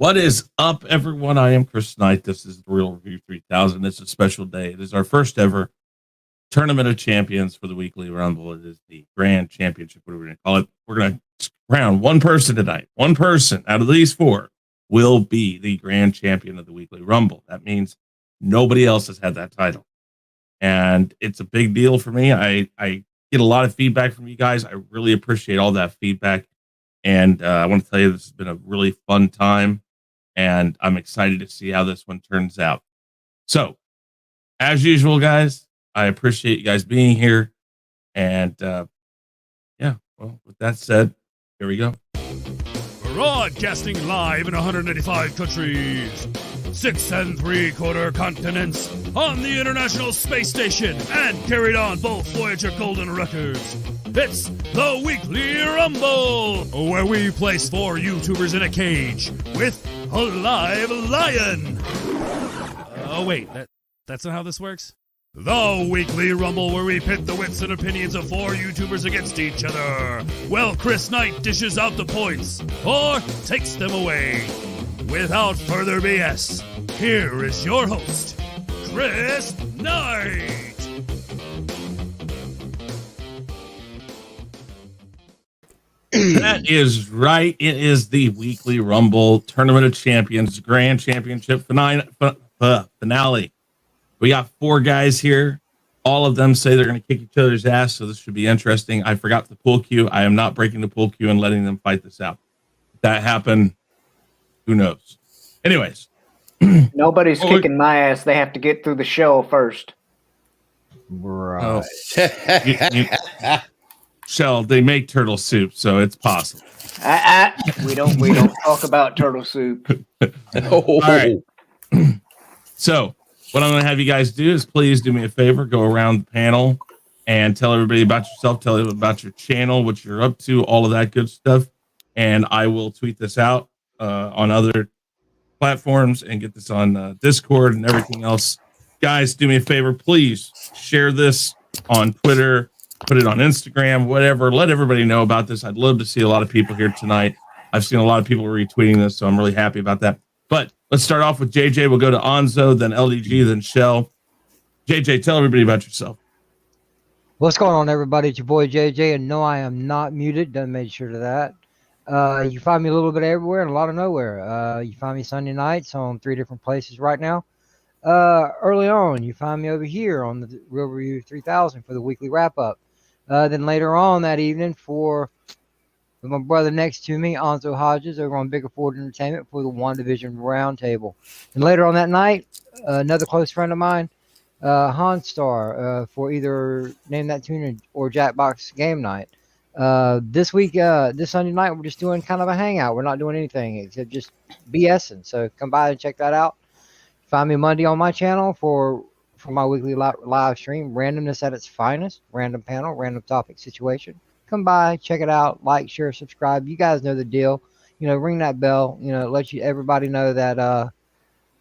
What is up, everyone? I am Chris Knight. This is the Real Review 3000. It's a special day. It is our first ever Tournament of Champions for the Weekly Rumble. It is the Grand Championship, whatever we're going to call it. We're going to crown one person tonight. One person out of these four will be the Grand Champion of the Weekly Rumble. That means nobody else has had that title. And it's a big deal for me. I get a lot of feedback from you guys. I really appreciate all that feedback. And I want to tell you, this has been a really fun time. And I'm excited to see how this one turns out. So, as usual, guys, I appreciate you guys being here. And yeah, well, with that said, here we go. Broadcasting live in 185 countries, 6 3/4 continents, on the International Space Station, and carried on both Voyager Golden records. It's the Weekly Rumble, where we place 4 YouTubers in a cage with a live lion. Oh, wait, that's not how this works? The Weekly Rumble, where we pit the wits and opinions of 4 YouTubers against each other. Well, Chris Knight dishes out the points, or takes them away. Without further BS, here is your host, Chris Knight. That is right. It is the Weekly Rumble Tournament of Champions Grand Championship finale. We got 4 guys here. All of them say they're going to kick each other's ass, so this should be interesting. I forgot the pool cue. I am not breaking the pool cue and letting them fight this out. If that happened, who knows? Anyways. Nobody's kicking my ass. They have to get through the show first. Right. Oh. Shell, they make turtle soup, so it's possible. We don't talk about turtle soup. All right. So, what I'm going to have you guys do is please do me a favor, go around the panel and tell everybody about yourself, tell them about your channel, what you're up to, all of that good stuff. And I will tweet this out on other platforms and get this on Discord and everything else. Guys, do me a favor, please share this on Twitter, put it on Instagram, whatever. Let everybody know about this. I'd love to see a lot of people here tonight. I've seen a lot of people retweeting this, so I'm really happy about that. But let's start off with JJ. We'll go to Onzo, then LDG, then Shell. JJ, tell everybody about yourself. What's going on, everybody? It's your boy JJ, and no, I am not muted. Done made sure of that. You find me a little bit everywhere and a lot of nowhere. You find me Sunday nights on 3 different places right now. Early on, you find me over here on the Real Review 3000 for the weekly wrap-up. Then later on that evening with my brother next to me, Onzo Hodges, over on Biggaford Entertainment for the WandaVision Roundtable. And later on that night, another close friend of mine, Hanstar, for either Name That Tune or Jackbox Game Night. This week, this Sunday night, we're just doing kind of a hangout. We're not doing anything except just BSing. So come by and check that out. Find me Monday on my channel for my weekly live stream, randomness at its finest, random panel, random topic situation. Come by, check it out, like, share, subscribe. You guys know the deal. You know, ring that bell. You know, let everybody know that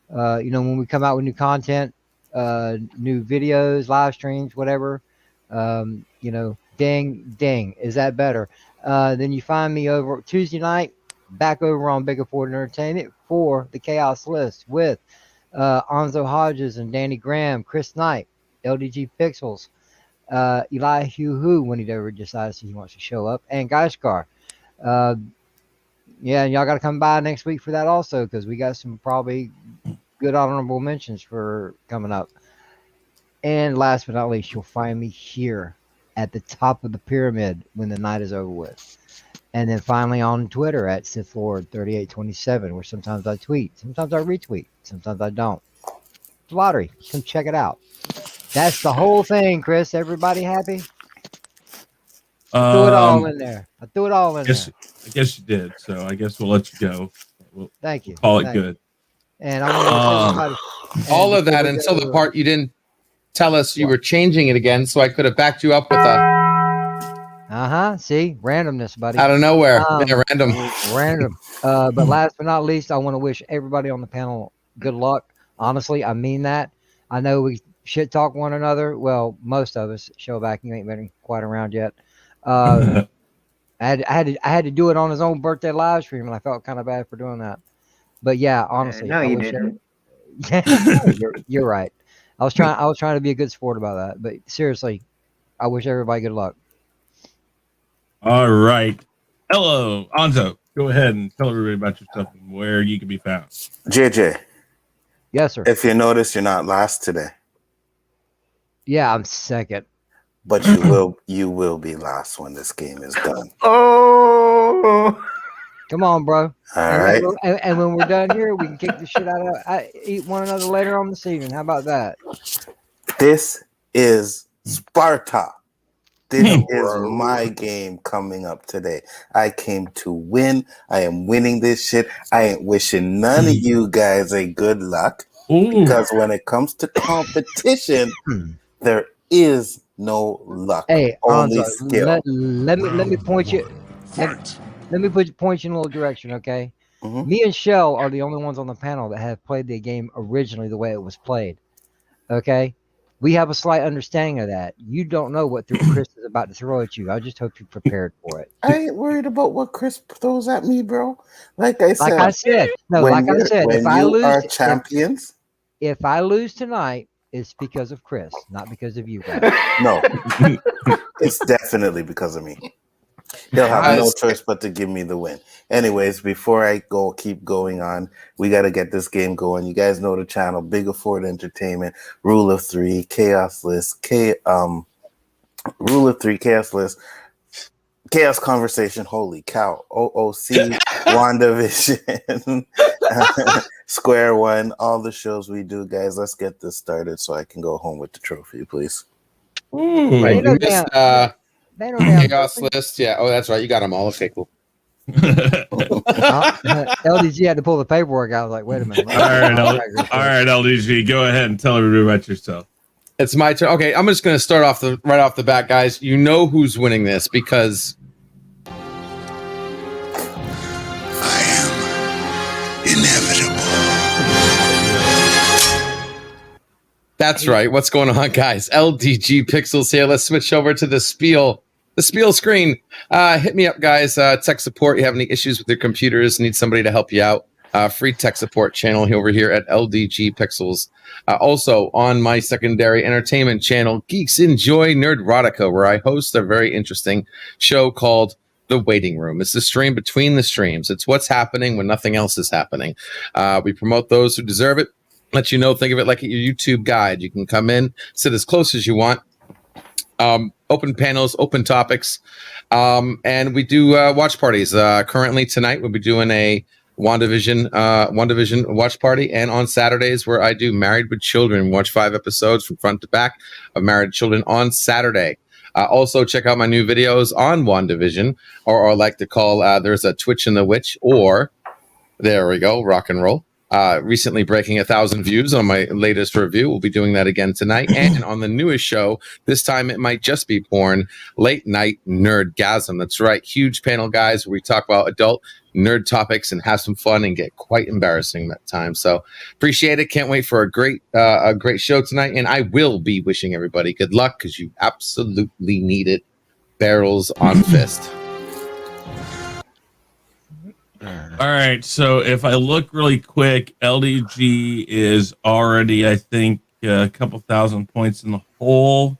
you know, when we come out with new content, new videos, live streams, whatever. You know, ding, is that better? Then you find me over Tuesday night, back over on Biggaford Entertainment for the Khaos list with Onzo Hodges and Danny Graham, Chris Knight, LDG Pixels, Elihu Who, when he ever decides he wants to show up, and Geishkar. Yeah, and y'all got to come by next week for that also, because we got some probably good honorable mentions for coming up. And last but not least, you'll find me here at the top of the pyramid when the night is over with. And then finally on Twitter at SithLord3827, where sometimes I tweet, sometimes I retweet, sometimes I don't. It's a lottery. Come check it out. That's the whole thing, Chris. Everybody happy? I threw it all in there. I guess you did. So I guess we'll let you go. Thank you. Call it good. And I want to all of that until the part you didn't tell us you were changing it again, so I could have backed you up with a see, randomness, buddy. Out of nowhere. Random. But last but not least, I want to wish everybody on the panel good luck. Honestly, I mean that. I know we shit talk one another. Well, most of us. Shellback, you ain't been quite around yet. I had to do it on his own birthday live stream, and I felt kind of bad for doing that. But yeah, honestly, No, I you wish didn't. you're right. I was trying to be a good sport about that. But seriously, I wish everybody good luck. All right. Hello, Anzo. Go ahead and tell everybody about yourself and where you can be found. JJ, Yes, sir. if you notice, you're not last today, Yeah, I'm second. but you will be last when this game is done. Oh, Come on, bro. All right. And when we're done here, we can kick the shit out of eat one another later on this evening. How about that? This is Sparta. This is my game coming up today. I came to win. I am winning this shit. I ain't wishing none of you guys a good luck because when it comes to competition, there is no luck. Hey, only Anzo, skill. let me point you. Let me point you in a little direction, okay? Me and Shell are the only ones on the panel that have played the game originally the way it was played. Okay? We have a slight understanding of that. You don't know what Chris is about to throw at you. I just hope you're prepared for it. I ain't worried about what Chris throws at me, bro. Like I said, if I lose, champions. If I lose tonight, it's because of Chris, not because of you guys. No, it's definitely because of me. He'll have no choice but to give me the win. Anyways, before I keep going on, we got to get this game going. You guys know the channel, Biggaford Entertainment, Rule of Three, Chaos List, Rule of Three, Chaos List, Chaos Conversation, holy cow, OOC, WandaVision, Square One, all the shows we do, guys. Let's get this started so I can go home with the trophy, please. Right, you missed Chaos List. Yeah. Oh, that's right. You got them all. Okay, cool. LDG had to pull the paperwork out. I was like, wait a minute. All right, LDG, go ahead and tell everybody about yourself. It's my turn. Okay, I'm just going to start off right off the bat, guys. You know who's winning this because I am inevitable. That's right. What's going on, guys? LDG Pixels here. Let's switch over to the spiel screen. Hit me up, guys. Tech support. You have any issues with your computers, need somebody to help you out. Free tech support channel over here at LDG Pixels. Also on my secondary entertainment channel, Geeks Enjoy Nerdrotica, where I host a very interesting show called The Waiting Room. It's the stream between the streams. It's what's happening when nothing else is happening. We promote those who deserve it. Let you know, think of it like your YouTube guide. You can come in, sit as close as you want. Open panels, open topics. And we do watch parties. Currently tonight, we'll be doing a WandaVision watch party, and on Saturdays where I do Married with Children, watch 5 episodes from front to back of Married with Children on Saturday. Also check out my new videos on WandaVision, or I like to call there's a Twitch and the Witch, or there we go, rock and roll. Recently breaking 1,000 views on my latest review. We'll be doing that again tonight. And on the newest show, this time it might just be porn, Late Night Nerdgasm. That's right. Huge panel, guys, where we talk about adult nerd topics and have some fun and get quite embarrassing that time. So appreciate it. Can't wait for a great show tonight. And I will be wishing everybody good luck because you absolutely need it. Barrels on fist. All right, so if I look really quick, LDG is already, I think, a couple thousand points in the hole.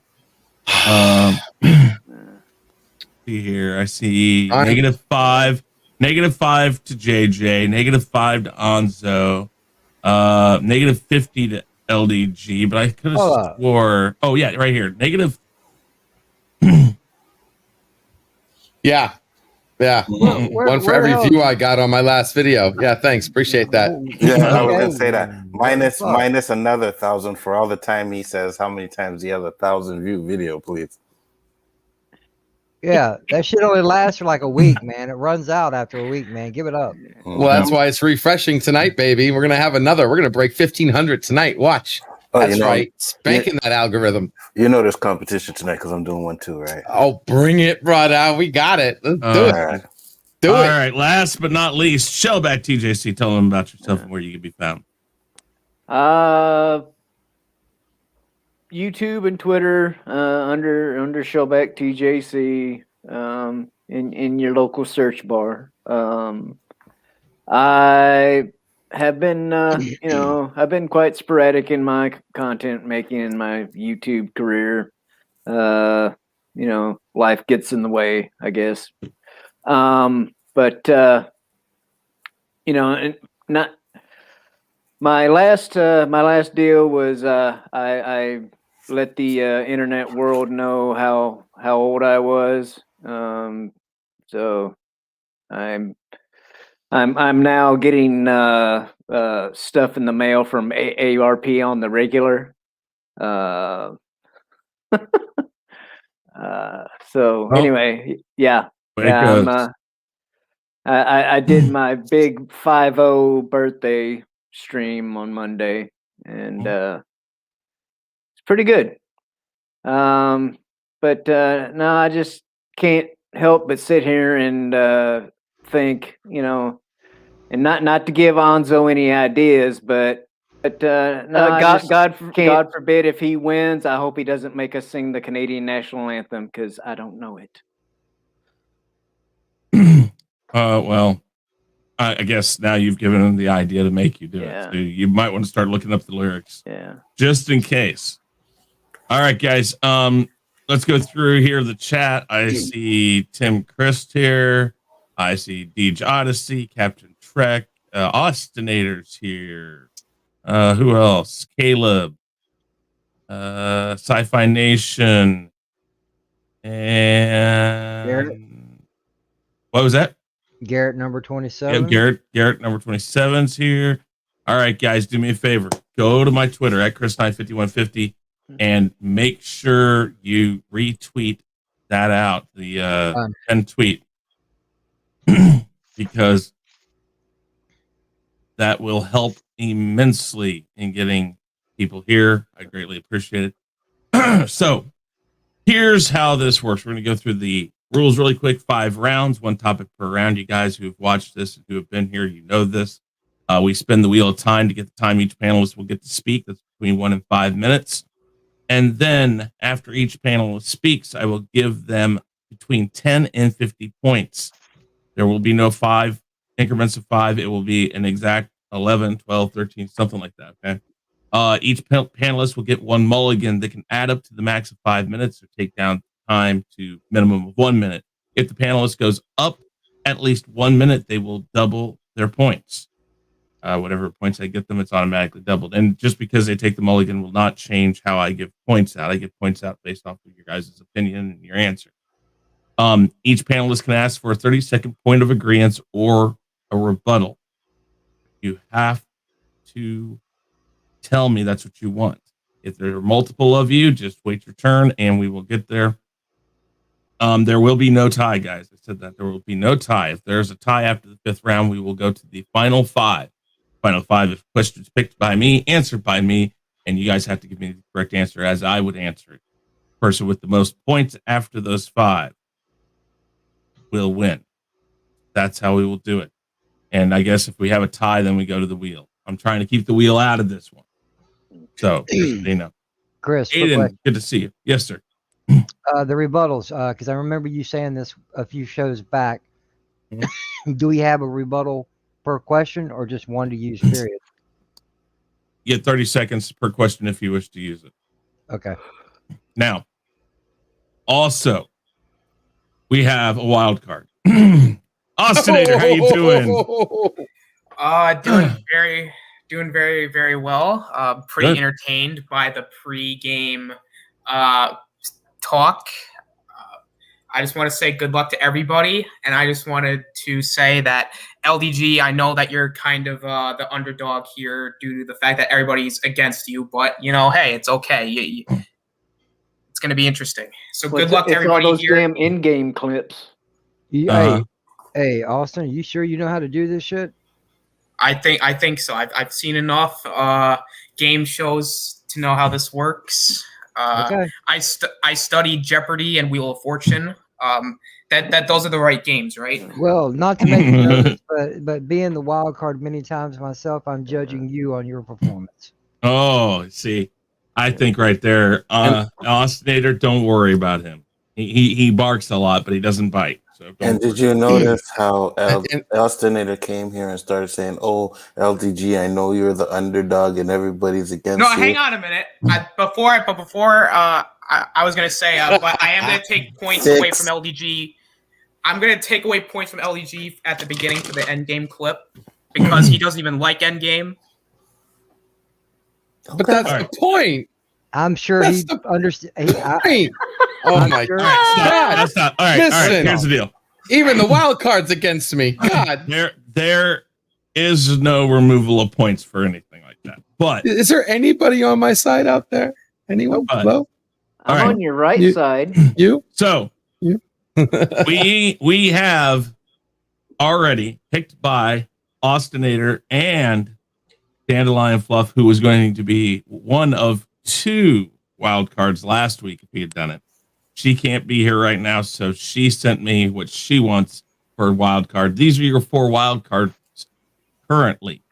See here, I see -5 to JJ, -5 to Anzo, -50 to LDG, but I could have swore. Oh yeah, right here, negative. Yeah. Yeah, one for every view I got on my last video. Yeah, thanks. Appreciate that. Yeah, I was gonna say that. Minus another 1,000 for all the time he says how many times he has 1,000 view video, please. Yeah, that shit only lasts for like a week, man. It runs out after a week, man. Give it up. Well, that's why it's refreshing tonight, baby. We're gonna have another. We're gonna break 1,500 tonight. Watch. That's right. Spanking that algorithm. You know there's competition tonight because I'm doing one too, right? Oh, bring it, brother. We got it. Let's do it. Right. Do it. All right. Last but not least, Shellback TJC. Tell them about yourself and where you can be found. YouTube and Twitter under Shellback TJC in your local search bar. I have been, I've been quite sporadic in my content making in my YouTube career. Life gets in the way, I guess. But and not my last deal was I let the internet world know how old I was. So I'm now getting stuff in the mail from AARP on the regular. So anyway, yeah. I did my big 5-0 birthday stream on Monday, and it's pretty good. But no, I just can't help but sit here and think, and not to give Anzo any ideas, but no, God forbid if he wins, I hope he doesn't make us sing the Canadian national anthem because I don't know it. Well, I guess now you've given him the idea to make you do it. So you might want to start looking up the lyrics. Yeah. Just in case. All right, guys. Let's go through here the chat. I see Tim Christ here. I see Deej Odyssey, Captain Trek, Austinators here. Who else? Caleb, Sci-Fi Nation, and Garrett. What was that? Garrett number 27. Yeah, Garrett number 27's here. All right, guys, do me a favor. Go to my Twitter at Chris95150 and make sure you retweet that out, the 10 tweet, because that will help immensely in getting people here. I greatly appreciate it. So here's how this works. We're going to go through the rules really quick. 5 rounds, 1 topic per round. You guys who've watched this and who have been here, you know this. We spin the wheel of time to get the time each panelist will get to speak. That's between 1 and 5 minutes. And then after each panelist speaks, I will give them between 10 and 50 points. There will be no 5 increments of 5. It will be an exact 11, 12, 13, something like that. Okay. Each panelist will get 1 mulligan that can add up to the max of 5 minutes or take down time to minimum of 1 minute. If the panelist goes up at least 1 minute, they will double their points. Whatever points I get them, it's automatically doubled. And just because they take the mulligan will not change how I give points out. I give points out based off of your guys' opinion and your answer. Each panelist can ask for a 30-second point of agreement or a rebuttal. You have to tell me that's what you want. If there are multiple of you, just wait your turn and we will get there. There will be no tie, guys. I said that there will be no tie. If there's a tie after the 5th round, we will go to the final 5. Final 5 if questions picked by me, answered by me, and you guys have to give me the correct answer as I would answer it. Person with the most points after those 5 will win. That's how we will do it. And I guess if we have a tie, then we go to the wheel. I'm trying to keep the wheel out of this one. So, you know. Chris, Aiden, good to see you. Yes, sir. The rebuttals, because I remember you saying this a few shows back. Do we have a rebuttal per question or just one to use, period? You get 30 seconds per question if you wish to use it. Okay. Now, also, we have a wild card. Ostinator, how you doing? Doing very, very well. Pretty Good. entertained by the pre-game talk. I just want to say good luck to everybody, and I just wanted to say that LDG, I know that you're kind of the underdog here due to the fact that everybody's against you, but hey, it's okay. It's going to be interesting. So good luck to everybody all those here. Damn in-game clips. Hey, Austin, you sure you know how to do this shit? I think so. I've seen enough game shows to know how this works. Okay. I studied Jeopardy and Wheel of Fortune. That those are the right games, right? Well, not to make you nervous, but being the wild card many times myself, I'm judging you on your performance. Oh, see, I think right there, Ostinator, don't worry about him. He barks a lot, but he doesn't bite. So And did you notice how Elstinator came here and started saying, "Oh, LDG, I know you're the underdog and everybody's against you." No, hang on a minute. Before I was gonna say, but I am gonna take points away from LDG. I'm gonna take away points from LDG at the beginning for the end game clip because he doesn't even like end game. But that's the point. I'm sure he understands. Oh my God! That's not all right. Listen, all right. Here's the deal. Even the wild card's against me. God, there is no removal of points for anything like that. But is there anybody on my side out there? Anyone? Hello? I'm on your right side. You? So we have already picked by Austinator and Dandelion Fluff, who was going to be one of 2 wild cards last week if he had done it. She can't be here right now, so she sent me what she wants for a wild card. These are your 4 wild cards currently.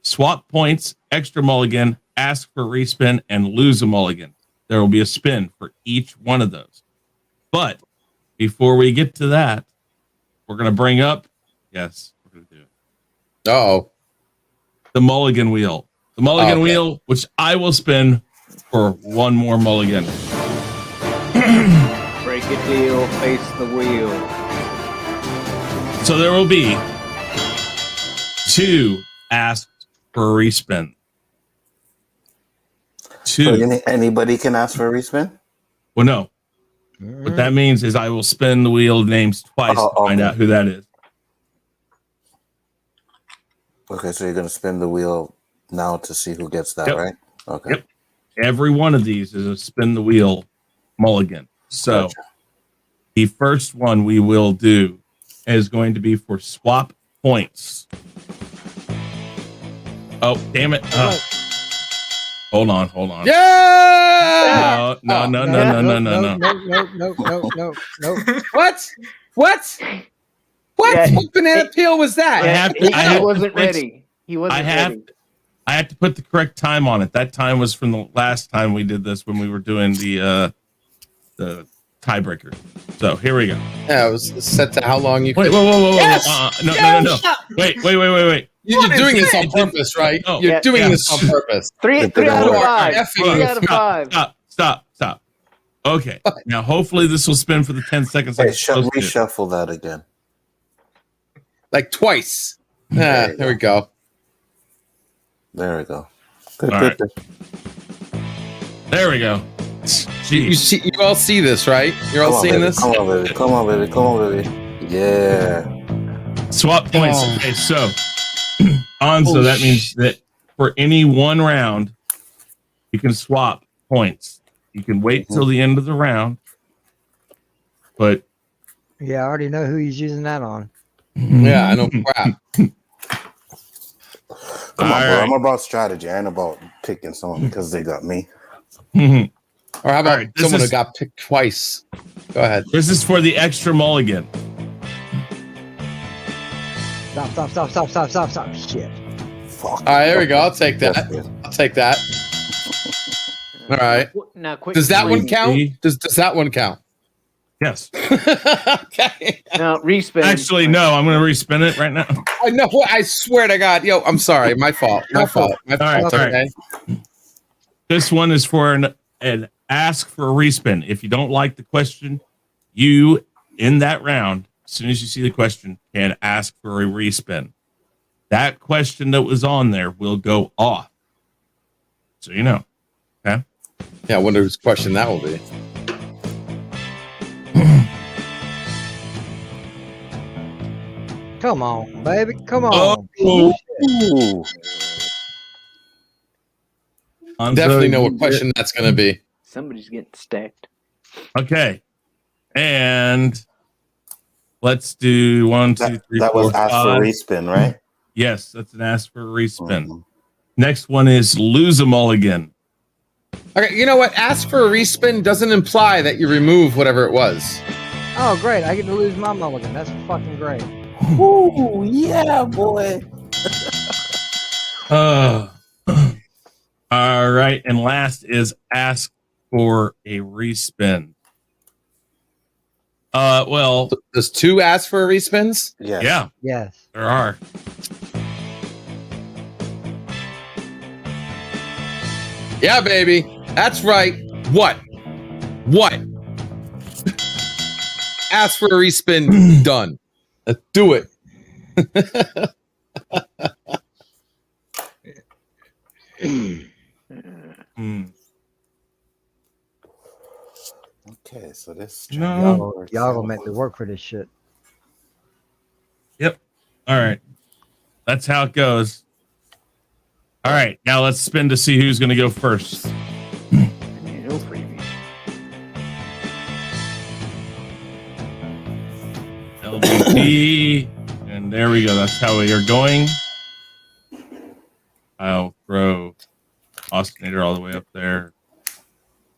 Swap points, extra mulligan, ask for respin, and lose a mulligan. There will be a spin for each one of those. But before we get to that, we're going to bring up, yes, we're going to do it. Uh-oh. The mulligan wheel. The mulligan wheel, which I will spin for 1 more mulligan. Break a deal, face the wheel. So there will be 2 asked for a respin. 2. So anybody can ask for a respin? Well, no. What that means is I will spin the wheel names twice to find out who that is. Okay, so you're going to spin the wheel now to see who gets that, right? Okay. Yep. Every one of these is a spin the wheel mulligan. So the first one we will do is going to be for swap points. Oh, damn it. Hold on. Yeah! No. What? What? Yeah, banana peel was that? He wasn't ready. He wasn't ready. I have to put the correct time on it. That time was from the last time we did this when we were doing the tiebreaker. So here we go. Yeah, it was set to how long you wait. Whoa. Yes! No. Wait. You're doing this on purpose, right? Oh, You're doing this on purpose. 3 out of 5. 3 out of 5. Stop. Okay. Now, hopefully this will spin for the 10 seconds. Hey, reshuffle that again. Like twice. There we go. There we go. Good. There we go. You all see this, right? You're all seeing this? Come on, baby. Yeah. Swap points. Okay, so so that means that for any one round, you can swap points. You can wait till the end of the round, but yeah, I already know who he's using that on. Yeah, I know. Crap. Come on, bro. I'm about strategy. I ain't about picking someone because they got me. Or how about someone who got picked twice? Go ahead. This is for the extra mulligan. Stop. Shit. Fuck. All right, there we go. I'll take that. All right. Now, quick. Does that one count? Does that one count? Yes. Okay. Now, respin. Actually, no. I'm going to respin it right now. I know. I swear to God. Yo, I'm sorry. My fault. All right. Okay. This one is for an ask for a respin. If you don't like the question, you, in that round, as soon as you see the question, can ask for a respin. That question that was on there will go off. So you know. Okay? Yeah, I wonder whose question that will be. Come on, baby. Come on. Ooh. Definitely know what question that's going to be. Somebody's getting stacked. Okay. And let's do 1, 2, 3, That 4, was ask for 5. respin, right? Yes, that's an ask for a respin. Next one is lose a mulligan. Okay, you know what? Ask for a respin doesn't imply that you remove whatever it was. Oh, great. I get to lose my mulligan. That's fucking great. Ooh, yeah, boy. All right. And last is ask for a respin. Well, Does 2 ask for respins? Yes. yeah, Yes. there are. Yeah, baby. That's right. What? Ask for a respin. Done. Let's do it. Okay, so this. No. Y'all gonna make me work for this shit. Yep. All right. That's how it goes. All right. Now let's spin to see who's going to go first. No freebie. LDG. And there we go. That's how we are going. I'll throw Austinator all the way up there.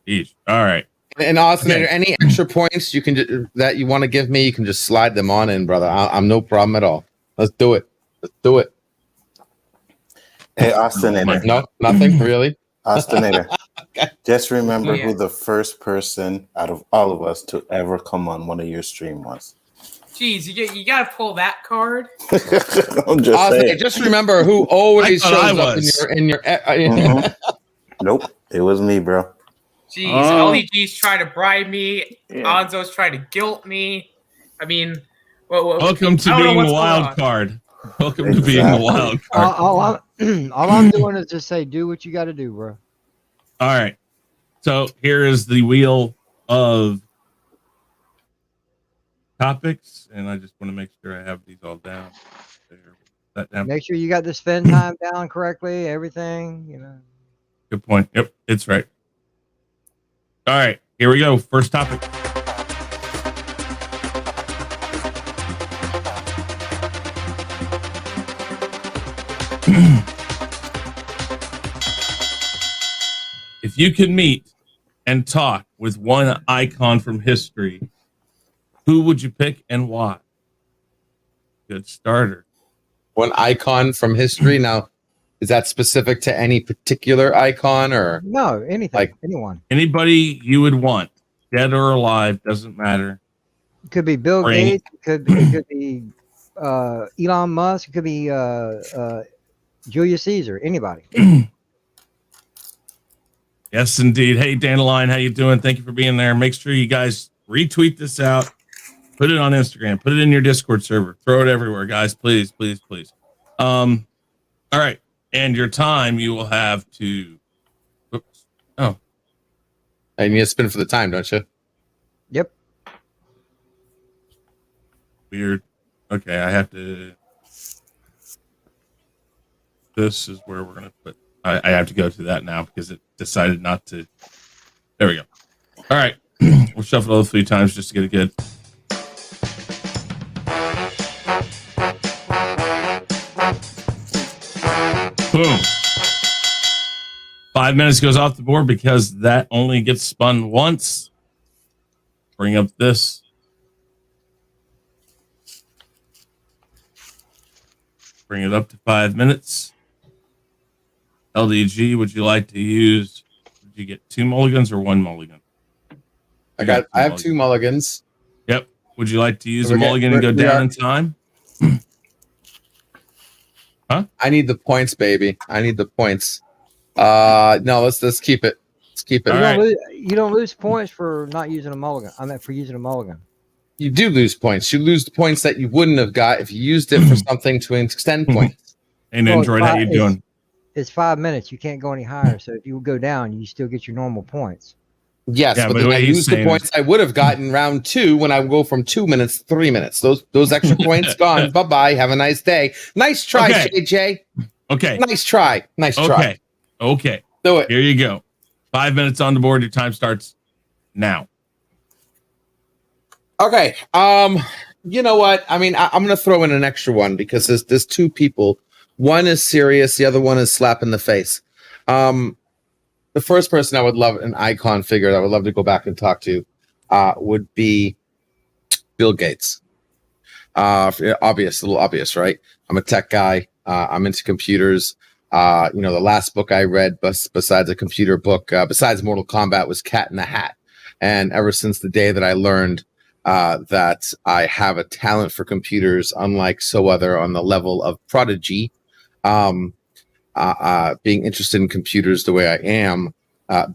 Eesh. All right. And Austinator, Okay. any extra points you can that you want to give me, you can just slide them on in, brother. I'm no problem at all. Let's do it. Hey, Austinator. No, nothing really. Austinator. Okay. Just remember Yeah. who the first person out of all of us to ever come on one of your stream was. Jeez, you gotta pull that card. I'm just Austinator, saying. just remember who always I thought shows I up was. in your. Mhm. Nope, it was me, bro. Jeez, Oh. LDG's trying to bribe me. Yeah. Anzo's trying to guilt me. I mean, Welcome to I don't know being what's the going wild on. card. Welcome to being the Exactly. wild card. All I'm doing is just say, do what you got to do, bro. All right. So here is the wheel of topics, and I just want to make sure I have these all down. There. That down. Make sure you got the spend time down correctly. Everything, you know. Good point. Yep, it's right. All right, here we go. First topic. If you could meet and talk with one icon from history, who would you pick and why? Good starter. One icon from history. Now, is that specific to any particular icon or? No, anything, Like- anyone. Anybody you would want, dead or alive, doesn't matter. It could be Bill Bring- Gates. It could be Elon Musk. It could be Julius Caesar. Anybody. Yes, indeed. Hey, Dandelion, how you doing? Thank you for being there. Make sure you guys retweet this out. Put it on Instagram. Put it in your Discord server. Throw it everywhere, guys. Please, please, please. All right. And your time, you will have to... Oops. Oh, And you spin for the time, don't you? Yep. weird. Okay, I have to... This is where we're going to put... I have to go to that now because it decided not to... There we go. All right. We'll shuffle all 3 times just to get it good. Boom. 5 minutes goes off the board because that only gets spun once. Bring up this. Bring it up to 5 minutes. LDG, would you like to use? Did you get 2 mulligans or 1 mulligan? I have 2 mulligans. Yep. Would you like to use We're a mulligan and go we down are- in time? I need the points, baby. I need the points. No, let's keep it. Let's keep it. All right. You don't lose points for not using a mulligan. I meant for using a mulligan. You do lose points. You lose the points that you wouldn't have got if you used it for something to extend points. Hey, Well, Android, how you doing? It's 5 minutes. You can't go any higher. So if you go down, you still get your normal points. Yes, Yeah, but but then what I he's use the saying points I would have gotten round 2 when I go from 2 minutes to 3 minutes. Those extra points gone. Bye bye. Have a nice day. Nice try, Okay. JJ. Okay. Nice try. Nice try. Okay. Okay. Do it. Here you go. 5 minutes on the board. Your time starts now. Okay. You know what? I mean, I'm going to throw in an extra one because there's 2 people. One is serious. The other one is slap in the face. The first person I would love, an icon figure that I would love to go back and talk to, would be Bill Gates. A little obvious, right? I'm a tech guy. I'm into computers. The last book I read, besides a computer book, besides Mortal Kombat, was Cat in the Hat. And ever since the day that I learned that I have a talent for computers, unlike so other on the level of prodigy. Being interested in computers the way I am,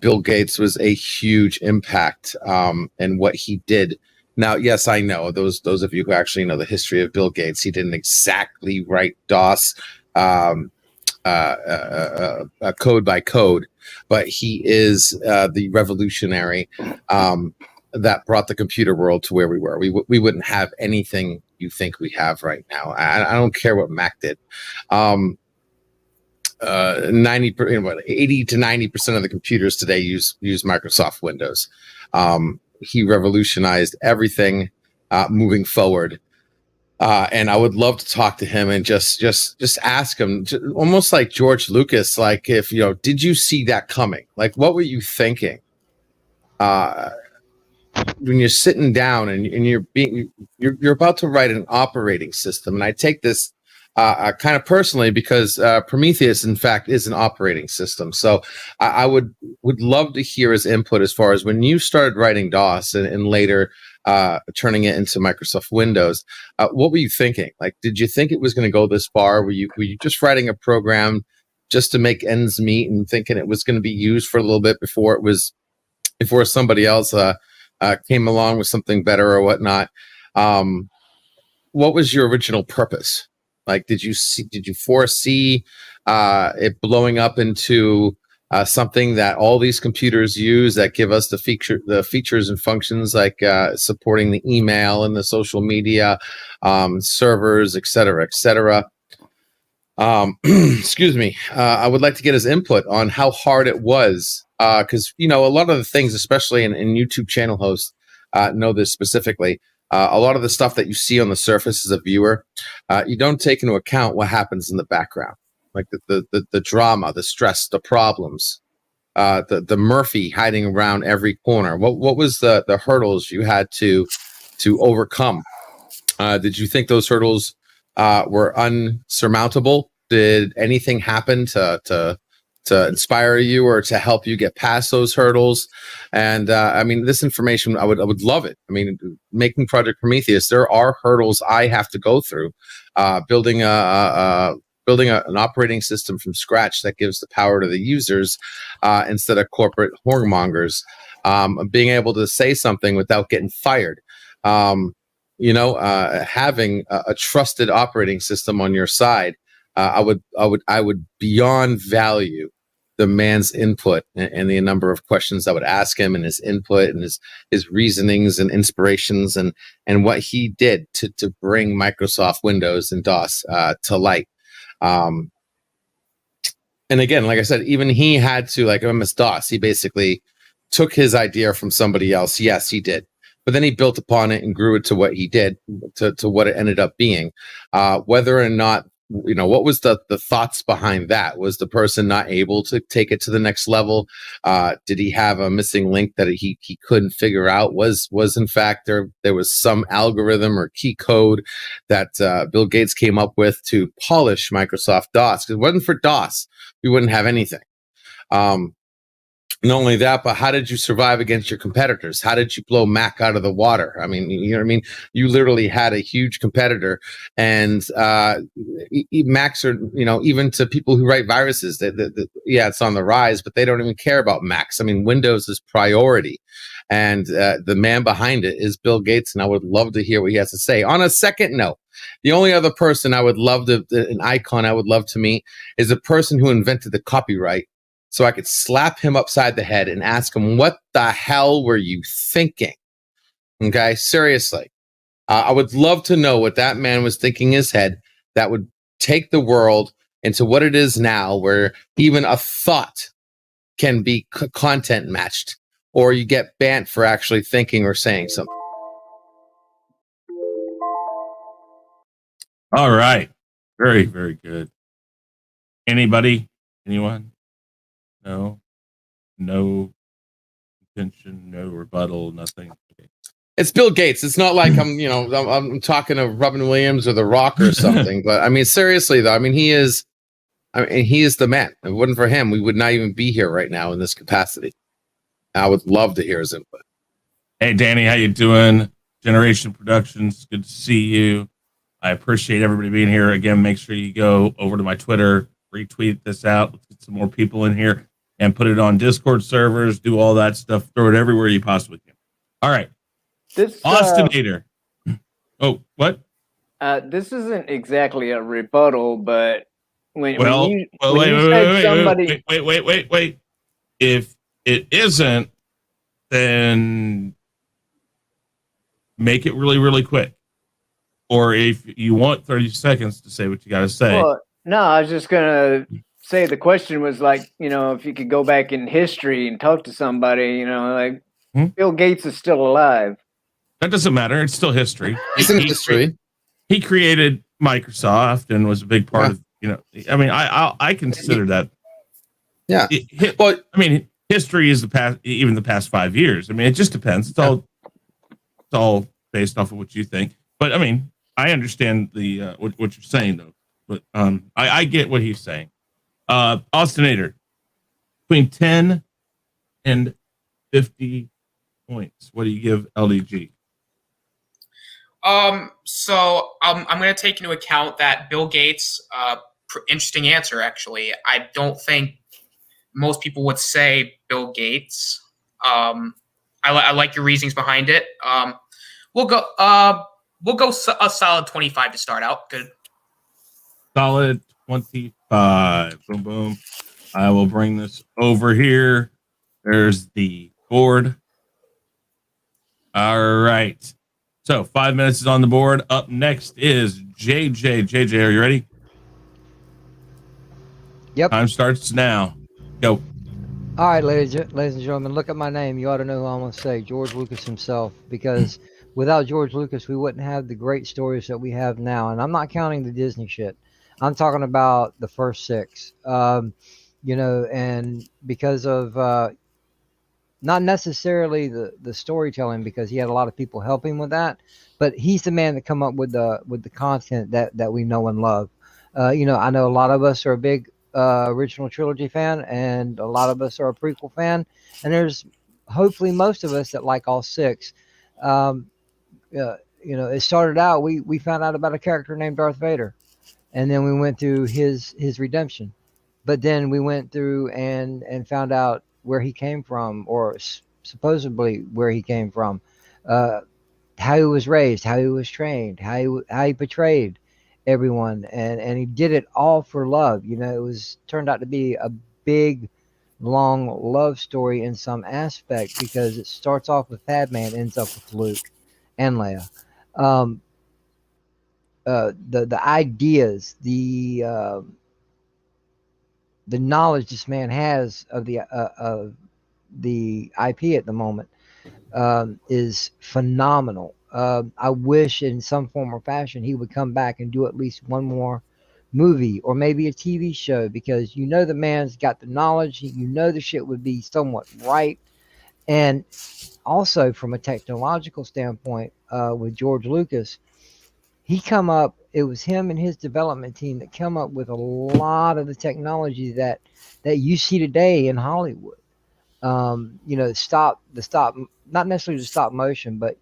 Bill Gates was a huge impact in what he did. Now, yes, I know those of you who actually know the history of Bill Gates, he didn't exactly write DOS code by code, but he is the revolutionary that brought the computer world to where we were. We wouldn't have anything you think we have right now. I don't care what Mac did. 80 to 90% of the computers today use Microsoft Windows. He revolutionized everything moving forward. And I would love to talk to him and just ask him, almost like George Lucas, like, if, did you see that coming? Like, what were you thinking? When you're sitting down and you're about to write an operating system, and I take this kind of personally because Prometheus, in fact, is an operating system. So I would love to hear his input as far as when you started writing DOS and later turning it into Microsoft Windows. What were you thinking? Like, did you think it was going to go this far? Were you just writing a program just to make ends meet and thinking it was going to be used for a little bit before somebody else came along with something better or whatnot? What was your original purpose? Like, did you foresee it blowing up into something that all these computers use that give us the features and functions like supporting the email and the social media servers, et cetera, et cetera? Excuse me. I would like to get his input on how hard it was, because a lot of the things, especially in YouTube channel hosts, know this specifically. A lot of the stuff that you see on the surface as a viewer, you don't take into account what happens in the background, like the drama, the stress, the problems, the Murphy hiding around every corner. What was the hurdles you had to overcome? Did you think those hurdles were unsurmountable? Did anything happen to inspire you or to help you get past those hurdles? And this information, I would love it. Making Project Prometheus, there are hurdles I have to go through. Building an operating system from scratch that gives the power to the users instead of corporate whoremongers. Being able to say something without getting fired. Having a trusted operating system on your side. I would beyond value the man's input and the number of questions I would ask him and his input and his reasonings and inspirations and what he did to bring Microsoft Windows and DOS to light. And again, like I said, even he had to, like MS-DOS, he basically took his idea from somebody else. Yes, he did. But then he built upon it and grew it to what he did, to what it ended up being. Whether or not, what was the thoughts behind that? Was the person not able to take it to the next level? Did he have a missing link that he couldn't figure out? Was in fact there was some algorithm or key code that Bill Gates came up with to polish Microsoft DOS? Because if it wasn't for DOS, we wouldn't have anything. Not only that, but how did you survive against your competitors? How did you blow Mac out of the water? You literally had a huge competitor, and Macs are, even to people who write viruses, yeah, it's on the rise, but they don't even care about Macs. Windows is priority, and the man behind it is Bill Gates, and I would love to hear what he has to say. On a second note, the only other person I would love an icon I would love to meet is a person who invented the copyright. So I could slap him upside the head and ask him, what the hell were you thinking? Okay, seriously. I would love to know what that man was thinking in his head that would take the world into what it is now, where even a thought can be content matched, or you get banned for actually thinking or saying something. All right. Very, very good. Anybody? Anyone? No contention, no rebuttal, nothing. Okay. It's Bill Gates. It's not like I'm talking to Robin Williams or The Rock or something. But seriously though, he is the man. If it wasn't for him, we would not even be here right now in this capacity. I would love to hear his input. Hey, Danny, how you doing? Generation Productions. Good to see you. I appreciate everybody being here. Again, make sure you go over to my Twitter, retweet this out. Let's get some more people in here and put it on Discord servers, do all that stuff, throw it everywhere you possibly can. All right. This Austinator. Oh, what? This isn't exactly a rebuttal, but when you wait. If it isn't, then make it really, really quick. Or if you want 30 seconds to say what you got to say. Well, no, I was just going to say the question was like, if you could go back in history and talk to somebody, like Bill Gates is still alive. That doesn't matter. It's still history. It's in history. He created Microsoft and was a big part of, I mean, I consider that. Yeah. Well, I mean, history is the past, even the past 5 years. I mean, it just depends. It's all based off of what you think. But I mean, I understand the what you're saying though. But I get what he's saying. Austinator, between 10 and 50 points. What do you give LDG? So I'm going to take into account that Bill Gates, interesting answer, actually. I don't think most people would say Bill Gates. I like your reasonings behind it. We'll go a solid 25 to start out. Good. Solid 25. Boom, boom. I will bring this over here. There's the board. All right. So 5 minutes is on the board. Up next is JJ. JJ, are you ready? Yep. Time starts now. Go. All right, ladies and gentlemen, look at my name. You ought to know who I'm going to say, George Lucas himself, because without George Lucas, we wouldn't have the great stories that we have now. And I'm not counting the Disney shit. I'm talking about the first 6, and because of not necessarily the storytelling, because he had a lot of people helping with that, but he's the man that come up with the content that we know and love. I know a lot of us are a big original trilogy fan, and a lot of us are a prequel fan, and there's hopefully most of us that like all 6. It started out, we found out about a character named Darth Vader, and then we went through his redemption, but then we went through and found out where he came from, or supposedly where he came from, how he was raised, how he was trained, how he betrayed everyone, and he did it all for love. It turned out to be a big, long love story in some aspect, because it starts off with Padme and ends up with Luke and Leia. The ideas, the knowledge this man has of the IP at the moment is phenomenal. I wish in some form or fashion he would come back and do at least one more movie or maybe a TV show, because the man's got the knowledge. The shit would be somewhat right. And also from a technological standpoint, with George Lucas, it was him and his development team that come up with a lot of the technology that you see today in Hollywood. Not necessarily the stop motion, but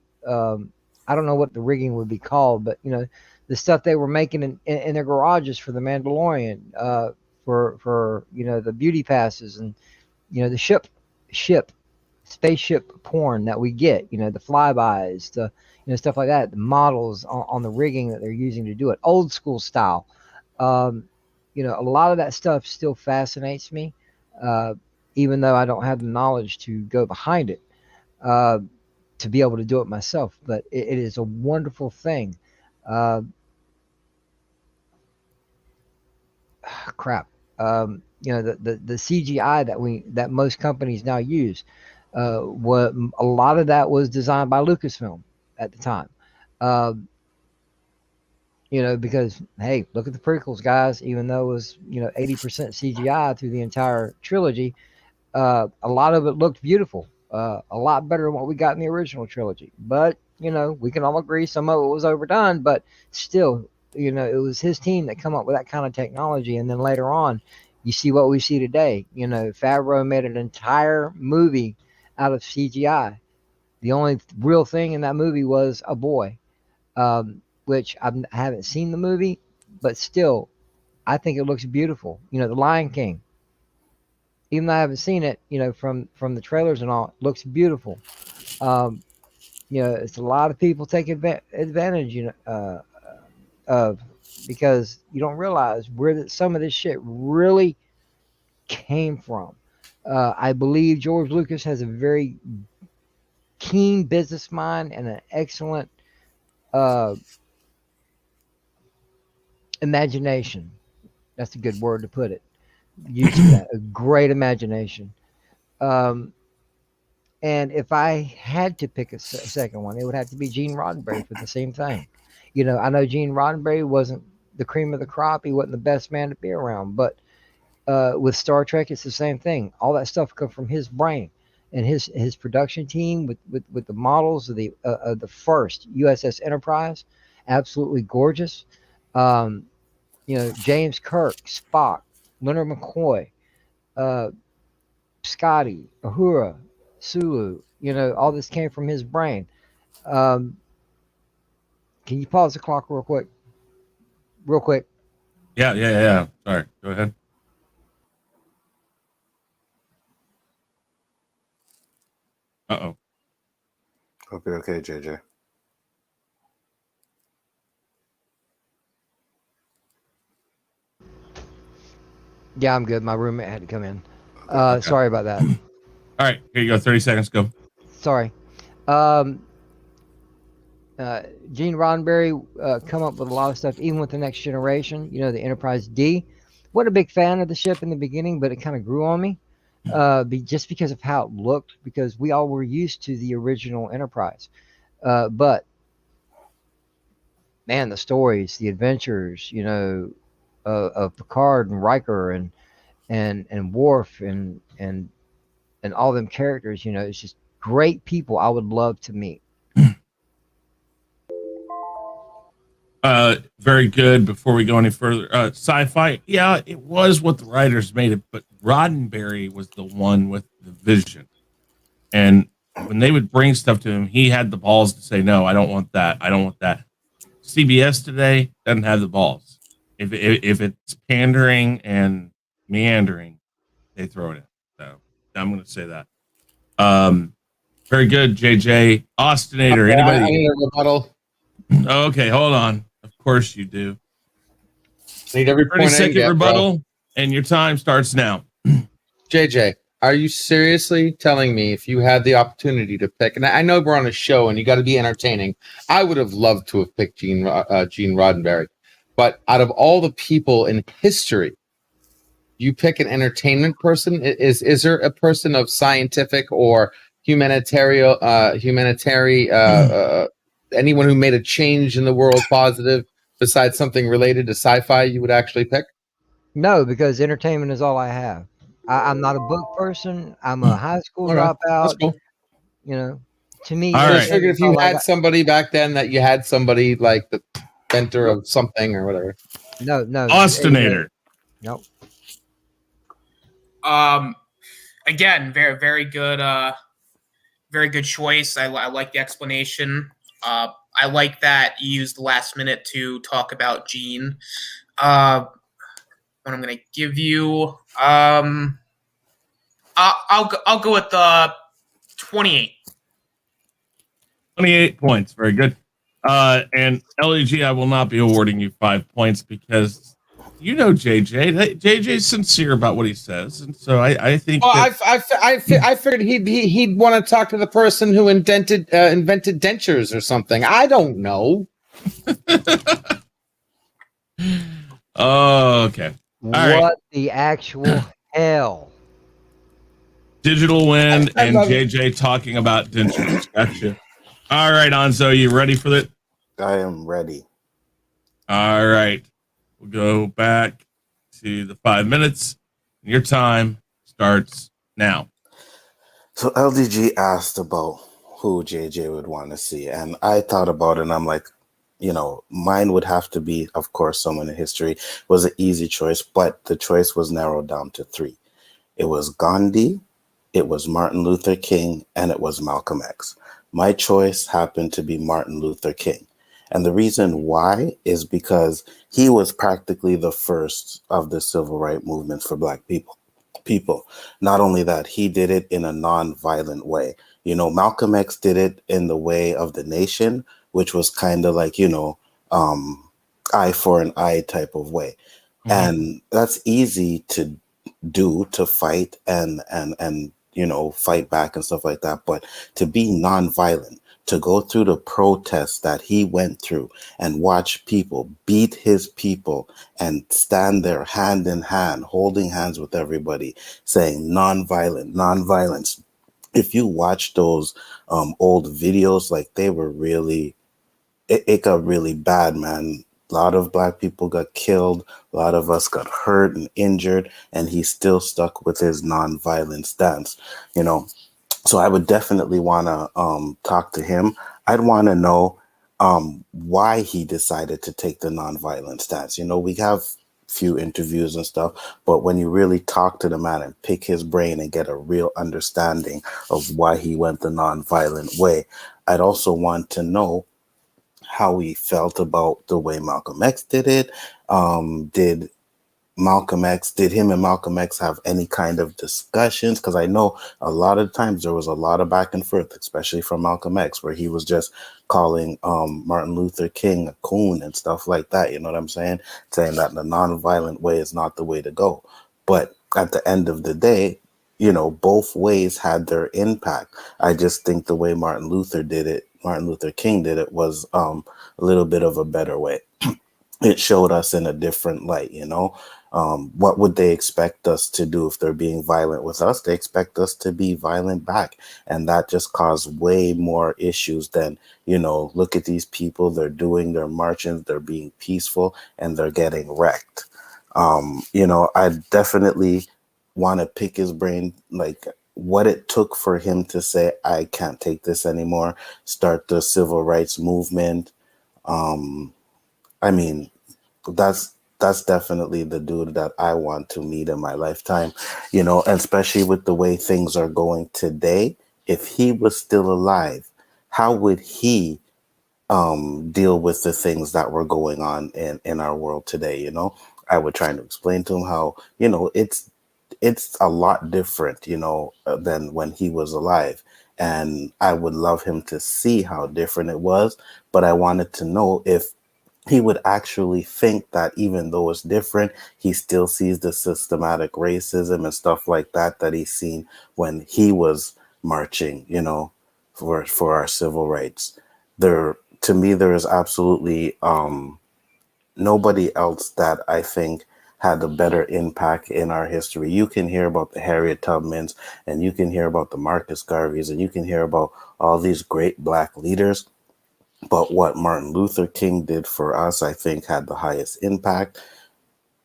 I don't know what the rigging would be called, but the stuff they were making in their garages for the Mandalorian, for the beauty passes, and the spaceship porn that we get, the flybys, the stuff like that, the models on the rigging that they're using to do it, old school style. A lot of that stuff still fascinates me, even though I don't have the knowledge to go behind it, to be able to do it myself. But it is a wonderful thing. Crap. The CGI that most companies now use, what a lot of that was designed by Lucasfilm at the time. Because hey, look at the prequels, guys. Even though it was 80% CGI through the entire trilogy, a lot of it looked beautiful, a lot better than what we got in the original trilogy. But we can all agree some of it was overdone, but still, it was his team that come up with that kind of technology. And then later on, you see what we see today. Favreau made an entire movie out of CGI, The only real thing in that movie was a boy, which I haven't seen the movie, but still, I think it looks beautiful. You know, The Lion King. Even though I haven't seen it, you know, from the trailers and all, it looks beautiful. You know, it's a lot of people take advantage, you know, of, because you don't realize where some of this shit really came from. I believe George Lucas has a very keen business mind and an excellent imagination. That's a good word to put it. Using that, a great imagination. And if I had to pick a second one, it would have to be Gene Roddenberry for the same thing. You know, I know Gene Roddenberry wasn't the cream of the crop. He wasn't the best man to be around. But with Star Trek, it's the same thing. All that stuff comes from his brain and his production team with the models of the first USS Enterprise. Absolutely gorgeous. You know, James Kirk, Spock, Leonard McCoy, Scotty, Uhura, Sulu, you know, all this came from his brain. Can you pause the clock real quick? Real quick. Yeah. Sorry. Go ahead. Uh-oh. Okay, JJ. Yeah, I'm good. My roommate had to come in. Sorry about that. All right, here you go. 30 seconds. Go. Sorry. Gene Roddenberry come up with a lot of stuff, even with the Next Generation. You know, the Enterprise D. Wasn't a big fan of the ship in the beginning, but it kind of grew on me, just because of how it looked. Because we all were used to the original Enterprise, but man, the stories, the adventures, you know, of Picard and Riker and Worf and all them characters. You know, it's just great people I would love to meet. Very good. Before we go any further, sci-fi, yeah, it was what the writers made it, but Roddenberry was the one with the vision. And when they would bring stuff to him, he had the balls to say, no, I don't want that. I don't want that. CBS today doesn't have the balls. If it's pandering and meandering, they throw it in. So I'm going to say that. Very good, JJ. Austinator, Okay, anybody? I need a rebuttal. Okay, hold on. Of course you do. Need every 30-second rebuttal, and your time starts now. JJ, are you seriously telling me if you had the opportunity to pick, and I know we're on a show and you got to be entertaining, I would have loved to have picked Gene Roddenberry, but out of all the people in history, you pick an entertainment person. Is there a person of scientific or humanitarian anyone who made a change in the world positive besides something related to sci-fi you would actually pick? No, because entertainment is all I have. I'm not a book person. I'm a high school dropout. That's cool. You know, to me, All I right. just figured if you had somebody back then that you had somebody like the inventor of something or whatever. No. Austinator. Nope. Again, very good. Very good choice. I like the explanation. I like that you used the last minute to talk about Gene. What I'm going to give you, I'll go with 28. 28 points. Very good. And LEG, I will not be awarding you 5 points because you know JJ. JJ's sincere about what he says, and so I think. Well, I figured he'd want to talk to the person who invented dentures or something. I don't know. Oh, okay. What the actual hell? Digital Wind and JJ talking about dentures. Gotcha. All right, Anzo, you ready for that? I am ready. All right. We'll go back to the 5 minutes. Your time starts now. So LDG asked about who JJ would want to see. And I thought about it and I'm like, you know, mine would have to be, of course, someone in history. Was an easy choice, but the choice was narrowed down to 3. It was Gandhi, it was Martin Luther King, and it was Malcolm X. My choice happened to be Martin Luther King. And the reason why is because he was practically the first of the civil rights movement for Black people. Not only that, he did it in a non-violent way. You know, Malcolm X did it in the way of the nation, which was kind of like, eye for an eye type of way. And that's easy to do, to fight and fight back and stuff like that. But to be nonviolent, to go through the protests that he went through and watch people beat his people and stand there hand in hand, holding hands with everybody, saying nonviolence. If you watch those old videos, like they were really, it got really bad, man. A lot of Black people got killed. A lot of us got hurt and injured, and he still stuck with his nonviolent stance, So I would definitely want to talk to him. I'd want to know why he decided to take the nonviolent stance. We have few interviews and stuff, but when you really talk to the man and pick his brain and get a real understanding of why he went the nonviolent way, I'd also want to know how he felt about the way Malcolm X did it. Did him and Malcolm X have any kind of discussions? Because I know a lot of times there was a lot of back and forth, especially from Malcolm X, where he was just calling Martin Luther King a coon and stuff like that. You know what I'm saying? Saying that the nonviolent way is not the way to go. But at the end of the day, both ways had their impact. I just think the way Martin Luther King did it was a little bit of a better way. It showed us in a different light, what would they expect us to do if they're being violent with us? They expect us to be violent back. And that just caused way more issues than, look at these people, they're doing their marching, they're being peaceful, and they're getting wrecked. I definitely want to pick his brain, like what it took for him to say, I can't take this anymore, start the civil rights movement. That's definitely the dude that I want to meet in my lifetime, and especially with the way things are going today. If he was still alive, how would he deal with the things that were going on in our world today? I would try to explain to him how, it's a lot different, than when he was alive. And I would love him to see how different it was, but I wanted to know if he would actually think that even though it's different, he still sees the systematic racism and stuff like that he's seen when he was marching, for our civil rights. To me, there is absolutely nobody else that I think had a better impact in our history. You can hear about the Harriet Tubmans, and you can hear about the Marcus Garveys, and you can hear about all these great Black leaders. But what Martin Luther King did for us, I think, had the highest impact.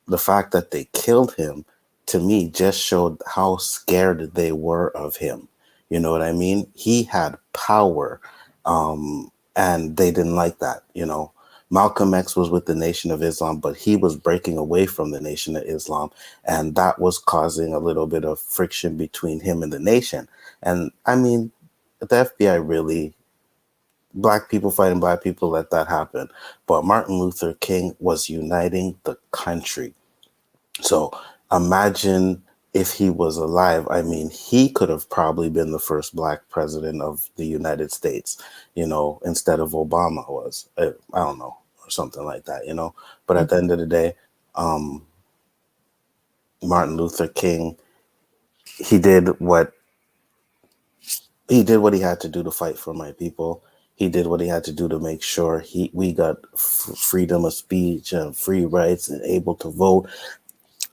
The fact that they killed him, to me, just showed how scared they were of him. You know what I mean? He had power, and they didn't like that. Malcolm X was with the Nation of Islam, but he was breaking away from the Nation of Islam, and that was causing a little bit of friction between him and the nation. And the FBI really, Black people fighting Black people, let that happen. But Martin Luther King was uniting the country. So imagine if he was alive. He could have probably been the first Black president of the United States, instead of Obama was. I don't know, or something like that, But at the end of the day, Martin Luther King, he did what he had to do to fight for my people. He did what he had to do to make sure we got freedom of speech and free rights and able to vote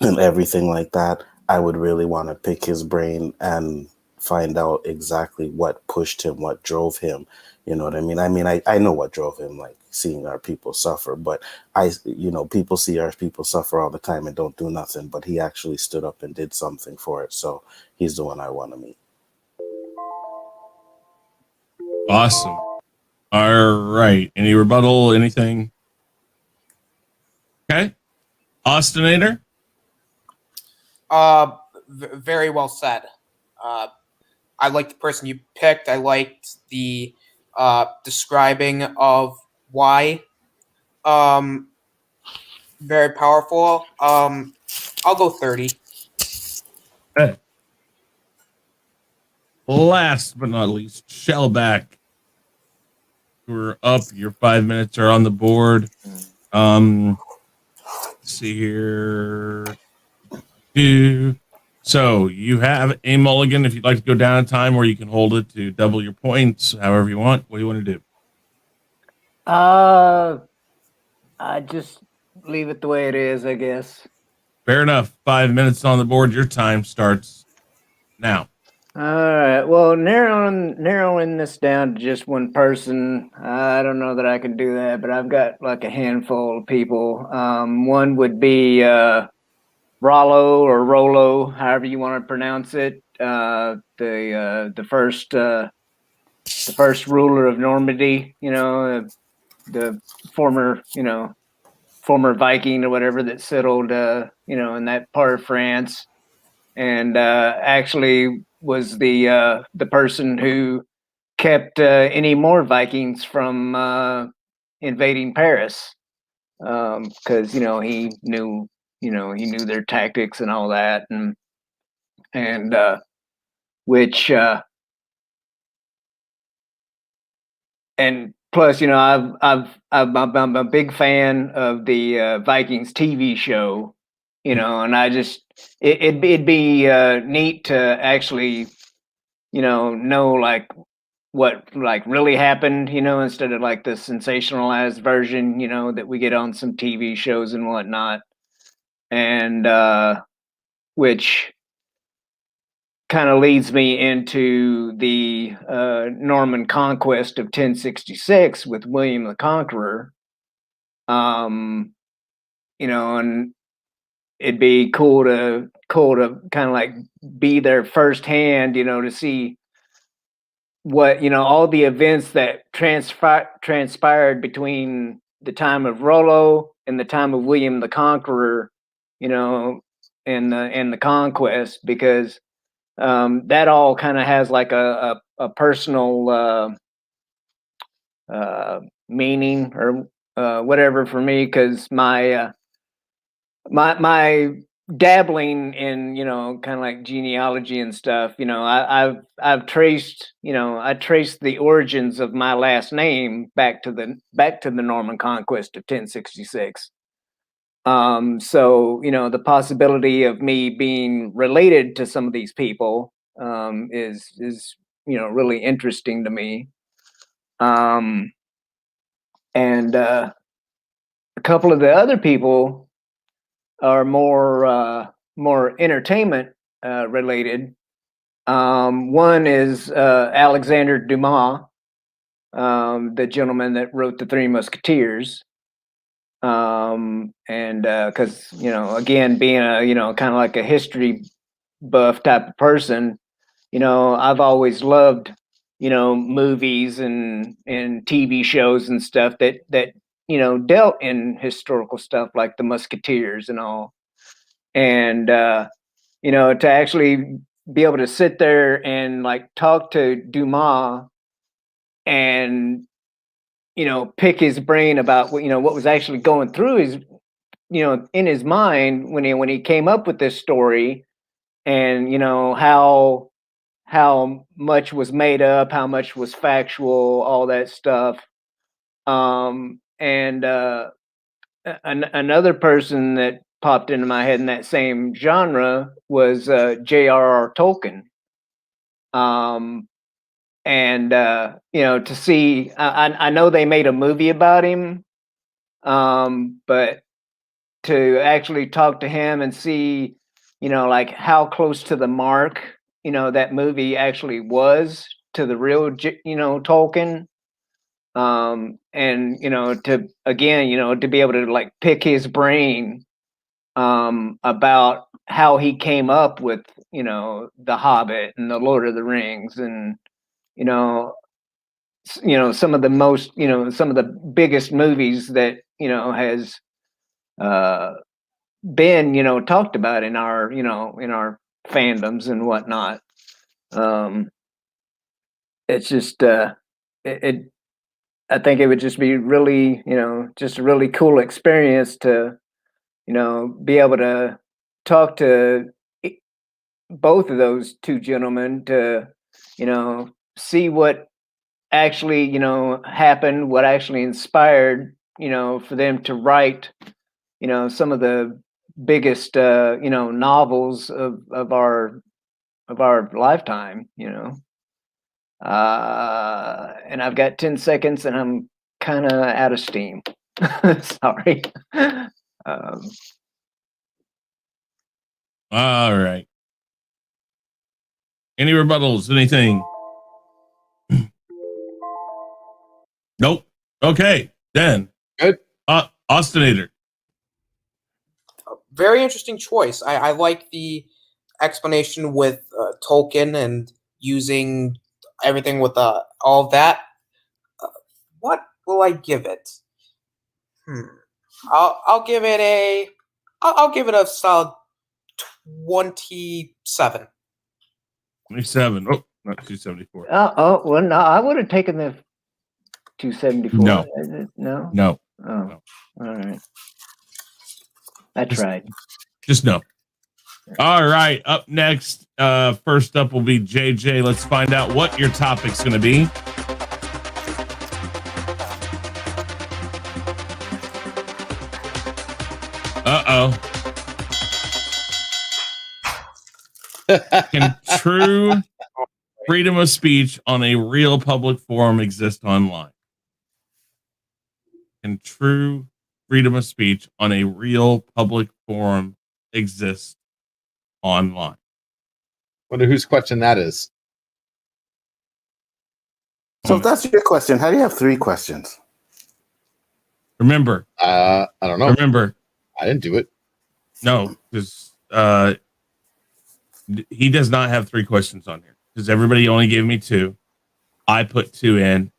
and everything like that. I would really want to pick his brain and find out exactly what pushed him, what drove him. You know what I mean? I know what drove him, like seeing our people suffer, but people see our people suffer all the time and don't do nothing, but he actually stood up and did something for it. So he's the one I want to meet. Awesome. All right. Any rebuttal? Anything? Okay. Austinator? Very well said. I liked the person you picked. I liked the describing of why. Very powerful. I'll go 30. Okay. Last but not least, Shellback. We're up. Your 5 minutes are on the board. Let's see here. So you have a mulligan if you'd like to go down in time, or you can hold it to double your points, however you want. What do you want to do? I just leave it the way it is, I guess. Fair enough. 5 minutes on the board. Your time starts now. All right. Well, narrowing this down to just one person, I don't know that I can do that, but I've got like a handful of people. One would be Rollo or Rolo, however you want to pronounce it. The first ruler of Normandy. The former Viking or whatever that settled in that part of France, and actually was the person who kept any more Vikings from invading Paris, because he knew their tactics and all that, and which and plus I'm a big fan of the Vikings TV show, and I just it'd be neat to actually know like what like really happened, instead of like the sensationalized version, that we get on some TV shows and whatnot. And which kind of leads me into the Norman conquest of 1066 with William the Conqueror. And it'd be cool to kind of like be there firsthand, to see what all the events that transpired between the time of Rollo and the time of William the Conqueror, and the conquest, because that all kind of has like a personal meaning or whatever for me, because my dabbling in kind of like genealogy and stuff, I've traced I traced the origins of my last name back to the Norman conquest of 1066. So the possibility of me being related to some of these people is really interesting to me. And a couple of the other people are more entertainment related. One is Alexander Dumas, the gentleman that wrote the Three Musketeers. And because again, being a kind of like a history buff type of person, I've always loved movies and TV shows and stuff that dealt in historical stuff like the Musketeers and all. And to actually be able to sit there and like talk to Dumas and pick his brain about what was actually going through his in his mind when he came up with this story, and how much was made up, how much was factual, all that stuff. And another person that popped into my head in that same genre was J.R.R. Tolkien. And to see, I know they made a movie about him, but to actually talk to him and see, like how close to the mark, that movie actually was to the real, Tolkien. And to again, to be able to like pick his brain about how he came up with The Hobbit and The Lord of the Rings, and some of the most some of the biggest movies that has been talked about in our in our fandoms and whatnot. It's just I think it would just be really, just a really cool experience to, be able to talk to both of those two gentlemen to, see what actually, happened, what actually inspired, for them to write, some of the biggest, novels of our lifetime, and I've got 10 seconds and I'm kind of out of steam. Sorry. All right. Any rebuttals? Anything? Nope. Okay. Then. Good. Austinator. Very interesting choice. I like the explanation with Tolkien and using everything with all of that. What will I give it? I'll give it a solid 27. 27. Oh, not 274. Well, no, I would have taken the 274. No. No? No. Oh, No. all right. I tried. Just no. All right. Up next, first up will be JJ. Let's find out what your topic's going to be. Uh-oh. Can true freedom of speech on a real public forum exist online? Can true freedom of speech on a real public forum exist online? Wonder whose question that is. So if that's your question, how do you have 3 questions? Remember. I don't know. Remember. I didn't do it. No, because he does not have 3 questions on here because everybody only gave me 2. I put 2 in,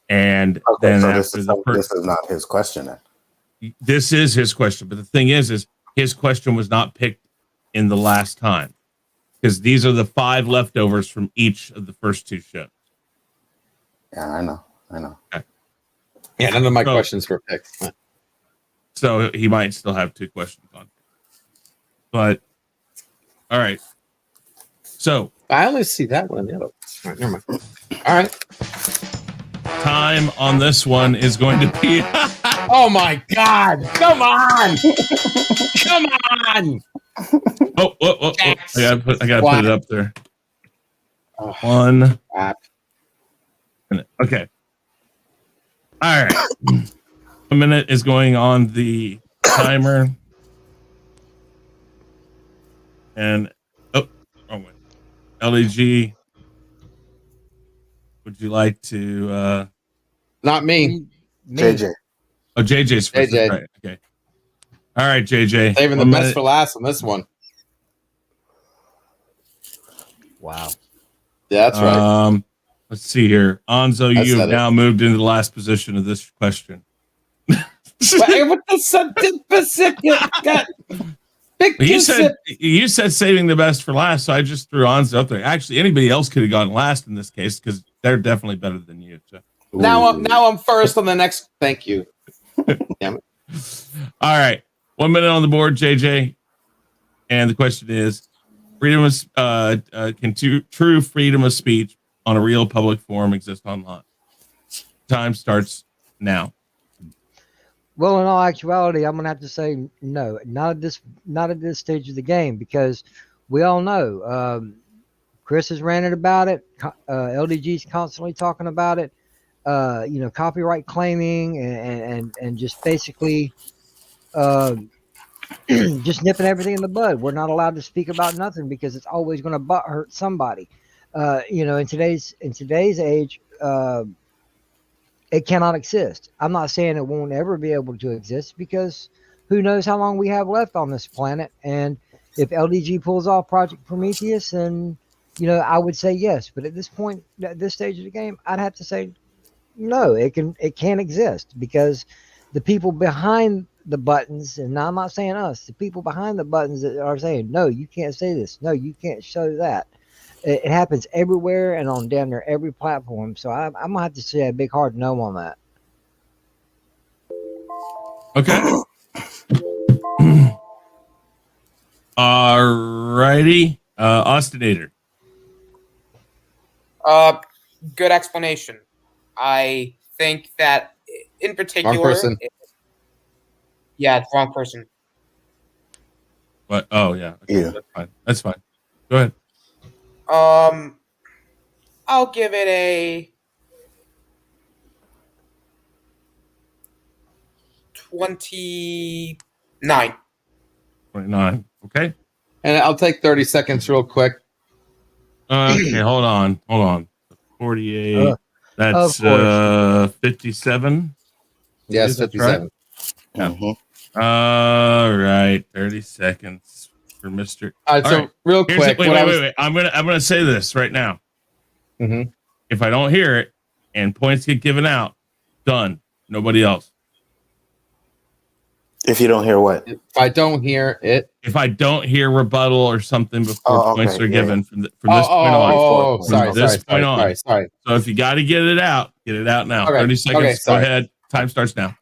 and then so after this is not his question. Then. This is his question, but the thing is his question was not picked in the last time because these are the 5 leftovers from each of the first 2 shows. Yeah, I know. Okay. Yeah, none of my questions were picked. So he might still have 2 questions on. But all right. So I only see that one. The other. All right, never mind. All right. Time on this one is going to be. Oh my God! Come on! Come on! Oh! I gotta put it up there. Oh, 1 crap. minute. Okay. All right. 1 minute is going on the timer. And wrong way. LDG, would you like to? Not me. JJ. Oh, JJ's first. JJ. Right. Okay. All right, JJ. Saving the best for last on this one. Wow. Yeah, that's right. Let's see here. Anzo, you have now moved into the last position of this question. What the you said saving the best for last, so I just threw Anzo up there. Actually, anybody else could have gone last in this case because they're definitely better than you. So. Now I'm first on the next. Thank you. Damn it. All right, 1 minute on the board, JJ, and the question is: freedom of can true freedom of speech on a real public forum exist online? Time starts now. Well, in all actuality, I'm gonna have to say no, not at this stage of the game, because we all know Chris has ranted about it. LDG's constantly talking about it. Copyright claiming and just basically just nipping everything in the bud. We're not allowed to speak about nothing because it's always going to butt hurt somebody. In today's age. It cannot exist. I'm not saying it won't ever be able to exist because who knows how long we have left on this planet. And if LDG pulls off Project Prometheus, then, I would say yes. But at this point, at this stage of the game, I'd have to say no, it can't exist because the people behind the buttons, and I'm not saying us, the people behind the buttons that are saying, no, you can't say this. No, you can't show that. It happens everywhere and on damn near every platform. So I'm gonna have to say a big hard no on that. Okay. Alrighty. Austinator. Good explanation. I think that in particular, Wrong person. Yeah, it's wrong person. What? Oh yeah. Okay, Yeah. That's fine. That's fine. Go ahead. I'll give it a 29. 29. Okay. And I'll take 30 seconds real quick. Okay, hold on. 48. That's Of course. 57. Yes, That's 57. Right. Mhm. All right, 30 seconds for Mr. All right, so real quick. Wait. I'm gonna say this right now. Mm-hmm. If I don't hear it and points get given out, done. Nobody else. If you don't hear what? If I don't hear it. If I don't hear rebuttal or something before points are given from this point on. Sorry. So if you got to get it out now. Okay. 30 seconds. Okay, Go sorry. ahead. Time starts now.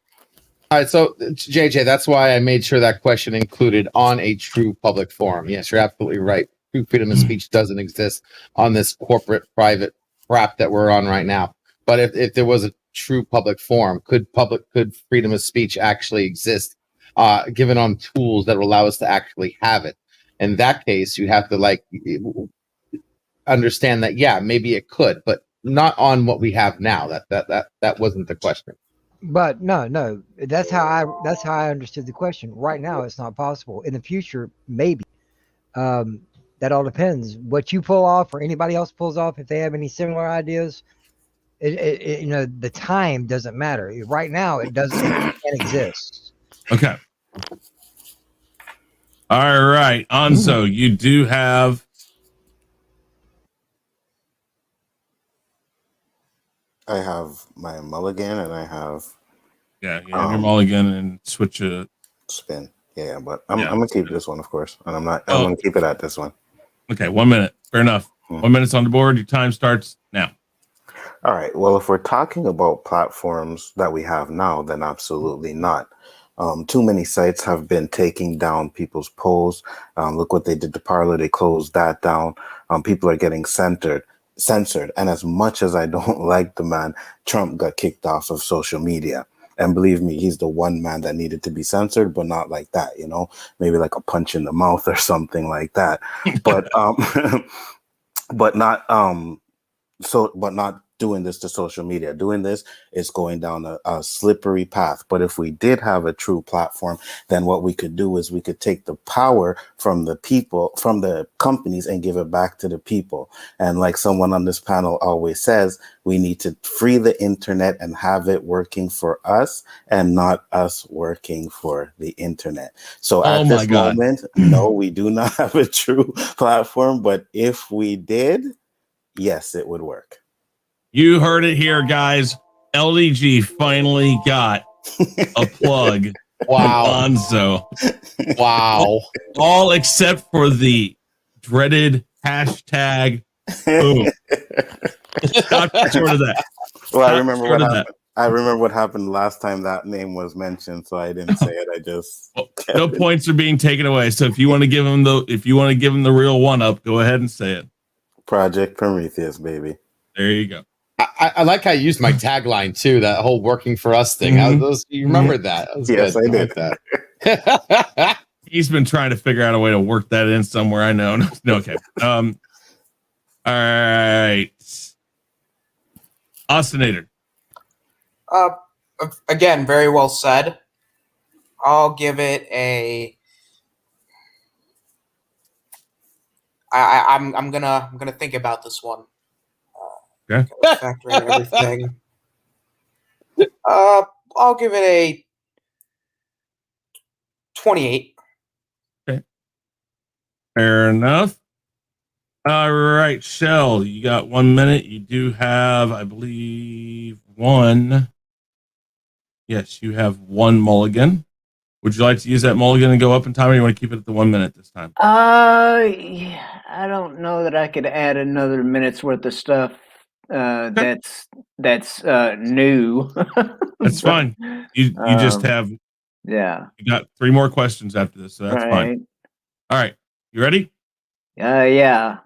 All right, so JJ, that's why I made sure that question included on a true public forum. Yes, you're absolutely right. True freedom of speech doesn't exist on this corporate private crap that we're on right now. But if there was a true public forum, could freedom of speech actually exist, given on tools that will allow us to actually have it? In that case, you have to understand that, yeah, maybe it could, but not on what we have now. That wasn't the question. But no, that's how I understood the question. Right now, it's not possible. In the future, maybe. That all depends. What you pull off, or anybody else pulls off, if they have any similar ideas, the time doesn't matter. Right now, it can't exist. Okay. All right, Anzo, you do have. I have my mulligan and I have Yeah, you have your mulligan and switch a spin. Yeah, but I'm gonna keep this one, of course, and I'm gonna keep it at this one. Okay, 1 minute. Fair enough. 1 minute's on the board. Your time starts now. All right. Well, if we're talking about platforms that we have now, then absolutely not. Too many sites have been taking down people's polls. Look what they did to Parler. They closed that down. People are getting censored. And as much as I don't like the man, Trump got kicked off of social media. And believe me, he's the one man that needed to be censored, but not like that, maybe like a punch in the mouth or something like that. But but not doing this to social media. Doing this is going down a slippery path. But if we did have a true platform, then what we could do is we could take the power from the people, from the companies, and give it back to the people. And like someone on this panel always says, we need to free the internet and have it working for us and not us working for the internet. So at this moment, no, we do not have a true platform. But if we did, yes, it would work. You heard it here, guys. LDG finally got a plug. Wow. Anzo. Wow. All except for the dreaded hashtag. Boom. Stop short of that. Well, I remember what happened. I remember what happened last time that name was mentioned, so I didn't say it. I just no points are being taken away. So if you want to give him the real one up, go ahead and say it. Project Prometheus, baby. There you go. I like how you used my tagline too. That whole "working for us" thing. You remembered that? Yes, good. I did. Like that. He's been trying to figure out a way to work that in somewhere. I know. No, okay. All right. Austinator. Again, very well said. I'll give it a. I'm gonna think about this one. Okay. Factor in everything. I'll give it a 28. Okay. Fair enough. All right, Shell, you got 1 minute. You do have, I believe, one. Yes, you have one mulligan. Would you like to use that mulligan and go up in time, or you want to keep it at the 1 minute this time? Yeah, I don't know that I could add another minute's worth of stuff that's new. That's fine. You just have yeah. you got 3 more questions after this, so that's fine. Right. All right, you ready? Yeah.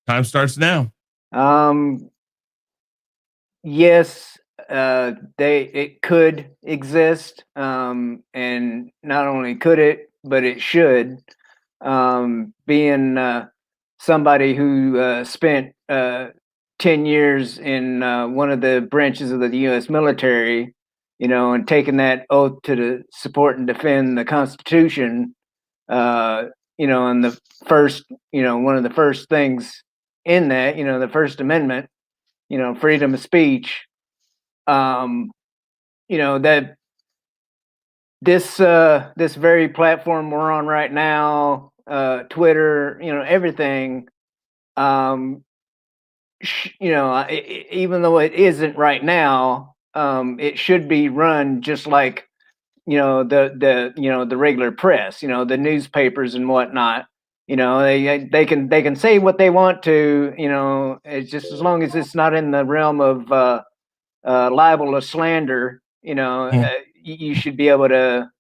Time starts now. Yes, it could exist, and not only could it, but it should. Being somebody who spent 10 years in one of the branches of the U.S. military, and taking that oath to support and defend the Constitution, and the first, one of the first things in that, the First Amendment, freedom of speech, that this very platform we're on right now, Twitter, everything, even though it isn't right now, it should be run just like the regular press, the newspapers and whatnot. They can say what they want to, it's just as long as it's not in the realm of libel or slander, you should be able to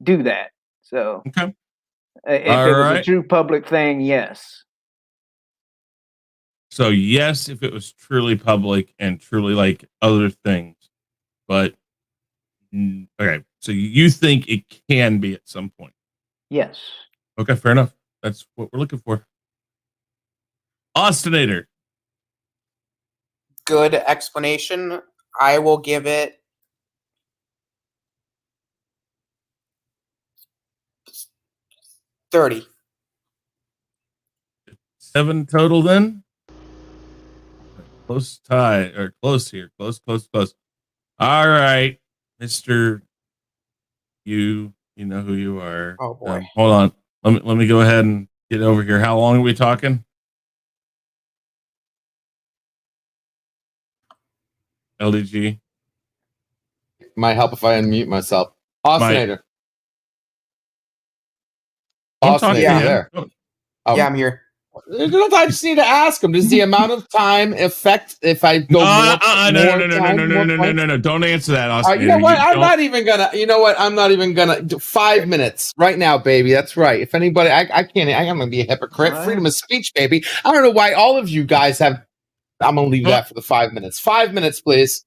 do that. So Okay. if it was a true public thing, yes. So yes, if it was truly public and truly like other things, but okay. So you think it can be at some point? Yes. Okay, fair enough. That's what we're looking for. Austinator. Good explanation. I will give it 30. 7 total then. Close tie or close here. Close. All right, Mr. You know who you are. Oh boy. Hold on. Let me go ahead and get over here. How long are we talking? LDG. Might help if I unmute myself. Austinator. Austinator, yeah. There. Yeah, I'm here. I just need to ask him. Does the amount of time affect if I go No. Don't answer that, Austinator. You know what? I'm not even gonna do 5 minutes right now, baby. That's right. If anybody, I can't. I'm gonna be a hypocrite. Right. Freedom of speech, baby. I don't know why all of you guys have. I'm gonna leave that for the 5 minutes. 5 minutes, please.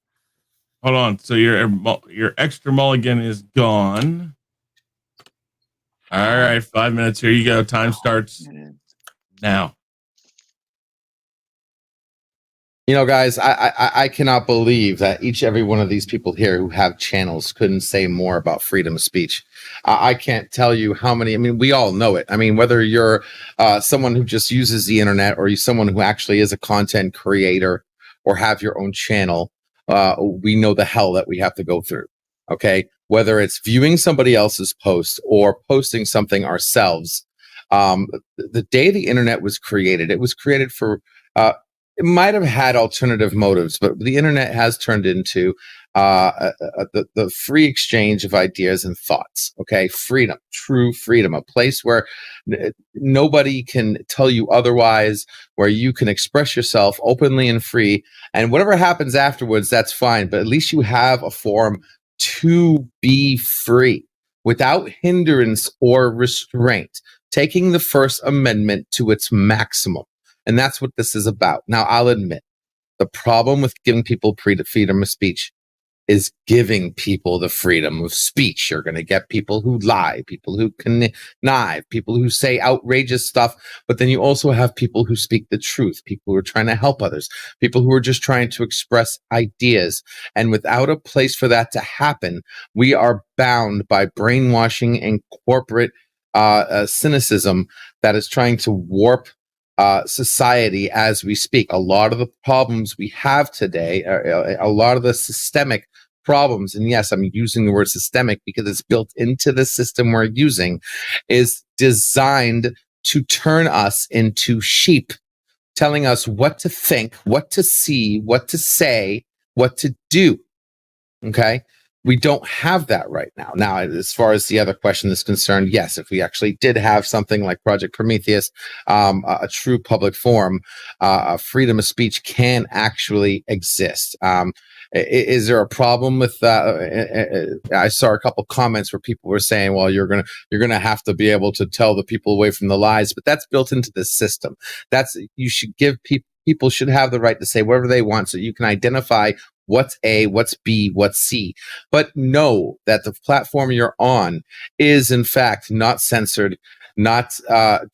Hold on. So your extra mulligan is gone. All right, 5 minutes. Here you go. Time starts now. You know, guys, I cannot believe that each every one of these people here who have channels couldn't say more about freedom of speech. I can't tell you how many. I mean, we all know it. I mean, whether you're someone who just uses the internet or you're someone who actually is a content creator or have your own channel, we know the hell that we have to go through. Okay, whether it's viewing somebody else's post or posting something ourselves. The day the internet was created, it was created for. It might have had alternative motives, but the internet has turned into the free exchange of ideas and thoughts. Okay, freedom, true freedom, a place where nobody can tell you otherwise, where you can express yourself openly and free, and whatever happens afterwards, that's fine. But at least you have a forum to be free without hindrance or restraint, taking the First Amendment to its maximum. And that's what this is about. Now, I'll admit, the problem with giving people freedom of speech is giving people the freedom of speech. You're going to get people who lie, people who connive, people who say outrageous stuff, but then you also have people who speak the truth, people who are trying to help others, people who are just trying to express ideas. And without a place for that to happen, we are bound by brainwashing and corporate cynicism that is trying to warp society as we speak. A lot of the problems we have today, a lot of the systemic problems, and yes, I'm using the word systemic because it's built into the system we're using, is designed to turn us into sheep, telling us what to think, what to see, what to say, what to do. Okay? we don't have that right now. Now, as far as the other question is concerned, yes, if we actually did have something like Project Prometheus, a true public forum, freedom of speech can actually exist. Is there a problem with that? I saw a couple comments where people were saying, well, you're gonna have to be able to tell the people away from the lies, but that's built into the system. You should give people should have the right to say whatever they want, so you can identify what's A, what's B, what's C. But know that the platform you're on is, in fact, not censored, not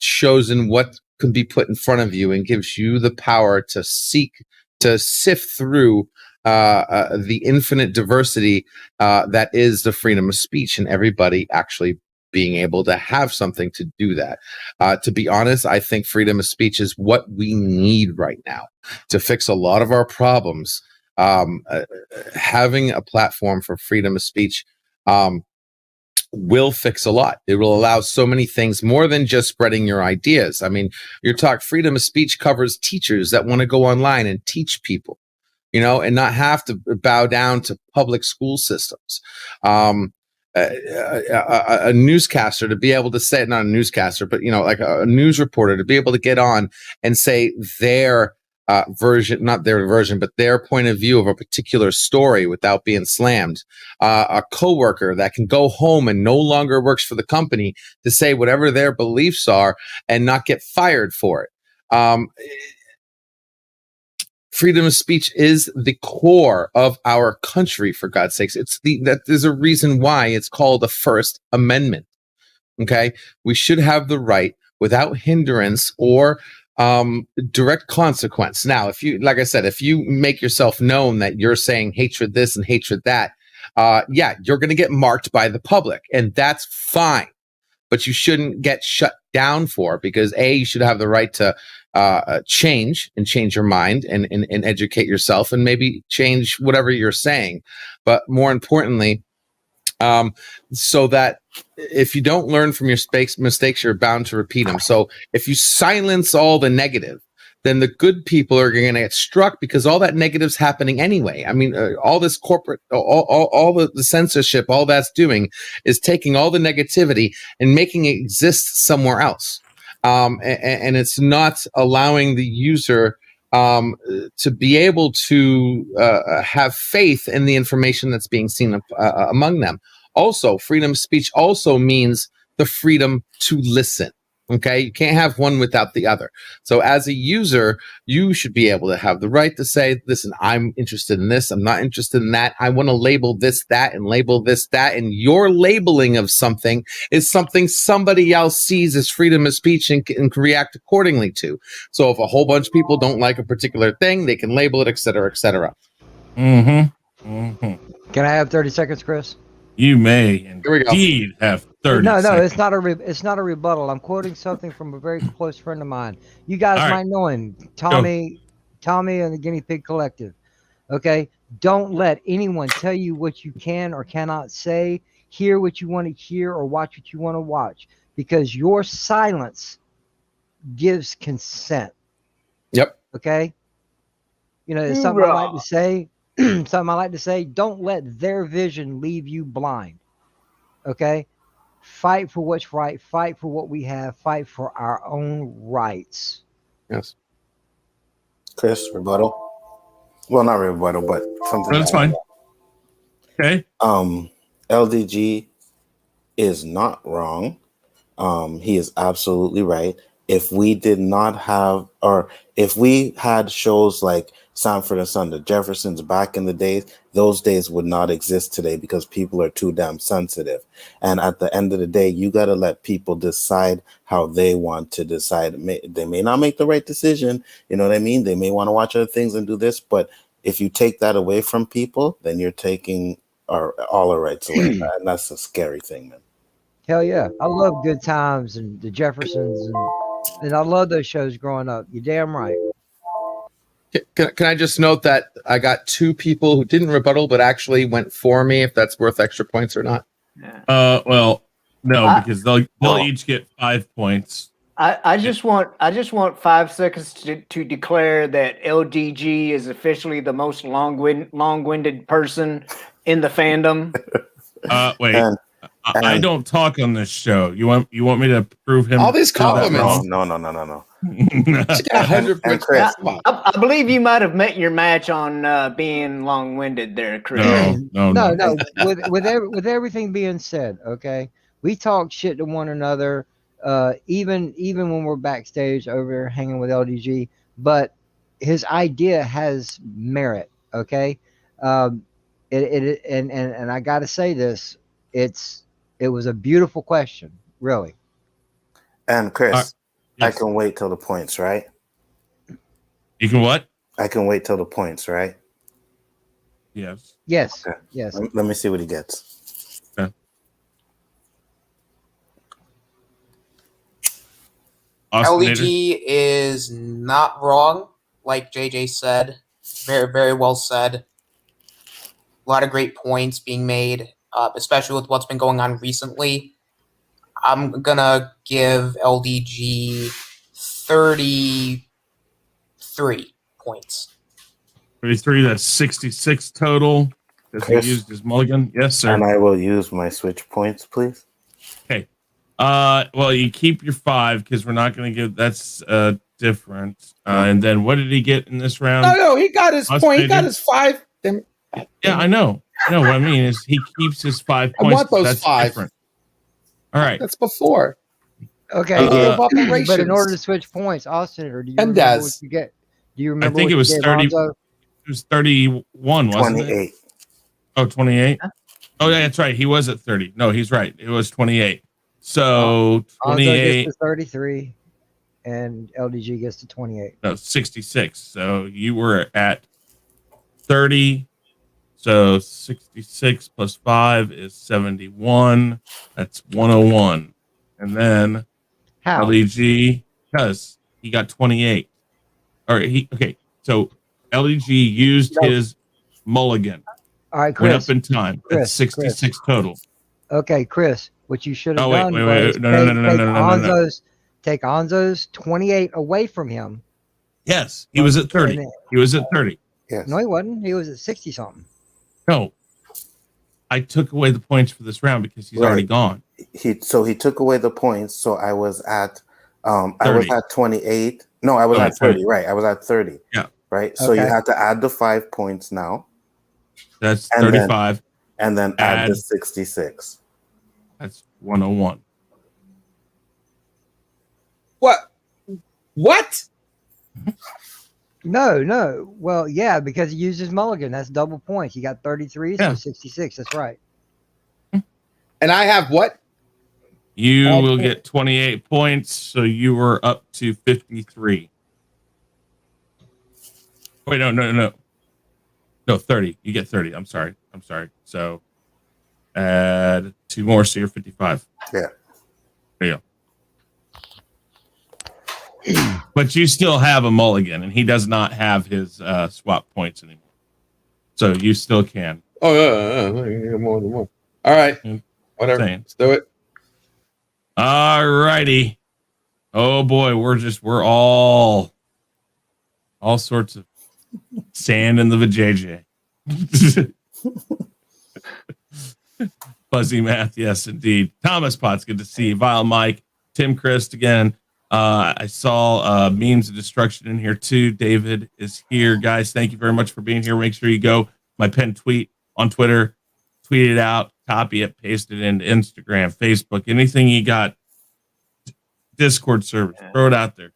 chosen what can be put in front of you, and gives you the power to sift through the infinite diversity that is the freedom of speech, and everybody actually being able to have something to do that. To be honest, I think freedom of speech is what we need right now to fix a lot of our problems. Having a platform for freedom of speech will fix a lot. It will allow so many things more than just spreading your ideas. I mean, freedom of speech covers teachers that want to go online and teach people, and not have to bow down to public school systems. A newscaster to be able to say, not a newscaster, but like a news reporter to be able to get on and say their version, not their version, but their point of view of a particular story without being slammed. A coworker that can go home and no longer works for the company to say whatever their beliefs are and not get fired for it. Freedom of speech is the core of our country, for God's sakes. That there's a reason why it's called the First Amendment. Okay, we should have the right without hindrance or direct consequence. Now, like I said, if you make yourself known that you're saying hatred this and hatred that, you're going to get marked by the public, and that's fine. But you shouldn't get shut down for it, because you should have the right to change your mind and educate yourself and maybe change whatever you're saying. But more importantly, so that if you don't learn from your mistakes, you're bound to repeat them. So if you silence all the negative, then the good people are going to get struck, because all that negative's happening anyway. I mean, all this corporate, all the censorship, all that's doing is taking all the negativity and making it exist somewhere else. And it's not allowing the user to be able to have faith in the information that's being seen among them. Also, freedom of speech also means the freedom to listen. Okay, you can't have one without the other. So as a user, you should be able to have the right to say, listen, I'm interested in this, I'm not interested in that. I want to label this, that, and label this, that. And your labeling of something is something somebody else sees as freedom of speech and can react accordingly to. So if a whole bunch of people don't like a particular thing, they can label it, et cetera, et cetera. Mm-hmm. Mm-hmm. Can I have 30 seconds, Chris? You may indeed have 30 No, seconds. it's not a rebuttal. I'm quoting something from a very close friend of mine. You guys All right. might know him, Tommy and the Guinea Pig Collective. Okay? Don't let anyone tell you what you can or cannot say, hear what you want to hear, or watch what you want to watch, because your silence gives consent. Yep. Okay? It's something I like to say. Something I like to say, don't let their vision leave you blind. Okay? Fight for what's right. Fight for what we have. Fight for our own rights. Yes. Chris, rebuttal? Well, not rebuttal, but something. That's fine. Okay. LDG is not wrong. He is absolutely right. If we did not have, or if we had shows like Sanford and Son, the Jeffersons back in the days, those days would not exist today, because people are too damn sensitive. And at the end of the day, you got to let people decide how they want to decide. They may not make the right decision. You know what I mean? They may want to watch other things and do this. But if you take that away from people, then you're taking all our rights away. And that's a scary thing, man. Hell yeah. I love Good Times and the Jeffersons, and I love those shows growing up. You're damn right. Can I just note that I got two people who didn't rebuttal but actually went for me, if that's worth extra points or not? Well, no, because they'll each get 5 points. I just want 5 seconds to declare that LDG is officially the most long-winded person in the fandom. Wait. And I don't talk on this show. You want me to prove him? All these prove that compliments. wrong? No. She got 100 points. Chris, Come on. I believe you might have met your match on being long-winded there, Chris. No. With everything being said, okay, we talk shit to one another, even when we're backstage over there hanging with LDG. But his idea has merit, okay. And I got to say this, it was a beautiful question, really. And Chris, yes. I can wait till the points, right? You can what? I can wait till the points, right? Yes. Yes. Okay. Yes. Let me see what he gets. Okay. Austinator? LDG is not wrong, like JJ said. Very, very well said. A lot of great points being made, especially with what's been going on recently. I'm gonna give LDG 33 points. 33, that's 66 total. Because he Chris? used his mulligan. Yes, sir. And I will use my switch points, please. Okay. Well, you keep your 5 because we're not going to give. That's different. And then what did he get in this round? No, he got his point. He got his 5. Yeah, I know. What I mean is he keeps his 5 I points. want those that's 5. Different. All right. That's before. Okay. But in operations. order to switch points, Austin, or do you And remember Daz. what you get? Do you remember? I think what it was you gave 30. Alonzo? It was 31, wasn't 28. it? Oh, 28. Oh, yeah, that's right. He was at 30. No, he's right. It was 28. So Alonzo 28. gets to 33, and LDG gets to 28. No, 66. So you were at 30. So 66 plus 5 is 71. That's 101. And then How? LDG, because he got 28. Okay. So LDG used his mulligan. All right, Went Chris. up in time. That's 66 total. Okay, Chris. What you should have done wait. was No. take Anzo's 28 away from him. Yes, he was at 30. He was at 30. Yes. No, he wasn't. He was at 60 something. No, I took away the points for this round because he's already gone. He took away the points, so I was at 28. No, I was at 30. Right, I was at 30. Yeah. Right. So you have to add the 5 points now. That's 35. And then add the 66. That's 101. What? No. Well, yeah, because he used his mulligan. That's double points. He got 33, so 66. That's right. And I have what? You will get 28 points, so you were up to 53. Wait, no. No, 30. You get 30. I'm sorry. So add 2 more, so you're 55. Yeah. There you go. But you still have a mulligan, and he does not have his swap points anymore. So you still can. Oh, yeah. More. All right. Whatever. Let's do it. All righty. Oh, boy. We're all sorts of sand in the vajayjay. Fuzzy math, yes, indeed. Thomas Potts, good to see you. Vile Mike, Tim Christ again. I saw memes of destruction in here too. David is here, guys. Thank you very much for being here. Make sure you go my pinned tweet on Twitter, tweet it out, copy it, paste it into Instagram, Facebook, anything you got. Discord servers, throw it out there.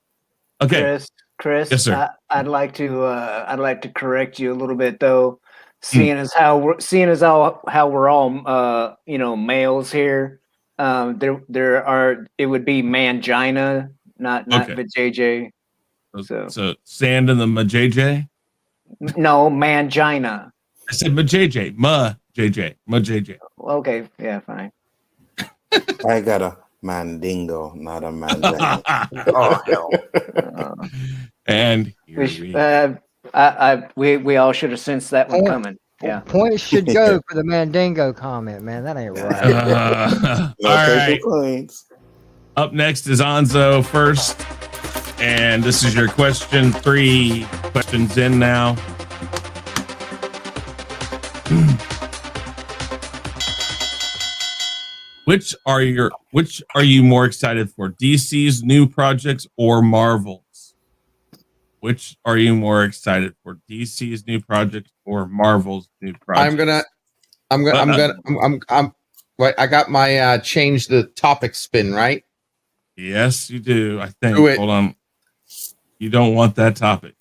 Okay, Chris. Yes, sir. I'd like to correct you a little bit though. Seeing as how we're all males here, it would be mangina, not vajayjay. So sand in the majayjay? No, mangina. I said majayjay, majayjay. Okay, yeah, fine. I got a mandingo, not a mangina. Oh hell! And we all should have sensed that one coming. Yeah. Points should go for the Mandingo comment, man. That ain't right. All right. Points. Up next is Anzo first. And this is your question. 3 questions in now. Which are you more excited for? DC's new projects or Marvel's? Which are you more excited for? DC's new projects or Marvel's new projects? Wait, I got my change the topic spin, right? Yes, you do. I think. Do it. Hold on. You don't want that topic.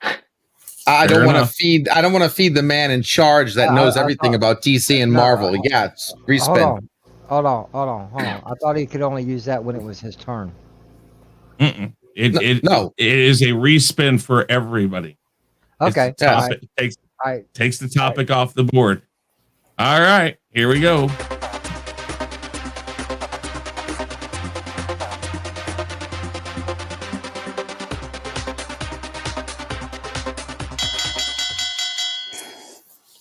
I Fair don't want to enough. feed. I don't want to feed the man in charge that knows everything about DC and Marvel. Yeah, it's respin. Hold on. I thought he could only use that when it was his turn. It No. It is a respin for everybody. Okay. Takes the topic off the board. All right, here we go.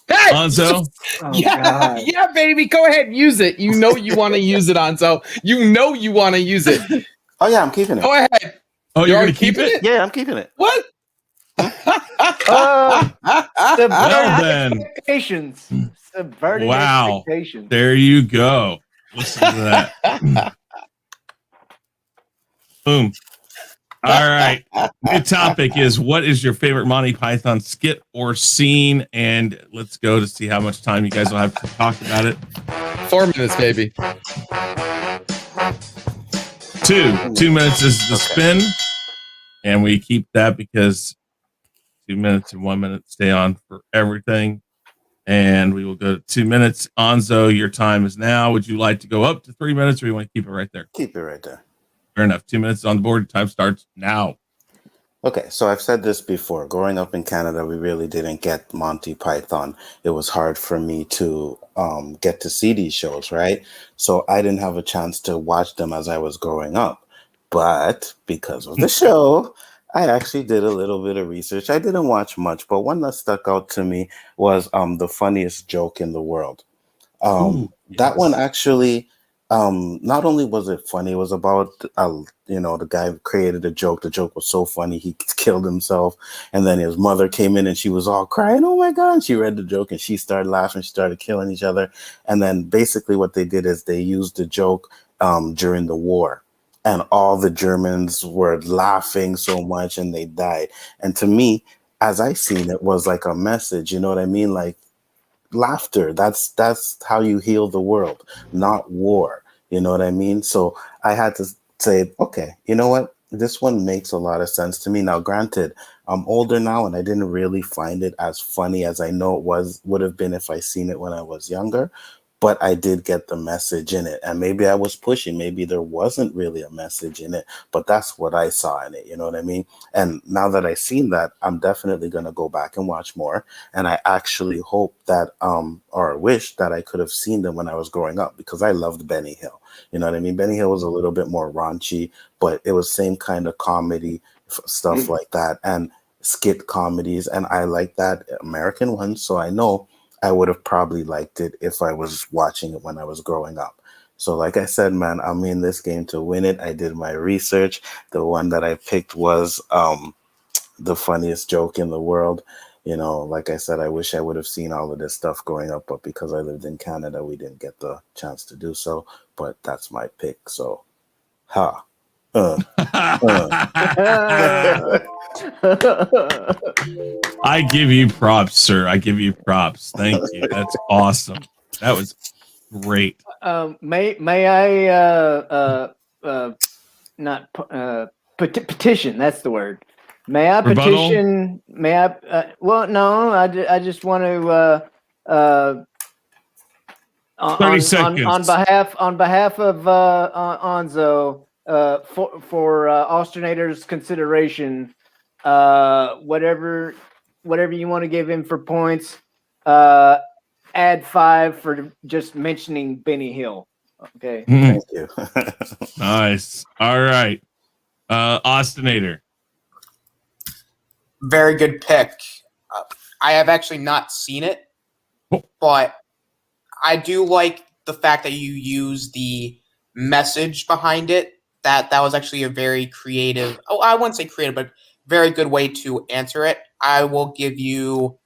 Hey! Anzo? Yeah, baby. Go ahead, use it. You know you want to use it, Anzo. You know you want to use it. Oh yeah, I'm keeping it. Go ahead. Oh, you're gonna keep it? Yeah, I'm keeping it. What? Subverting expectations. Subverting expectations. There you go. Listen to that. Boom. All right. New topic is, what is your favorite Monty Python skit or scene? And let's go to see how much time you guys will have to talk about it. 4 minutes, baby. 2 minutes is the spin. And we keep that because 2 minutes and 1 minute stay on for everything. And we will go to 2 minutes. Anzo, your time is now. Would you like to go up to 3 minutes, or you want to keep it right there? Keep it right there. Fair enough. 2 minutes on the board. Time starts now. Okay, so I've said this before. Growing up in Canada, we really didn't get Monty Python. It was hard for me to get to see these shows, right? So I didn't have a chance to watch them as I was growing up. But because of the show, I actually did a little bit of research. I didn't watch much, but one that stuck out to me was the funniest joke in the world. That one actually, not only was it funny, it was about, the guy who created a joke. The joke was so funny, he killed himself. And then his mother came in and she was all crying, oh my God. And she read the joke and she started laughing. She started killing each other. And then basically what they did is they used the joke during the war. And all the Germans were laughing so much and they died. And to me, as I seen it, was like a message, you know what I mean? Like, laughter, that's how you heal the world, not war. You know what I mean? So I had to say, okay, you know what? This one makes a lot of sense to me. Now, granted, I'm older now and I didn't really find it as funny as I know it would have been if I seen it when I was younger. But I did get the message in it. And maybe I was pushing. Maybe there wasn't really a message in it. But that's what I saw in it. You know what I mean? And now that I've seen that, I'm definitely going to go back and watch more. And I actually hope that, or wish that I could have seen them when I was growing up, because I loved Benny Hill. You know what I mean? Benny Hill was a little bit more raunchy, but it was same kind of comedy stuff like that. And skit comedies. And I like that American one. So I know I would have probably liked it if I was watching it when I was growing up. So like I said, man, I'm in this game to win it. I did my research. The one that I picked was the funniest joke in the world. You know, like I said, I wish I would have seen all of this stuff growing up, but because I lived in Canada, we didn't get the chance to do so. But that's my pick. So, I give you props, sir. I give you props. Thank you. That's awesome. That was great. May I not petition? That's the word. May I petition? May I? Well, no. I just want to. 30 seconds. On behalf of Anzo, for Austrinator's consideration, whatever you want to give him for points, add 5 for just mentioning Benny Hill. Okay. Thank you. Nice. All right. Austinator. Very good pick. I have actually not seen it, but I do like the fact that you use the message behind it. That was actually a very creative, I wouldn't say creative, but very good way to answer it. I will give you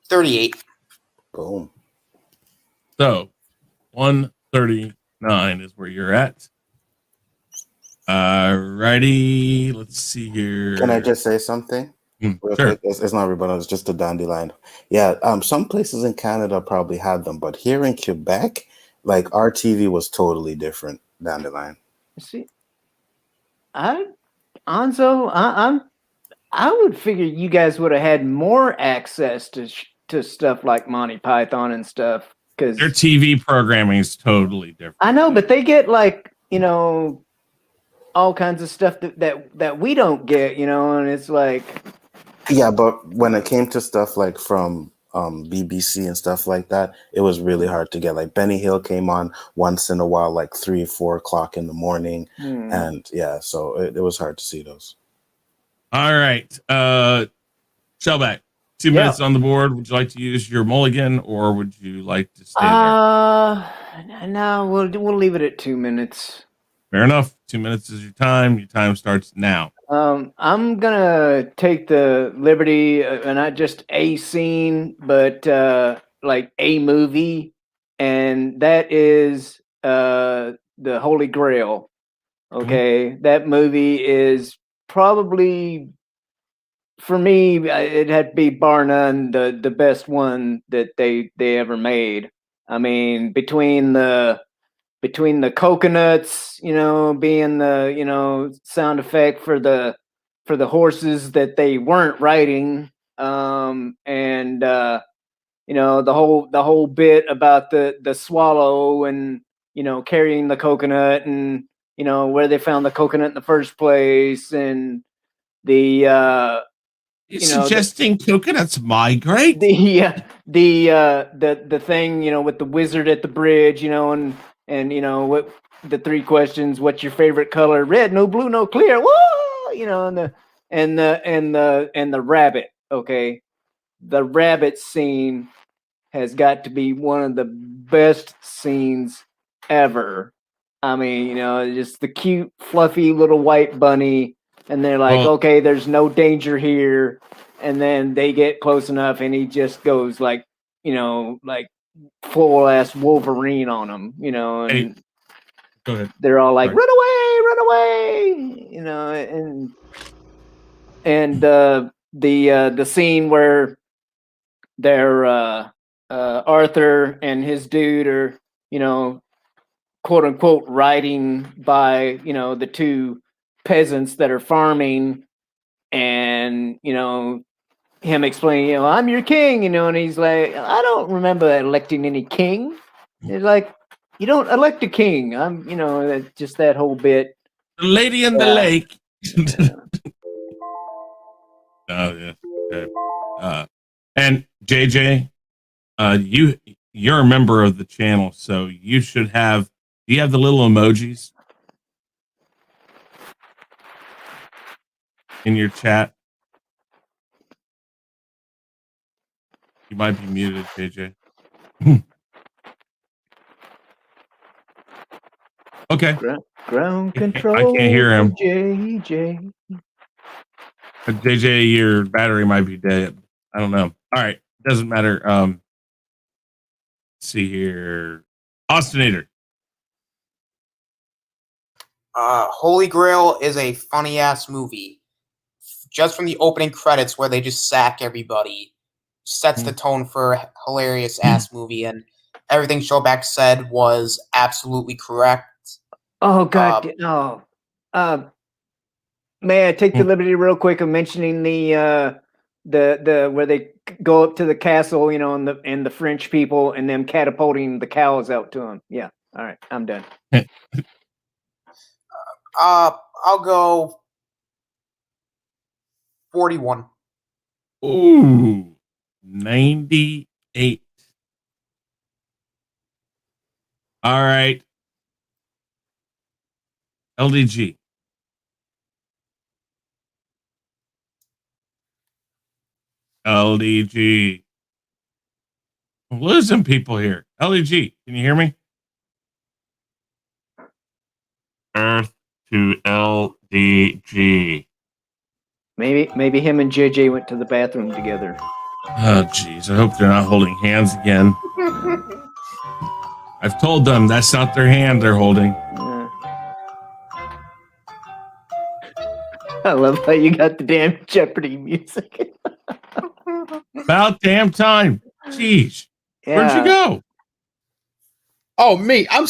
38. Boom. So 139 is where you're at. Righty. Let's see here. Can I just say something? Real Sure. quick? It's not rebuttal, it's just a dandelion. Yeah, some places in Canada probably had them, but here in Quebec, like our TV was totally different. Dandelion. See, I would figure you guys would have had more access to stuff like Monty Python and stuff, because their TV programming is totally different. I know, but they get like, you know, all kinds of stuff that we don't get, you know, and it's like, yeah, but when it came to stuff like from BBC and stuff like that, it was really hard to get. Like Benny Hill came on once in a while, like 3 or 4 o'clock in the morning, and yeah, so it was hard to see those. All right, Shellback, 2 minutes on the board. Would you like to use your mulligan, or would you like to stay there? No, we'll leave it at 2 minutes. Fair enough. 2 minutes is your time. Your time starts now. I'm gonna take the liberty, and not just a scene, but like a movie, and that is the Holy Grail. Okay, that movie is probably, for me, it had to be bar none the best one that they ever made. I mean, between the coconuts, you know, being the, you know, sound effect for the horses that they weren't riding, and you know, the whole bit about the swallow, and, you know, carrying the coconut, and, you know, where they found the coconut in the first place, and the You're suggesting coconuts migrate? The thing, you know, with the wizard at the bridge, you know, and you know, what the 3 questions: what's your favorite color? Red, no blue, no clear. Whoa! You know, and the rabbit. Okay, the rabbit scene has got to be one of the best scenes ever. I mean, you know, just the cute, fluffy little white bunny, and they're like, okay, there's no danger here, and then they get close enough, and he just goes like, you know, like full ass Wolverine on them, you know, and go ahead. They're all like, run away, you know, and the scene where they're Arthur and his dude are, you know, quote unquote riding by, you know, the 2 peasants that are farming, and, you know, him explaining, you know, I'm your king, you know, and he's like, I don't remember electing any king. He's like, you don't elect a king. I'm, you know, just that whole bit. The Lady in the Lake. Oh yeah. Okay. And JJ, you're a member of the channel, so you should have. Do you have the little emojis in your chat? You might be muted, JJ. Okay. Ground control. I can't hear him. JJ. JJ, your battery might be dead. I don't know. All right. Doesn't matter. Let's see here. Austinator. Holy Grail is a funny ass movie. Just from the opening credits where they just sack everybody, sets the tone for a hilarious ass movie, and everything Shellback said was absolutely correct. Oh God! May I take the liberty real quick of mentioning the where they go up to the castle, you know, and the French people, and them catapulting the cows out to them. Yeah. All right, I'm done. I'll go 41. Ooh, 98. All right. LDG. LDG. I'm losing people here. LDG, can you hear me? Earth to LDG. Maybe him and JJ went to the bathroom together. Oh, jeez. I hope they're not holding hands again. All I've told them that's not their hand they're holding. I love how you got the damn Jeopardy music. About damn time. Jeez. Where'd you go? Oh, me. I'm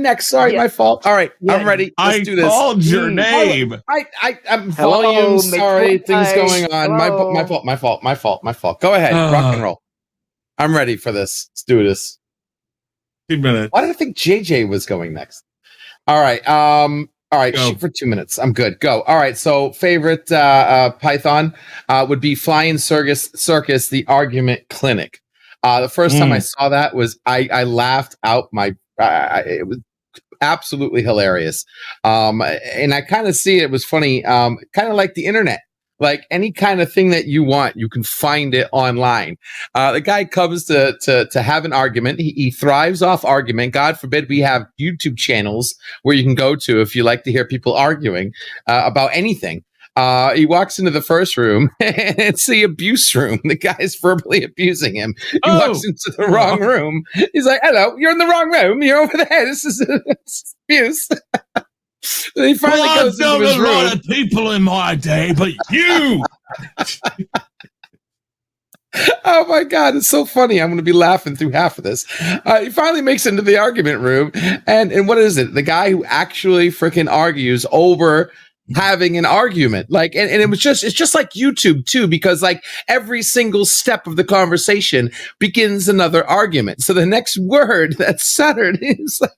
next. Sorry, my fault. All right, I'm ready. Let's do this. I called your name. I'm Hello, volume. Sorry, things McFly. going on. My fault. Go ahead. Rock and roll. I'm ready for this. Let's do this. 2 minutes. Why did I think JJ was going next? All right. All right. Go. Shoot for 2 minutes. I'm good. Go. All right. So favorite Python would be Flying Circus, The Argument Clinic. The first time I saw that was I laughed out my. It was absolutely hilarious. And I kind of see it was funny. Kind of like the internet. Like any kind of thing that you want, you can find it online. The guy comes to have an argument. He thrives off argument. God forbid we have YouTube channels where you can go to if you like to hear people arguing about anything. He walks into the first room and it's the abuse room. The guy's verbally abusing him. He walks into the wrong room. He's like, "Hello, you're in the wrong room. You're over there. This is abuse." He finally goes into his room. A lot of people in my day, but you. Oh my God, it's so funny. I'm going to be laughing through half of this. He finally makes it into the argument room. And what is it? The guy who actually freaking argues over having an argument. Like, and it's just like YouTube too, because like every single step of the conversation begins another argument. So the next word that's uttered is like,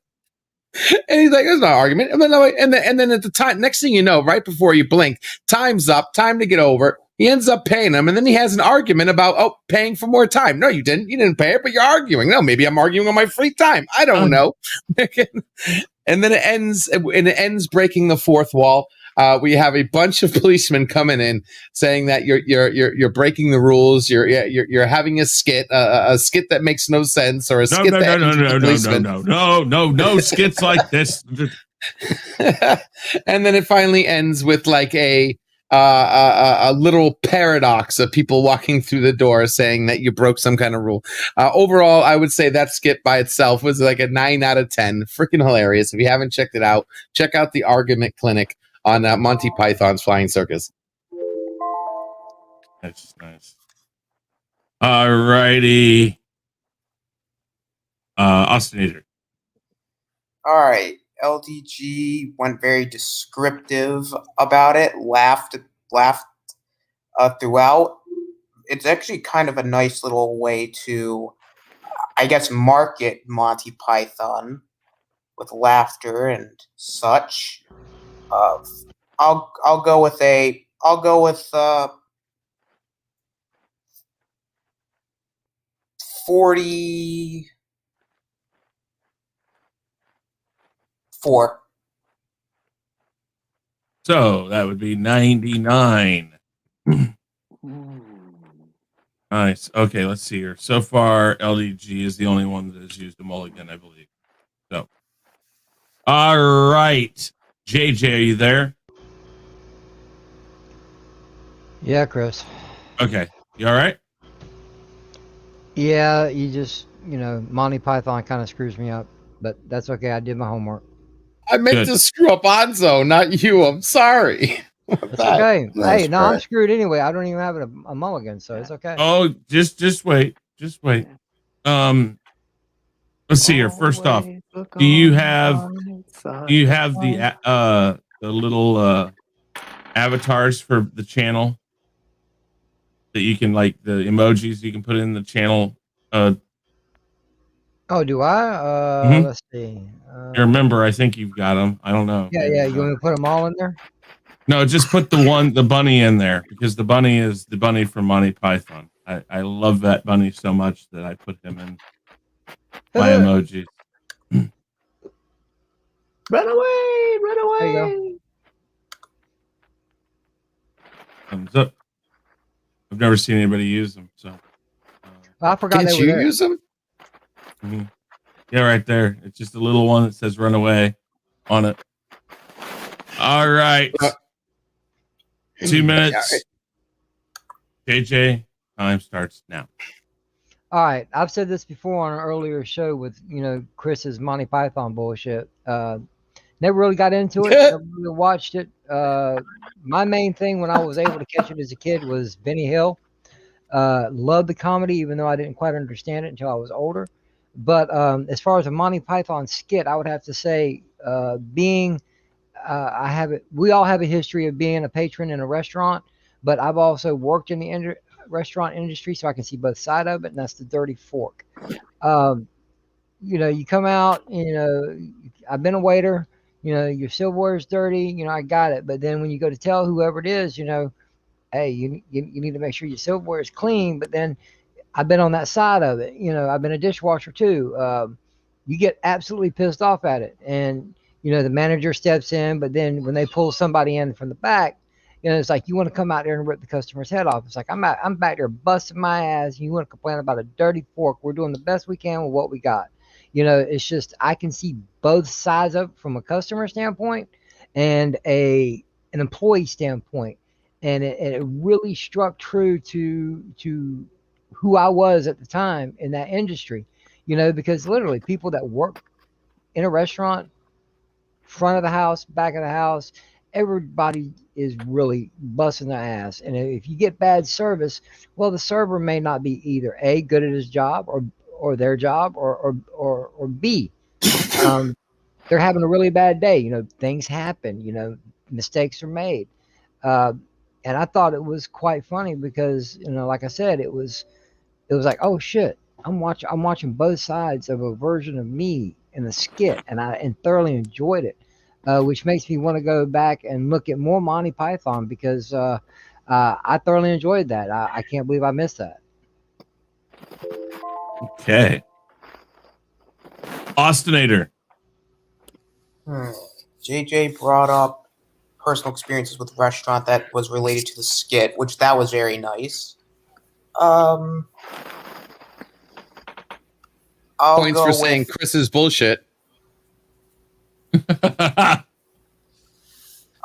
and he's like, "There's no argument." And then at the time, next thing you know, right before you blink, time's up, time to get over. He ends up paying him, and then he has an argument about paying for more time. No, you didn't. You didn't pay it, but you're arguing. No, maybe I'm arguing on my free time. I don't know. And then it ends breaking the fourth wall. We have a bunch of policemen coming in saying that you're breaking the rules. You're having a skit that makes no sense, or a skit no skits like this. And then it finally ends with like a little paradox of people walking through the door saying that you broke some kind of rule. Overall, I would say that skit by itself was like a 9 out of 10. Freaking hilarious. If you haven't checked it out, check out the Argument Clinic on Monty Python's Flying Circus. That's nice. All righty. Austinator. All right. LDG went very descriptive about it, laughed throughout. It's actually kind of a nice little way to, I guess, market Monty Python with laughter and such. I'll go with 44. So that would be 99. Nice. Okay, let's see here. So far, LDG is the only one that has used a mulligan, I believe. So, all right. JJ, are you there? Yeah, Chris. Okay. You all right? Yeah, you just, Monty Python kind of screws me up, but that's okay. I did my homework. I meant to screw up Anzo, not you. I'm sorry. It's okay. Nice, hey, no, Brett. I'm screwed anyway. I don't even have a mulligan, so it's okay. Oh, just wait. Just wait. Let's see here. First off, do you have the little avatars for the channel that you can, like, the emojis you can put in the channel? Oh, do I? Let's see. Remember, I think you've got them. I don't know. Yeah. You want me to put them all in there? No, just put the bunny in there, because the bunny is the bunny from Monty Python. I love that bunny so much that I put him in my emojis. Run away! There you Thumbs up. I've never seen anybody use them, so. I forgot Can't they were you there. use them? Mm-hmm. Yeah, right there. It's just a little one that says "Run Away" on it. All right. 2 minutes. JJ, time starts now. All right, I've said this before on an earlier show with Chris's Monty Python bullshit. Never really got into it. Never really watched it. My main thing when I was able to catch it as a kid was Benny Hill. Loved the comedy, even though I didn't quite understand it until I was older. But as far as a Monty Python skit, I would have to say being we all have a history of being a patron in a restaurant, but I've also worked in the restaurant industry, so I can see both sides of it, and that's the dirty fork. You come out, I've been a waiter, your silverware is dirty, I got it. But then when you go to tell whoever it is, hey, you need to make sure your silverware is clean. But then I've been on that side of it. I've been a dishwasher too. You get absolutely pissed off at it. And, the manager steps in, but then when they pull somebody in from the back, it's like you want to come out there and rip the customer's head off. It's like I'm back there busting my ass. And you want to complain about a dirty fork. We're doing the best we can with what we got. It's just I can see both sides of it from a customer standpoint and an employee standpoint. And it really struck true to who I was at the time in that industry, because literally people that work in a restaurant, front of the house, back of the house, everybody is really busting their ass. And if you get bad service, well, the server may not be either A, good at his job or their job or B, they're having a really bad day. Things happen, mistakes are made. And I thought it was quite funny because, like I said, it was like, oh shit, I'm watching both sides of a version of me in a skit, and I thoroughly enjoyed it, which makes me want to go back and look at more Monty Python because I thoroughly enjoyed that. I can't believe I missed that. Okay. Austinator. JJ brought up personal experiences with the restaurant that was related to the skit, which that was very nice. Points for saying Chris is bullshit.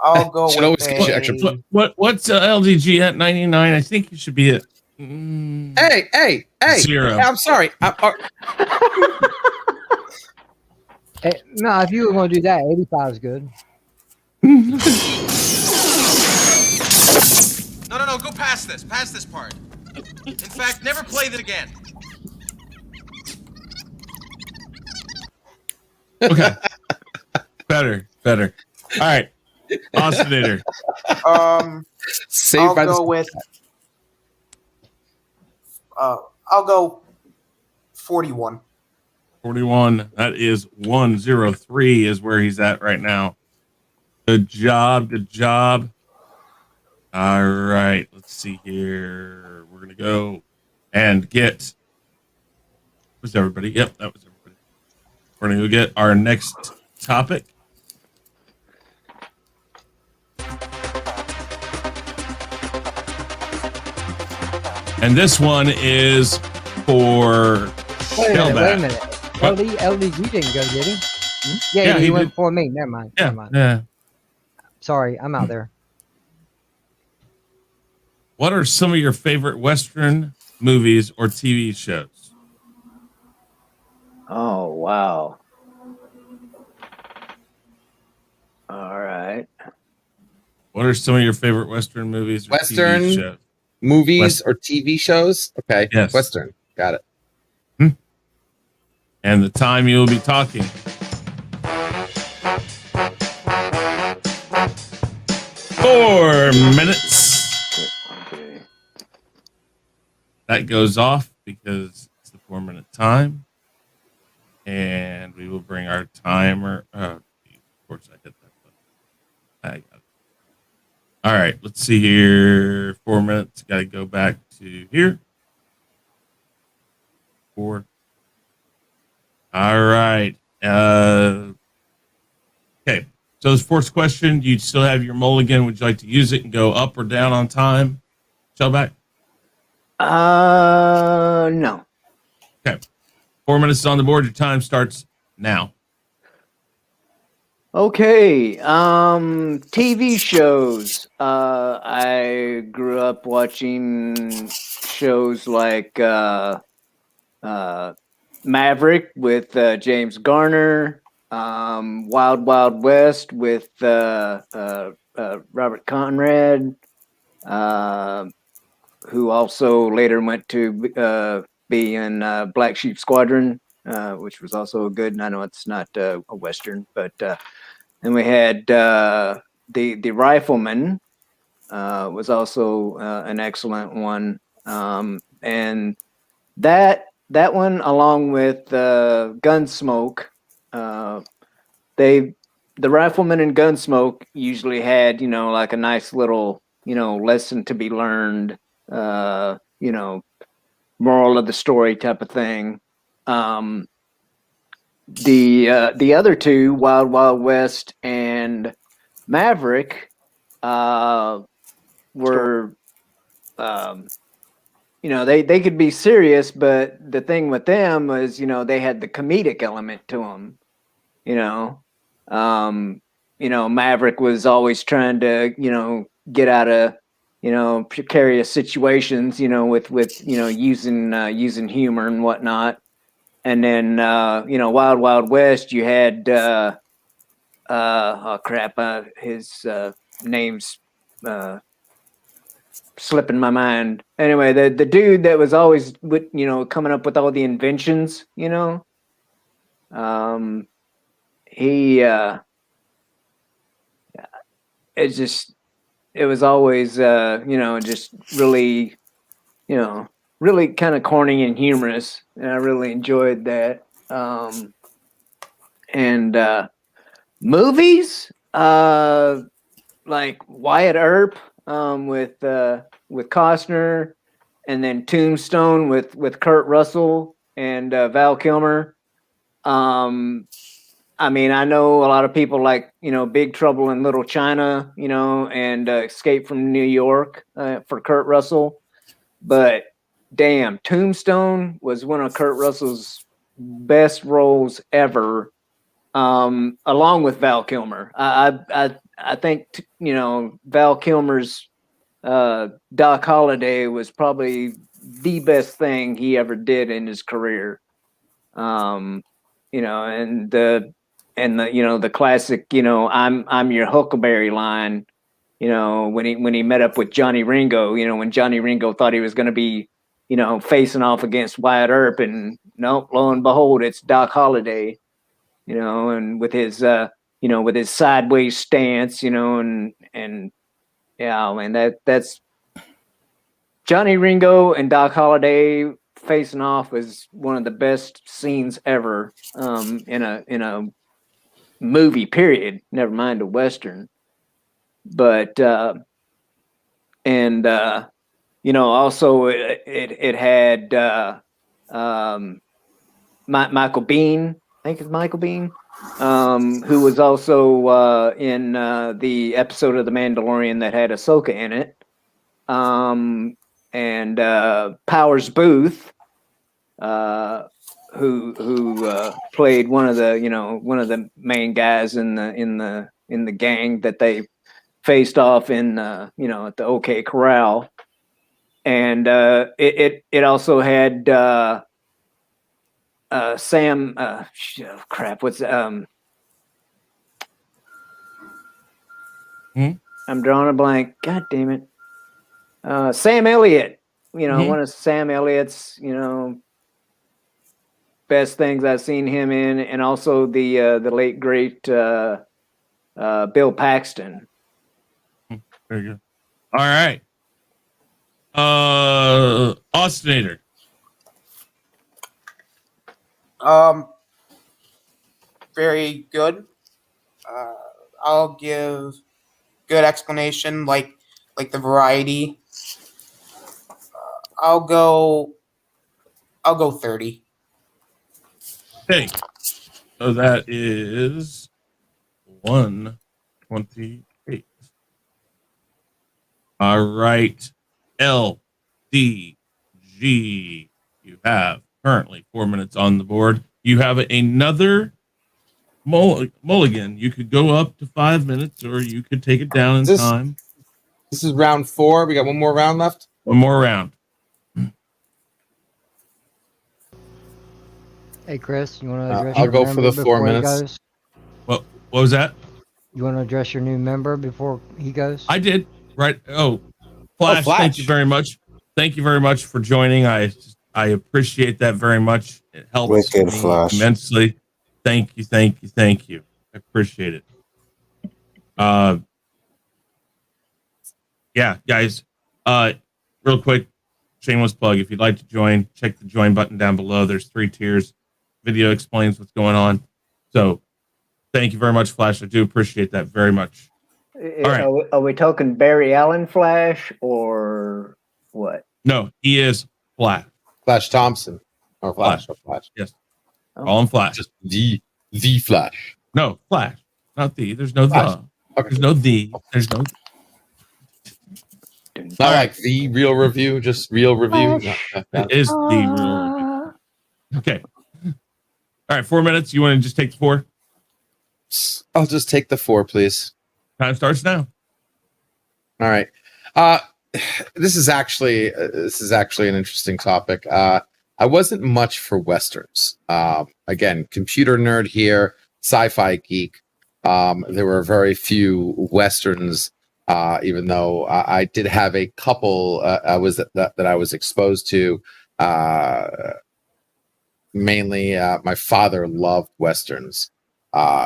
I'll go should with always get you extra. What's LDG at 99? I think you should be at. Hey! 0. I'm sorry. Hey, no, if you were going to do that, 85 is good. No, go past this. Past this part. In fact, never play that again. Okay. Better. All right. Austinator. I'll go with. I'll go 41. 41. That is 103 is where he's at right now. Good job. All right. Let's see here. We're going to go and get. Was everybody? Yep, that was everybody. We're going to go get our next topic. And this one is for Shellback. Wait a minute. LDG didn't go, did he? Yeah, he went before me. Never mind. Yeah. Sorry, I'm out there. What are some of your favorite Western movies or TV shows? Oh, wow. All right. What are some of your favorite Western movies or TV shows? Movies or TV shows? Okay. Yes. Western. Got it. And the time you will be talking. 4 minutes. Okay. That goes off because it's the 4-minute time. And we will bring our timer. Of course, I hit that button. I got it. All right, let's see here. 4 minutes. Got to go back to here. 4. All right. Okay. So this fourth question, do you still have your mulligan? Would you like to use it and go up or down on time? Shellback? No. Okay. 4 minutes is on the board. Your time starts now. Okay. TV shows. I grew up watching shows like Maverick with James Garner, Wild Wild West with Robert Conrad, who also later went to be in Black Sheep Squadron, which was also good. And I know it's not a Western, but then we had the Rifleman was also an excellent one, and that one, along with Gunsmoke, the Rifleman and Gunsmoke usually had, like a nice little, lesson to be learned, moral of the story type of thing. The other two, Wild Wild West and Maverick, were they could be serious, but the thing with them was, they had the comedic element to them. Maverick was always trying to, get out of, precarious situations, with using humor and whatnot. And then, Wild Wild West, you had, his name's slipping my mind. Anyway, the dude that was always with, coming up with all the inventions, he it was always just really, really kind of corny and humorous, and I really enjoyed that. And movies, like Wyatt Earp, with Costner, and then Tombstone with Kurt Russell and Val Kilmer. I mean, I know a lot of people like, Big Trouble in Little China, and Escape from New York for Kurt Russell. But damn, Tombstone was one of Kurt Russell's best roles ever, along with Val Kilmer. I think, Val Kilmer's Doc Holliday was probably the best thing he ever did in his career. And the classic, I'm your Huckleberry line, when he met up with Johnny Ringo, when Johnny Ringo thought he was going to be, facing off against Wyatt Earp, and no, lo and behold, it's Doc Holliday, and with his, with his sideways stance, and yeah, man, that's Johnny Ringo and Doc Holliday facing off was one of the best scenes ever, in a movie, period, never mind a Western. But also it had Michael Biehn, I think it's Michael Biehn, who was also in the episode of The Mandalorian that had Ahsoka in it, and Powers Booth, who played one of the main guys in the gang that they faced off in at the OK Corral. And it also had Sam what's I'm drawing a blank, god damn it, Sam Elliott, one of Sam Elliott's best things I've seen him in, and also the late great Bill Paxton. Very good. All right. Austinator. Very good. I'll give good explanation, like the variety. I'll go 30. Okay. So that is 128. All right. LDG. You have currently 4 minutes on the board. You have another mulligan. You could go up to 5 minutes, or you could take it down in time. This is round 4. We got one more round left. One more round. Hey, Chris, you want to address I'll your go member for the 4 before he minutes. goes? What was that? You want to address your new member before he goes? I did. Right. Oh, Flash, Flash. thank you very much. Thank you very much for joining. I appreciate that very much. It helps Wicked me Flash. immensely. Thank you. I appreciate it. Yeah, guys. Real quick, shameless plug. If you'd like to join, check the join button down below. There's 3 tiers. Video explains what's going on. So thank you very much, Flash. I do appreciate that very much. All right. Are we talking Barry Allen Flash or what? No, he is Flash. Flash Thompson. Or Flash. Or Flash. Yes. Call him Flash. Just the Flash. No, Flash. Not the. There's no Flash. the. There's no the. There's no. Not like the real review, just real review. It is the real review. Okay. All right, 4 minutes. You want to just take the 4? I'll just take the 4, please. Time starts now. All right. This is actually an interesting topic. I wasn't much for westerns. Again, computer nerd here, sci-fi geek. There were very few westerns, even though I did have a couple. That I was exposed to. Mainly, my father loved westerns.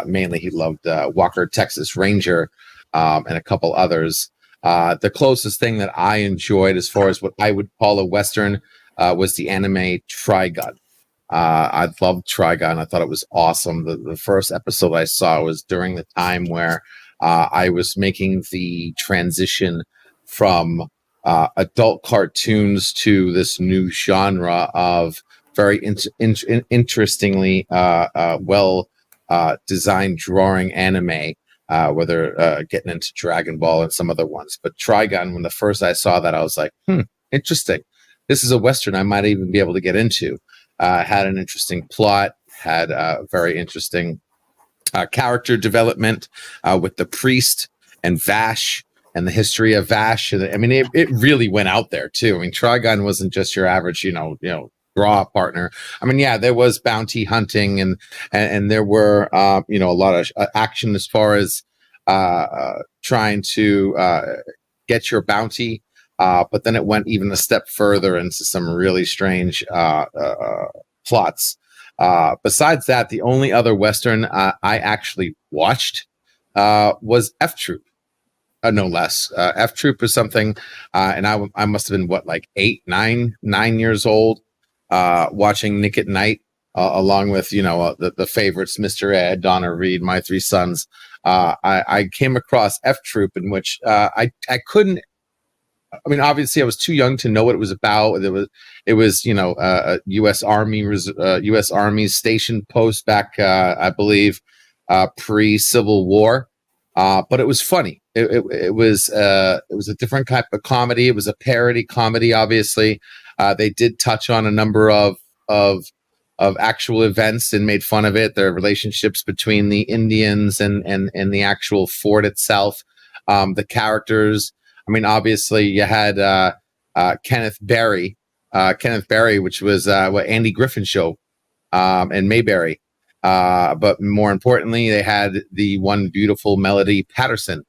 Mainly, he loved Walker, Texas Ranger, and a couple others. The closest thing that I enjoyed as far as what I would call a Western was the anime Trigun. I loved Trigun. I thought it was awesome. The first episode I saw was during the time where I was making the transition from adult cartoons to this new genre of very interestingly well designed drawing anime. Whether getting into Dragon Ball and some other ones. But Trigun, when the first I saw that, I was like, interesting. This is a Western I might even be able to get into. Had an interesting plot, had a very interesting character development with the priest and Vash and the history of Vash. And I mean, it really went out there too. I mean, Trigun wasn't just your average, draw partner. I mean, yeah, there was bounty hunting and there were, a lot of action as far as trying to get your bounty. But then it went even a step further into some really strange plots. Besides that, the only other Western I actually watched was F Troop. No less. F Troop is something, and I must have been like 9 years old. Watching Nick at Night, along with the favorites, Mr. Ed, Donna Reed, My Three Sons. I came across F Troop, in which I couldn't. I mean, obviously, I was too young to know what it was about. It was a U.S. Army station post back, I believe, pre-Civil War. But it was funny. It was a different type of comedy. It was a parody comedy, obviously. They did touch on a number of actual events and made fun of it. Their relationships between the Indians and the actual fort itself. The characters. I mean, obviously, you had Kenneth Barry, which was what Andy Griffin show, and Mayberry. But more importantly, they had the one beautiful Melody Patterson,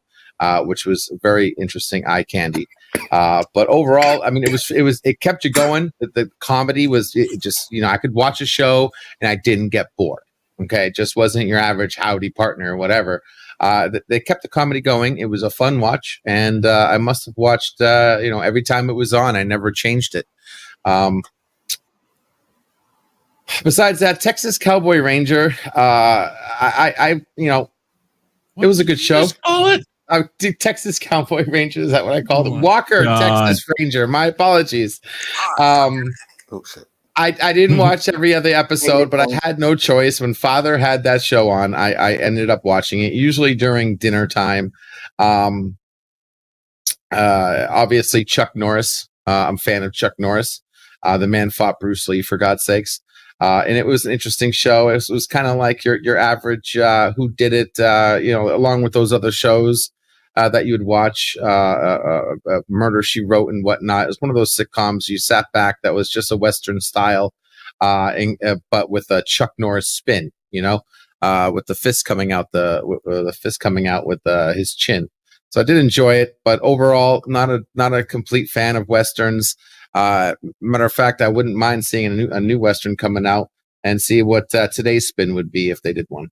which was very interesting eye candy. But overall, I mean, it kept you going. The comedy was just, I could watch a show and I didn't get bored. Okay. It just wasn't your average howdy partner or whatever. They kept the comedy going. It was a fun watch. And I must have watched, every time it was on, I never changed it. Besides that, Texas Cowboy Ranger, it was a good show. Call it? Texas Cowboy Ranger, is that what I called it? Walker, God. Texas Ranger. My apologies. Oh shit. I didn't watch every other episode, but I had no choice. When Father had that show on, I ended up watching it, usually during dinner time. Obviously, Chuck Norris. I'm a fan of Chuck Norris. The man fought Bruce Lee, for God's sakes. And it was an interesting show. It was kind of like your average Who Did It, along with those other shows that you would watch, Murder, She Wrote and whatnot. It was one of those sitcoms you sat back that was just a Western style. but with a Chuck Norris spin, with the fist coming out with his chin. So I did enjoy it, but overall, not a complete fan of westerns. Matter of fact, I wouldn't mind seeing a new western coming out and see what today's spin would be if they did one.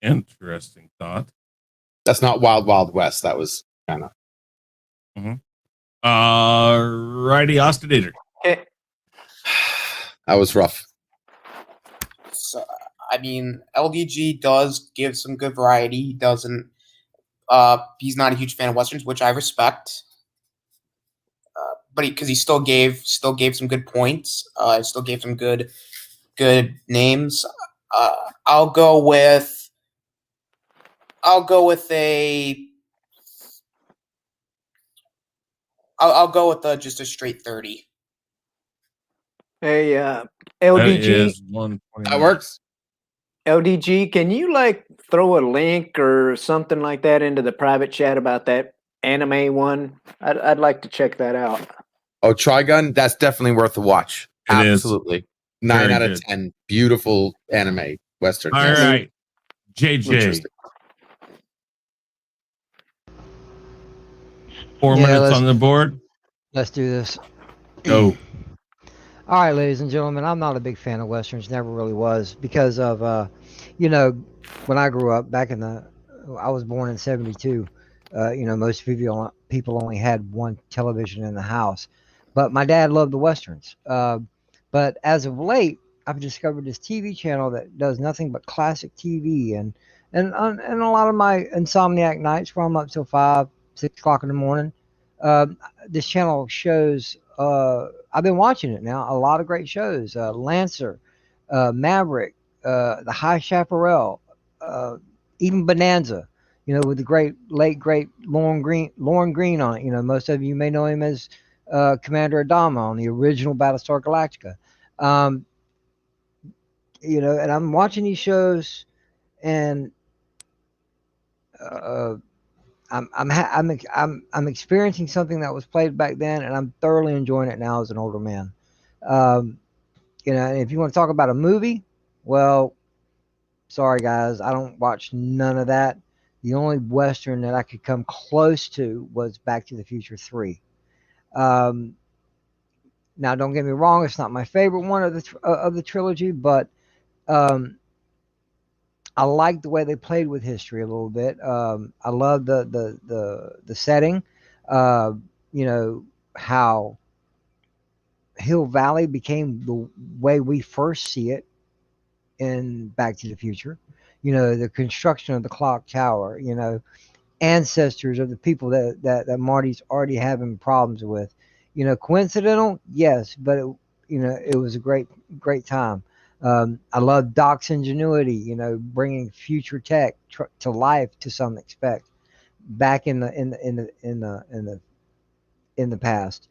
Interesting thought. That's not Wild Wild West. That was kind of. Righty, Ostinator. Okay. That was rough. So, I mean, LDG does give some good variety. He doesn't. He's not a huge fan of westerns, which I respect. But because he still gave some good points. Still gave some good names. I'll go with just a straight 30. Hey, LDG. That works. LDG, can you like throw a link or something like that into the private chat about that anime one? I'd like to check that out. Oh, Trigun, that's definitely worth a watch. It Absolutely. is. 9 Very out of good. 10. Beautiful anime western. All right, JJ. 4 minutes on the board. Let's do this. Go. All right, ladies and gentlemen, I'm not a big fan of westerns. Never really was, because of when I grew up back I was born in '72. Most people only had one television in the house, but my dad loved the westerns. But as of late, I've discovered this TV channel that does nothing but classic TV, and a lot of my insomniac nights where I'm up till 5, 6 o'clock in the morning. This channel shows. I've been watching it now. A lot of great shows. Lancer, Maverick, The High Chaparral, even Bonanza. With the late great Lauren Green on it. Most of you may know him as Commander Adama on the original Battlestar Galactica. And I'm watching these shows, and I'm experiencing something that was played back then, and I'm thoroughly enjoying it now as an older man. And if you want to talk about a movie, well, sorry guys, I don't watch none of that. The only western that I could come close to was Back to the Future 3. Now, don't get me wrong, it's not my favorite one of the trilogy, but I like the way they played with history a little bit. I love the setting. How Hill Valley became the way we first see it in Back to the Future. The construction of the clock tower. Ancestors of the people that Marty's already having problems with. Coincidental, yes, but it was a great time. I love Doc's ingenuity, bringing future tech to life to some extent back in the past.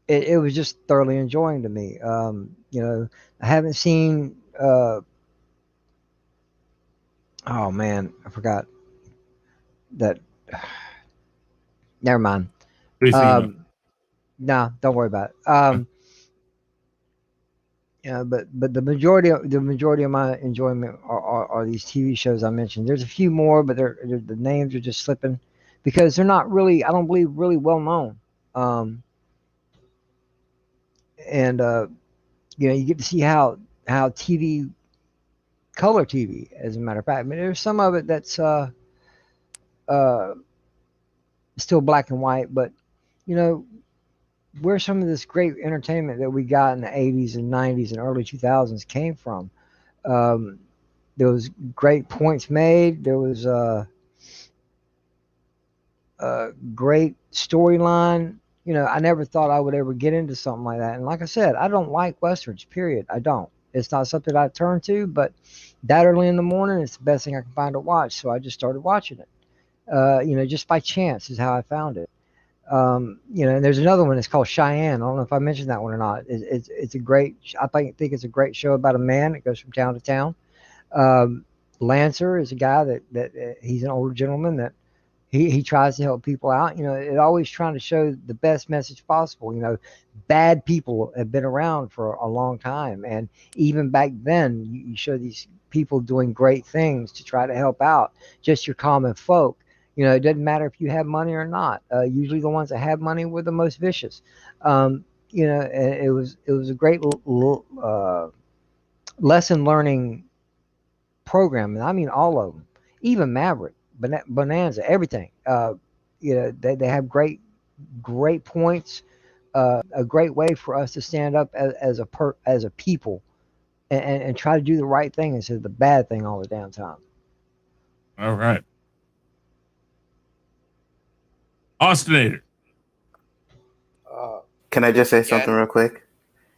It was just thoroughly enjoying to me. I haven't seen. Oh man, I forgot that. Never mind. Nah, don't worry about it. But the majority of my enjoyment are these TV shows I mentioned. There's a few more, but the names are just slipping because they're not really, I don't believe, really well known. You get to see how TV, color TV, as a matter of fact. I mean, there's some of it that's still black and white, but where some of this great entertainment that we got in the 80s and 90s and early 2000s came from. There was great points made. There was a great storyline. I never thought I would ever get into something like that. And like I said, I don't like westerns, period. I don't. It's not something I turn to, but that early in the morning, it's the best thing I can find to watch. So I just started watching it. Just by chance is how I found it. And there's another one. It's called Cheyenne. I don't know if I mentioned that one or not. It's a great. I think it's a great show about a man that goes from town to town. Lancer is a guy that he's an older gentleman that he tries to help people out. It always trying to show the best message possible. Bad people have been around for a long time, and even back then, you show these people doing great things to try to help out just your common folk. It doesn't matter if you have money or not. Usually, the ones that have money were the most vicious. It was a great lesson learning program, and I mean all of them, even Maverick, Bonanza, everything. They have great points, a great way for us to stand up as a people, and try to do the right thing instead of the bad thing all the damn time. All right. Austinator. Can I just say something real quick?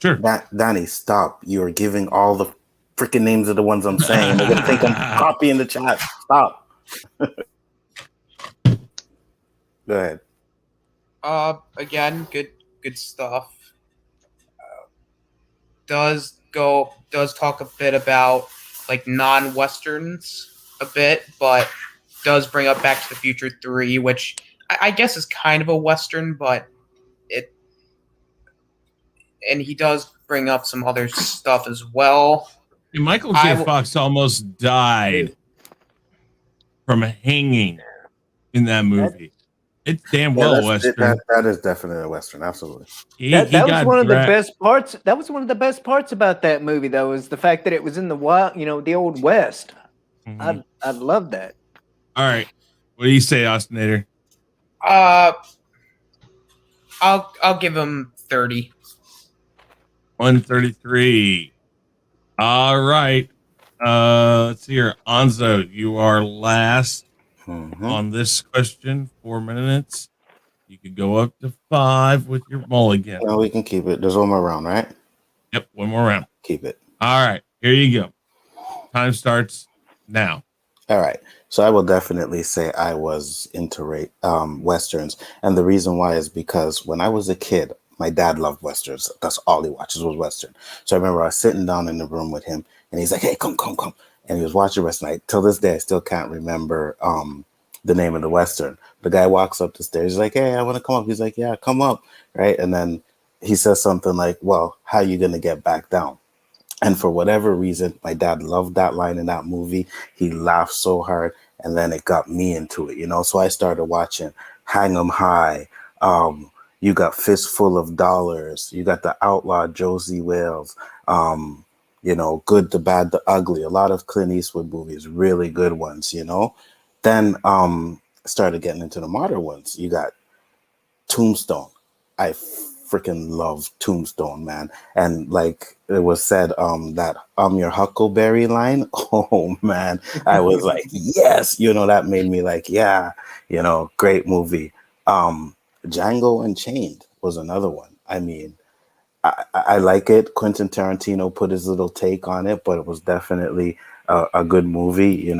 Sure. Danny, stop. You're giving all the freaking names of the ones I'm saying, and they're going to think I'm copying the chat. Stop. Go ahead. Again, good stuff. Does talk a bit about like non-westerns a bit, but does bring up Back to the Future 3, which I guess is kind of a western, but and he does bring up some other stuff as well. Michael J. Fox almost died from hanging in that movie. It's damn well western. That is definitely a western, absolutely. That was one of the best parts. That was one of the best parts about that movie, though, is the fact that it was in the wild, the old West. Mm-hmm. I love that. All right, what do you say, Austinator? I'll give him 30. 133. All right. Let's see here. Anzo, you are last on this question. 4 minutes. You could go up to 5 with your mulligan. No, we can keep it. There's one more round, right? Yep, one more round. Keep it. All right, here you go. Time starts now. All right. So I will definitely say I was into westerns, and the reason why is because when I was a kid, my dad loved westerns. That's all he watches was western. So I remember I was sitting down in the room with him, and he's like, "Hey, come," and he was watching western. Till this day, I still can't remember the name of the western. The guy walks up the stairs. He's like, "Hey, I want to come up." He's like, "Yeah, come up," right? And then he says something like, "Well, how you gonna get back down?" And for whatever reason, my dad loved that line in that movie. He laughed so hard, and then it got me into it, So I started watching Hang 'em High. You got Fistful of Dollars. You got The Outlaw Josie Wales. Good, the Bad, the Ugly. A lot of Clint Eastwood movies, really good ones, Then started getting into the modern ones. You got Tombstone. I freaking love Tombstone, man. And like it was said, that your Huckleberry line. Oh man, I was like, yes, that made me like, yeah, great movie. Django Unchained was another one. I mean, I like it. Quentin Tarantino put his little take on it, but it was definitely a good movie,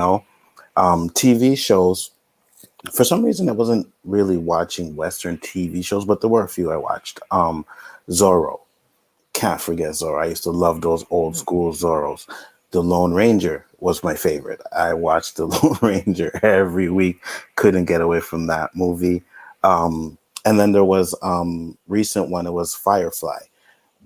TV shows. For some reason, I wasn't really watching Western TV shows, but there were a few I watched. Zorro. Can't forget Zorro. I used to love those old school Zorros. The Lone Ranger was my favorite. I watched The Lone Ranger every week. Couldn't get away from that movie. And then there was recent one. It was Firefly.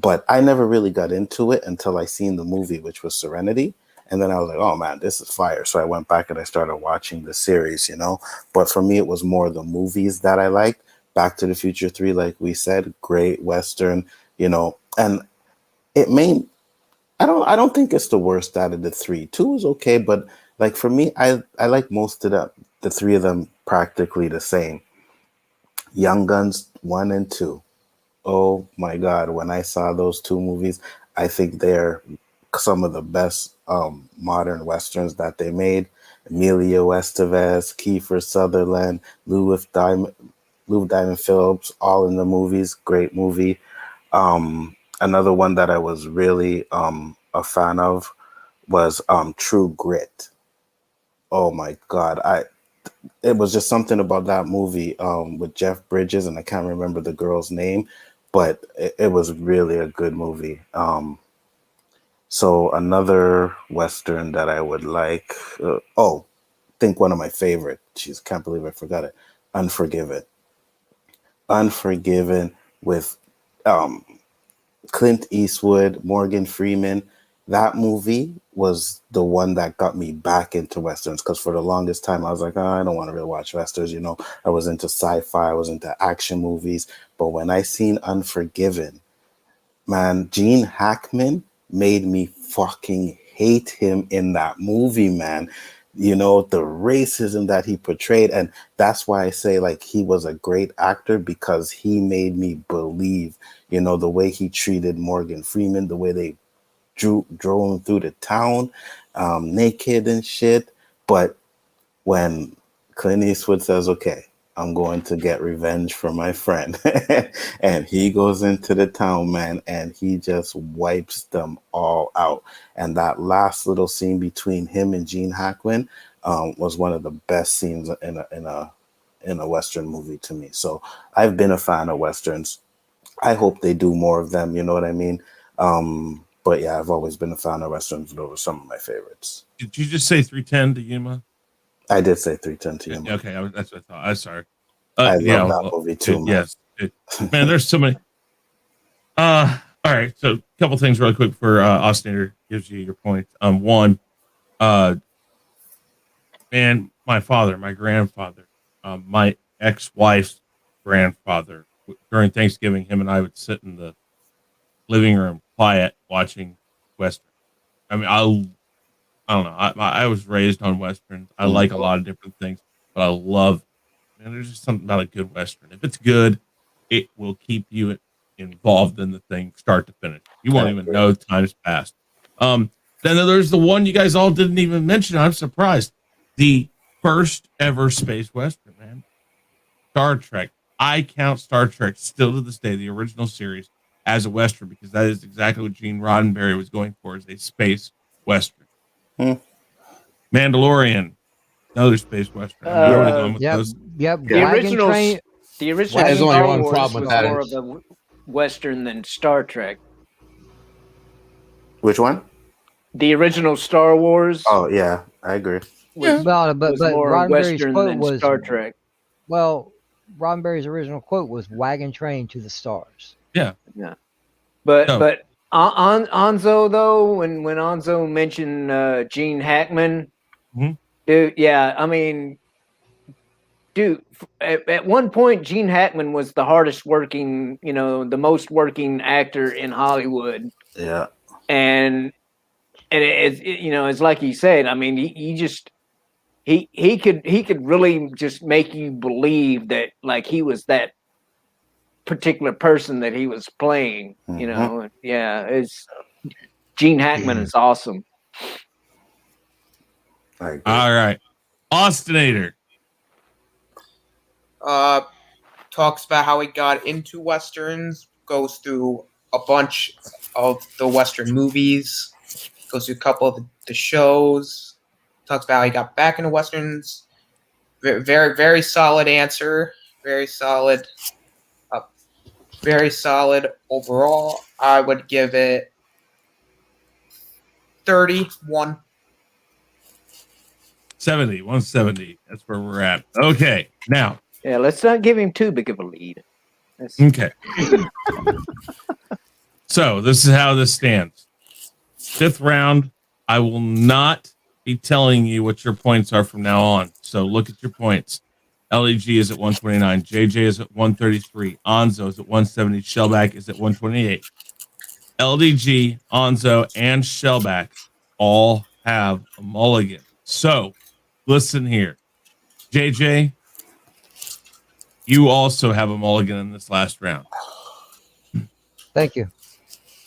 But I never really got into it until I seen the movie, which was Serenity. And then I was like, oh, man, this is fire. So I went back and I started watching the series, But for me, it was more the movies that I liked. Back to the Future 3, like we said, great Western, And it may, I don't think it's the worst out of the 3. 2 is okay, but like for me, I like most of the 3 of them practically the same. Young Guns 1 and 2. Oh, my God. When I saw those 2 movies, I think they're some of the best modern westerns that they made. Emilio Estevez, Kiefer Sutherland, Lou Diamond Phillips, all in the movies. Great movie. Another one that I was really a fan of was True Grit. Oh my God. It was just something about that movie with Jeff Bridges, and I can't remember the girl's name, but it was really a good movie. So another Western that I would like, think one of my favorite. Jeez, can't believe I forgot it. Unforgiven. Unforgiven with Clint Eastwood, Morgan Freeman. That movie was the one that got me back into Westerns, because for the longest time I was like, oh, I don't want to really watch Westerns. You know, I was into sci-fi, I was into action movies. But when I seen Unforgiven, man, Gene Hackman made me fucking hate him in that movie, man. You know, the racism that he portrayed. And that's why I say, like, he was a great actor, because he made me believe, you know, the way he treated Morgan Freeman, the way they drove him through the town naked and shit. But when Clint Eastwood says, okay, I'm going to get revenge for my friend, and he goes into the town, man, and he just wipes them all out. And that last little scene between him and Gene Hackman was one of the best scenes in a Western movie to me. So I've been a fan of Westerns. I hope they do more of them. You know what I mean? But yeah, I've always been a fan of Westerns. Those are some of my favorites. Did you just say 310 to Yuma? I did say 310 to Yuma. Okay, that's what I thought. I'm sorry. I love that movie too, man. Yes. Man, there's so many. All right. So a couple things really quick for Ostinator gives you your points. One, man, my father, my grandfather, my ex-wife's grandfather, during Thanksgiving, him and I would sit in the living room quiet watching Western. I mean, I don't know. I was raised on Westerns. I like a lot of different things, but I love, man, there's just something about a good Western. If it's good, it will keep you involved in the thing start to finish. You won't even know time's passed. Then there's the one you guys all didn't even mention. I'm surprised. The first ever space Western, man. Star Trek. I count Star Trek still to this day, the original series, as a Western, because that is exactly what Gene Roddenberry was going for, is a space Western. Mandalorian, another space Western. Yep. The original There's only Star one Wars problem with was that. more of a Western than Star Trek. Which one? The original Star Wars. Oh yeah, I agree. Was, but was more Roddenberry's Western quote than was Star Trek. Well, Roddenberry's original quote was "wagon train to the stars." Yeah. But Anzo though, when Anzo mentioned Gene Hackman, dude, yeah, I mean, dude, at one point Gene Hackman was the hardest working, you know, the most working actor in Hollywood. Yeah, and it's you know, it's like he said. I mean, he could really just make you believe that, like, he was that particular person that he was playing. You know, yeah, it's Gene Hackman is awesome. I agree. All right, Ostinator. Talks about how he got into Westerns, goes through a bunch of the Western movies, goes through a couple of the shows, talks about how he got back into Westerns. Very, very, very solid answer. Very solid. Very solid overall. I would give it 31. 170. That's where we're at. Okay, now. Yeah, let's not give him too big of a lead. Okay. So this is how this stands. 5th round. I will not be telling you what your points are from now on. So look at your points. LEG is at 129. JJ is at 133. Anzo is at 170. Shellback is at 128. LDG, Anzo, and Shellback all have a mulligan. So listen here. JJ, you also have a mulligan in this last round. Thank you.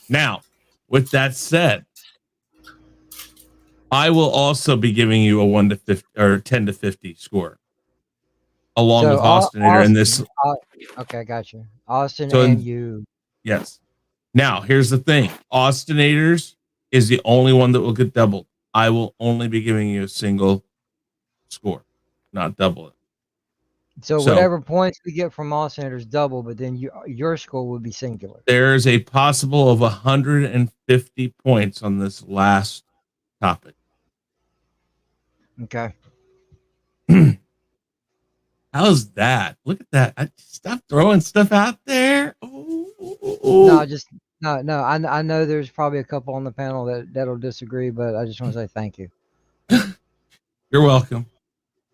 Now, with that said, I will also be giving you a 1 to 50 or 10 to 50 score, along with Ostinator in this. Okay, I got you. Austin So and you. Yes. Now, here's the thing. Ostinators is the only one that will get doubled. I will only be giving you a single score, not double it. So whatever points we get from Ostinator is double, but then your score would be singular. There's a possible of 150 points on this last topic. Okay. How's that? Look at that. Stop throwing stuff out there. Ooh. No. I know there's probably a couple on the panel that'll disagree, but I just want to say thank you. You're welcome.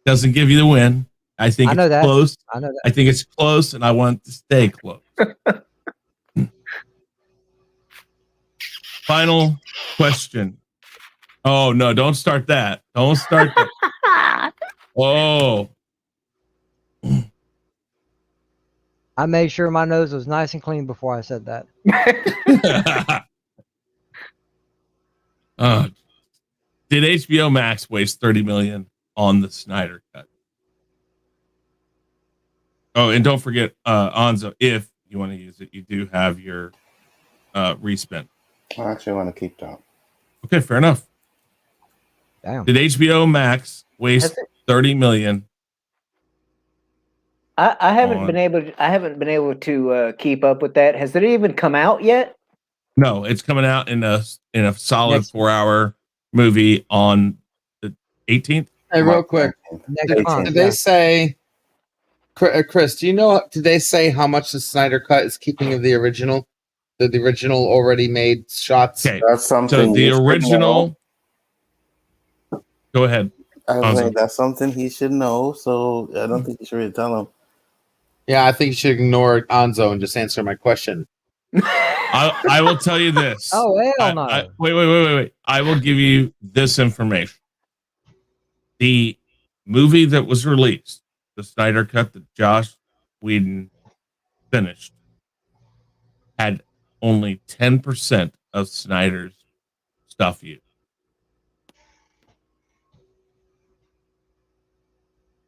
Doesn't give you the win. I think it's close. I know that. I think it's close, and I want it to stay close. Final question. Oh, no, don't start that. Don't start that. Oh. I made sure my nose was nice and clean before I said that. Did HBO Max waste $30 million on the Snyder Cut? Oh, and don't forget, Anzo, if you want to use it, you do have your respin. I actually want to keep that. Okay, fair enough. Damn. Did HBO Max waste $30 million? I haven't been able to keep up with that. Has it even come out yet? No, it's coming out in a solid 4-hour movie on the 18th. Hey, real quick, did they say, Chris? Do you know? Did they say how much the Snyder Cut is keeping of the original? The original already made shots. Okay, that's something. So the original. Go ahead. I was like, that's something he should know. So I don't think you should really tell him. Yeah, I think you should ignore Anzo and just answer my question. I will tell you this. Oh, hell no. Wait. I will give you this information. The movie that was released, the Snyder Cut that Josh Whedon finished, had only 10% of Snyder's stuff used.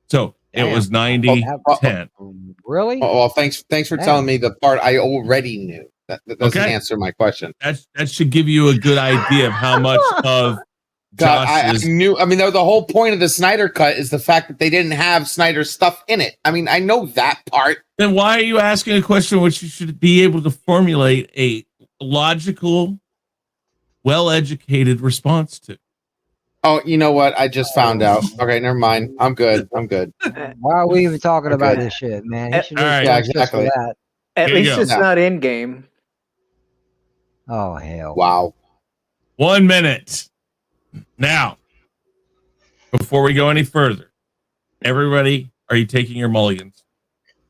So it was 90-10. Really? Oh, well, thanks for telling me the part I already knew. That doesn't answer my question. That should give you a good idea of how much of I knew. I mean, the whole point of the Snyder Cut is the fact that they didn't have Snyder's stuff in it. I mean, I know that part. Then why are you asking a question which you should be able to formulate a logical, well-educated response to? Oh, you know what? I just found out. Okay, never mind. I'm good. Why are we even talking about this shit, man? He should yeah, exactly. That. At least it's not in game. Oh, hell. Wow. 1 minute. Now, before we go any further, everybody, are you taking your mulligans?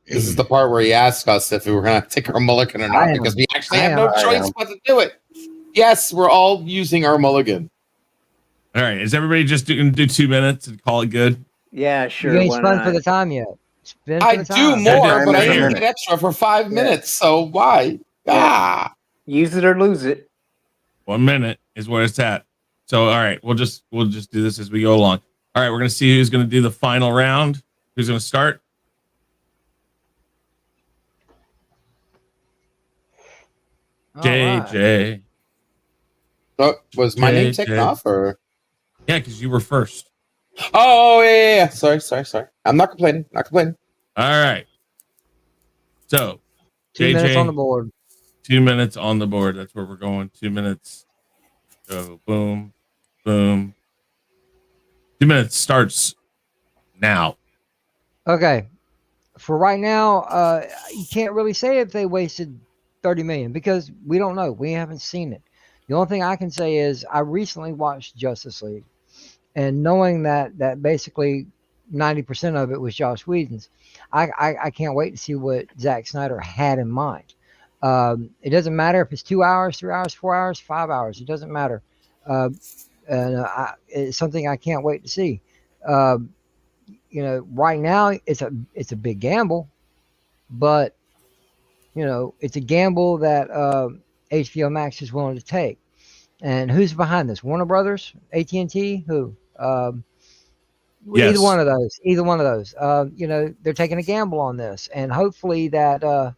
This is the part where he asks us if we were going to take our mulligan or not, because we actually have no choice but to do it. Yes, we're all using our mulligan. All right. Is everybody just going to do 2 minutes and call it good? Yeah, sure. You ain't spun for the time yet. I do more, but I didn't get extra for 5 minutes. So why? Yeah. Use it or lose it. 1 minute is where it's at. So, all right, we'll just do this as we go along. All right, we're going to see who's going to do the final round. Who's going to start? JJ. So, was my name taken off, or? Yeah, because you were first. Oh, yeah. Sorry. I'm not complaining. All right. So, 2 minutes on the board. 2 minutes on the board. That's where we're going. 2 minutes. So, boom. 2 minutes starts now. Okay. For right now, you can't really say if they wasted 30 million because we don't know. We haven't seen it. The only thing I can say is I recently watched Justice League, and knowing that basically 90% of it was Joss Whedon's, I can't wait to see what Zack Snyder had in mind. It doesn't matter if it's 2 hours, 3 hours, 4 hours, 5 hours. It doesn't matter. It's something I can't wait to see. Right now it's a big gamble, but it's a gamble that HBO Max is willing to take. And who's behind this? Warner Brothers, AT&T, who? Yes. Either one of those. They're taking a gamble on this, and hopefully that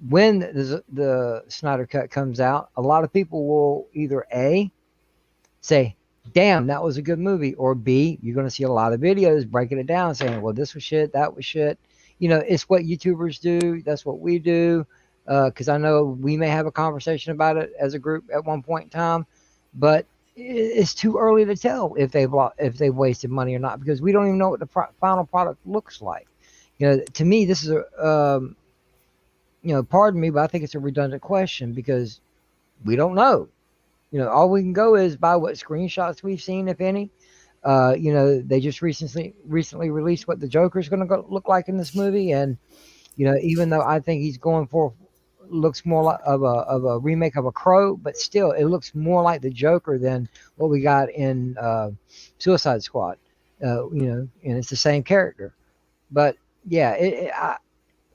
when the Snyder Cut comes out, a lot of people will either A, say, damn, that was a good movie, or B, you're going to see a lot of videos breaking it down saying, well, this was shit, that was shit. It's what YouTubers do. That's what we do. Because I know we may have a conversation about it as a group at one point in time, but it's too early to tell if they've wasted money or not, because we don't even know what the final product looks like. To me, this is pardon me, but I think it's a redundant question because we don't know. All we can go is by what screenshots we've seen, if any. They just recently released what the Joker is going to look like in this movie, and even though I think he's going for looks more like of a remake of a Crow, but still it looks more like the Joker than what we got in Suicide Squad. And it's the same character. But yeah,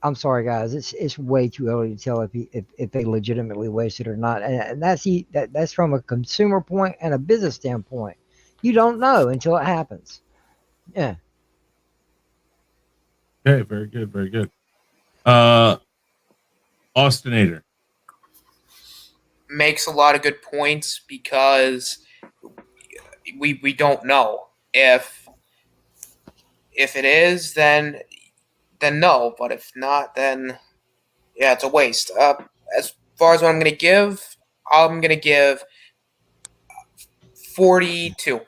I'm sorry, guys. It's way too early to tell if they legitimately wasted or not, and that's from a consumer point and a business standpoint. You don't know until it happens. Yeah. Okay, very good, very good. Austinator makes a lot of good points because we don't know if it is, then no, but if not, then yeah, it's a waste. As far as what I'm going to give 42.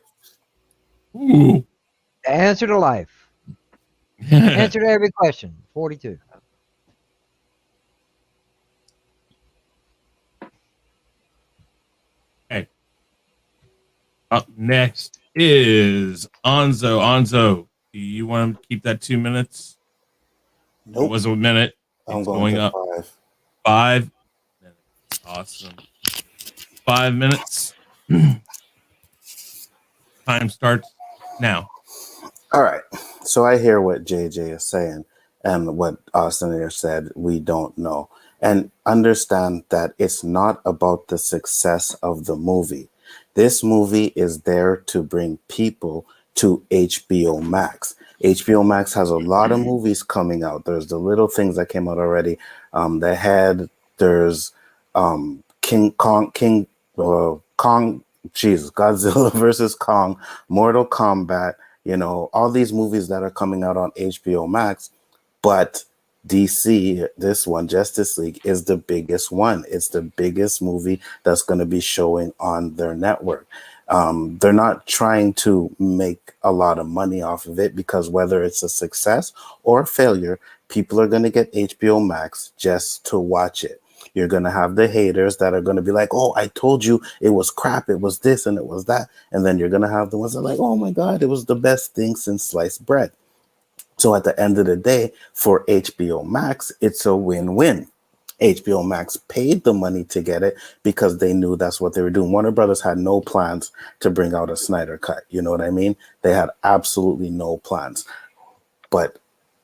Ooh. Answer to life. Answer to every question. 42. Okay. Up next is Onzo. Onzo, do you want to keep that 2 minutes? Nope. It was a minute. I'm It's going to up. 5. 5 minutes. Awesome. 5 minutes. Time starts now. All right. So I hear what JJ is saying and what Austin said. We don't know. And understand that it's not about the success of the movie. This movie is there to bring people to HBO Max. HBO Max has a lot of movies coming out. There's the little things that came out already. There's Godzilla versus Kong, Mortal Kombat, all these movies that are coming out on HBO Max. But DC, this one, Justice League, is the biggest one. It's the biggest movie that's going to be showing on their network. They're not trying to make a lot of money off of it because whether it's a success or a failure, people are going to get HBO Max just to watch it. You're going to have the haters that are going to be like, oh, I told you it was crap. It was this and it was that. And then you're going to have the ones that are like, oh, my God, it was the best thing since sliced bread. So at the end of the day, for HBO Max, it's a win-win. HBO Max paid the money to get it because they knew that's what they were doing. Warner Brothers had no plans to bring out a Snyder Cut. You know what I mean? They had absolutely no plans. But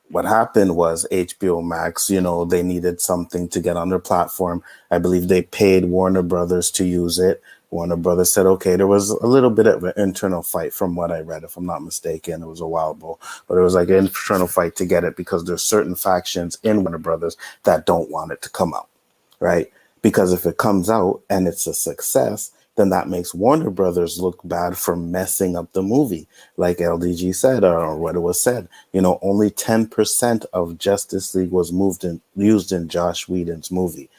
what happened was HBO Max, they needed something to get on their platform. I believe they paid Warner Brothers to use it. Warner Brothers said, okay, there was a little bit of an internal fight from what I read, if I'm not mistaken. It was a while ago, but it was like an internal fight to get it because there's certain factions in Warner Brothers that don't want it to come out, right? Because if it comes out and it's a success, then that makes Warner Brothers look bad for messing up the movie. Like LDG said, or what it was said, only 10% of Justice League was used in Josh Whedon's movie.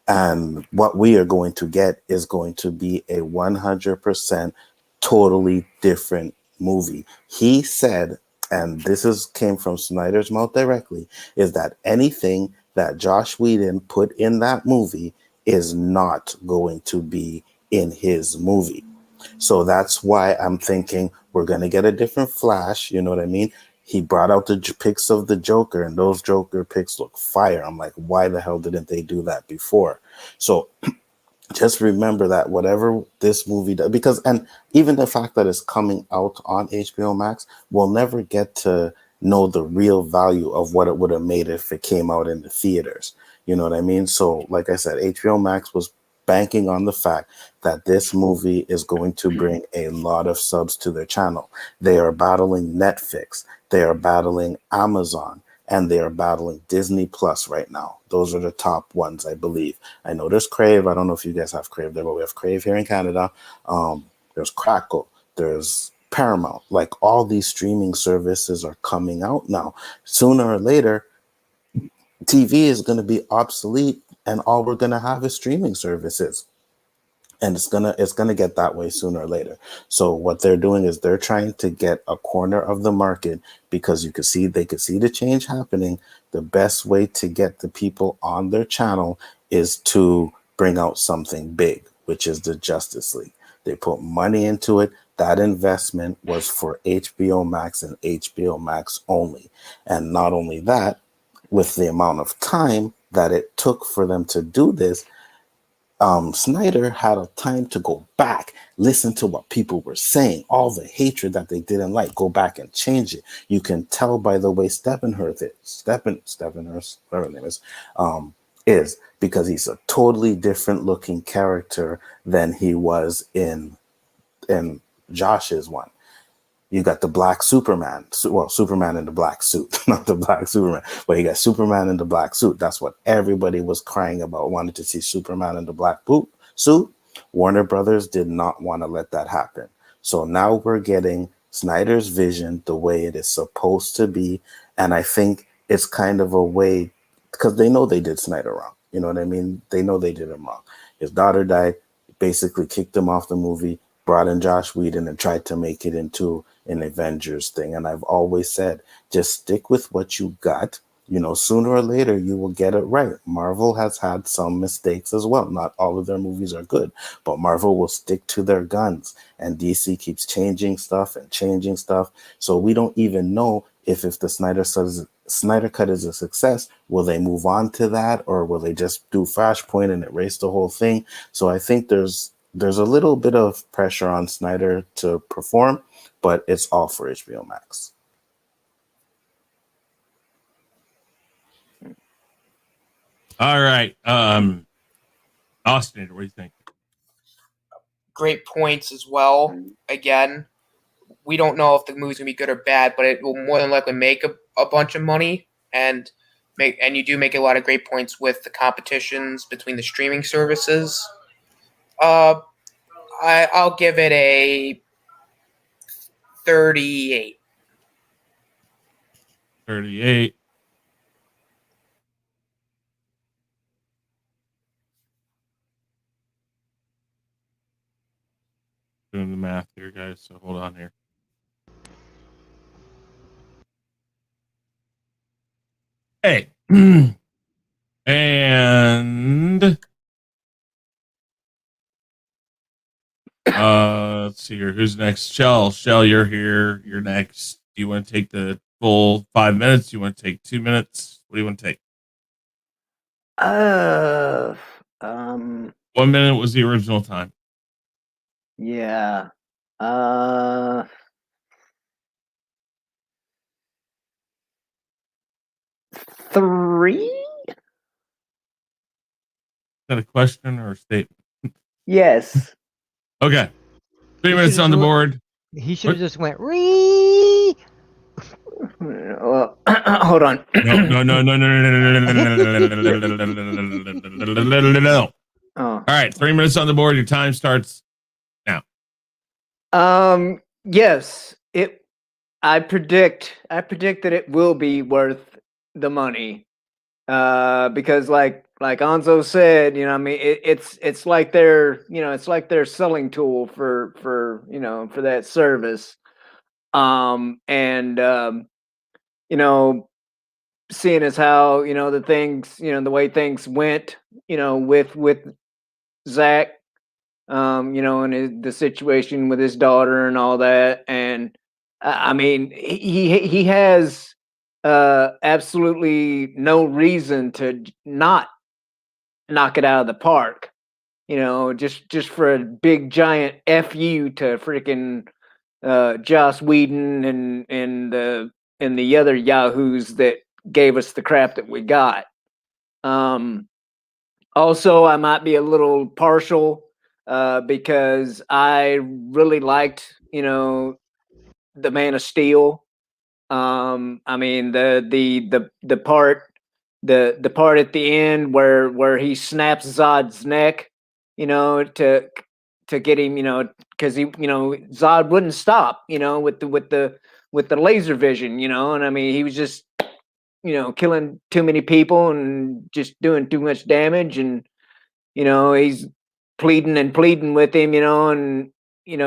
And what we are going to get is going to be a 100% totally different movie. He said, and came from Snyder's mouth directly, is that anything that Josh Whedon put in that movie is not going to be in his movie. So that's why I'm thinking we're going to get a different Flash. You know what I mean? He brought out the pics of the Joker, and those Joker pics look fire. I'm like, why the hell didn't they do that before? So just remember that whatever this movie does, and even the fact that it's coming out on HBO Max, we'll never get to know the real value of what it would have made if it came out in the theaters. You know what I mean? So like I said, HBO Max was banking on the fact that this movie is going to bring a lot of subs to their channel. They are battling Netflix, they are battling Amazon, and they are battling Disney Plus right now. Those are the top ones, I believe. I know there's Crave. I don't know if you guys have Crave there, but we have Crave here in Canada. There's Crackle. There's Paramount. Like all these streaming services are coming out now. Sooner or later, TV is going to be obsolete and all we're going to have is streaming services. And it's gonna get that way sooner or later. So what they're doing is they're trying to get a corner of the market because they could see the change happening. The best way to get the people on their channel is to bring out something big, which is the Justice League. They put money into it. That investment was for HBO Max and HBO Max only. And not only that, with the amount of time that it took for them to do this, Snyder had a time to go back, listen to what people were saying, all the hatred that they didn't like, go back and change it. You can tell by the way Steppenhurst, whatever his name is because he's a totally different looking character than he was in Josh's one. You got the black Superman. Well, Superman in the black suit, not the black Superman, but you got Superman in the black suit. That's what everybody was crying about, wanted to see Superman in the black suit. Warner Brothers did not want to let that happen. So now we're getting Snyder's vision the way it is supposed to be. And I think it's kind of a way, because they know they did Snyder wrong. You know what I mean? They know they did him wrong. His daughter died, basically kicked him off the movie, brought in Josh Whedon and tried to make it into an Avengers thing. And I've always said, just stick with what you got. You know, sooner or later, you will get it right. Marvel has had some mistakes as well. Not all of their movies are good, but Marvel will stick to their guns. And DC keeps changing stuff. So we don't even know if the Snyder Cut is a success. Will they move on to that? Or will they just do Flashpoint and erase the whole thing? So I think there's a little bit of pressure on Snyder to perform, but it's all for HBO Max. All right. Austin, what do you think? Great points as well. Again, we don't know if the movie's going to be good or bad, but it will more than likely make a bunch of money. And you do make a lot of great points with the competitions between the streaming services. I'll give it a 38. 38. Doing the math here, guys. So hold on here. Hey. And let's see here. Who's next? Shell, you're here. You're next. Do you want to take the full 5 minutes? Do you want to take 2 minutes? What do you want to take? 1 minute was the original time. Yeah. 3? Is that a question or a statement? Yes. Okay. 3 minutes on the board. He should have just went ree. Well, hold on. No. All right, 3 minutes on the board. Your time starts now. Yes. I predict that it will be worth the money. Because like Anzo said, you know, I mean, it's like their selling tool for that service. You know, seeing as how, you know, the way things went, you know, with Zach, you know, and the situation with his daughter and all that. And I mean, he has absolutely no reason to not knock it out of the park. You know, just for a big giant FU to freaking Joss Whedon and the other yahoos that gave us the crap that we got. Also, I might be a little partial because I really liked, you know, the Man of Steel. I mean the part at the end where he snaps Zod's neck, you know, to get him, you know, because he, you know, Zod wouldn't stop, you know, with the laser vision, you know, and I mean he was just, you know, killing too many people and just doing too much damage, and you know he's pleading and pleading with him, and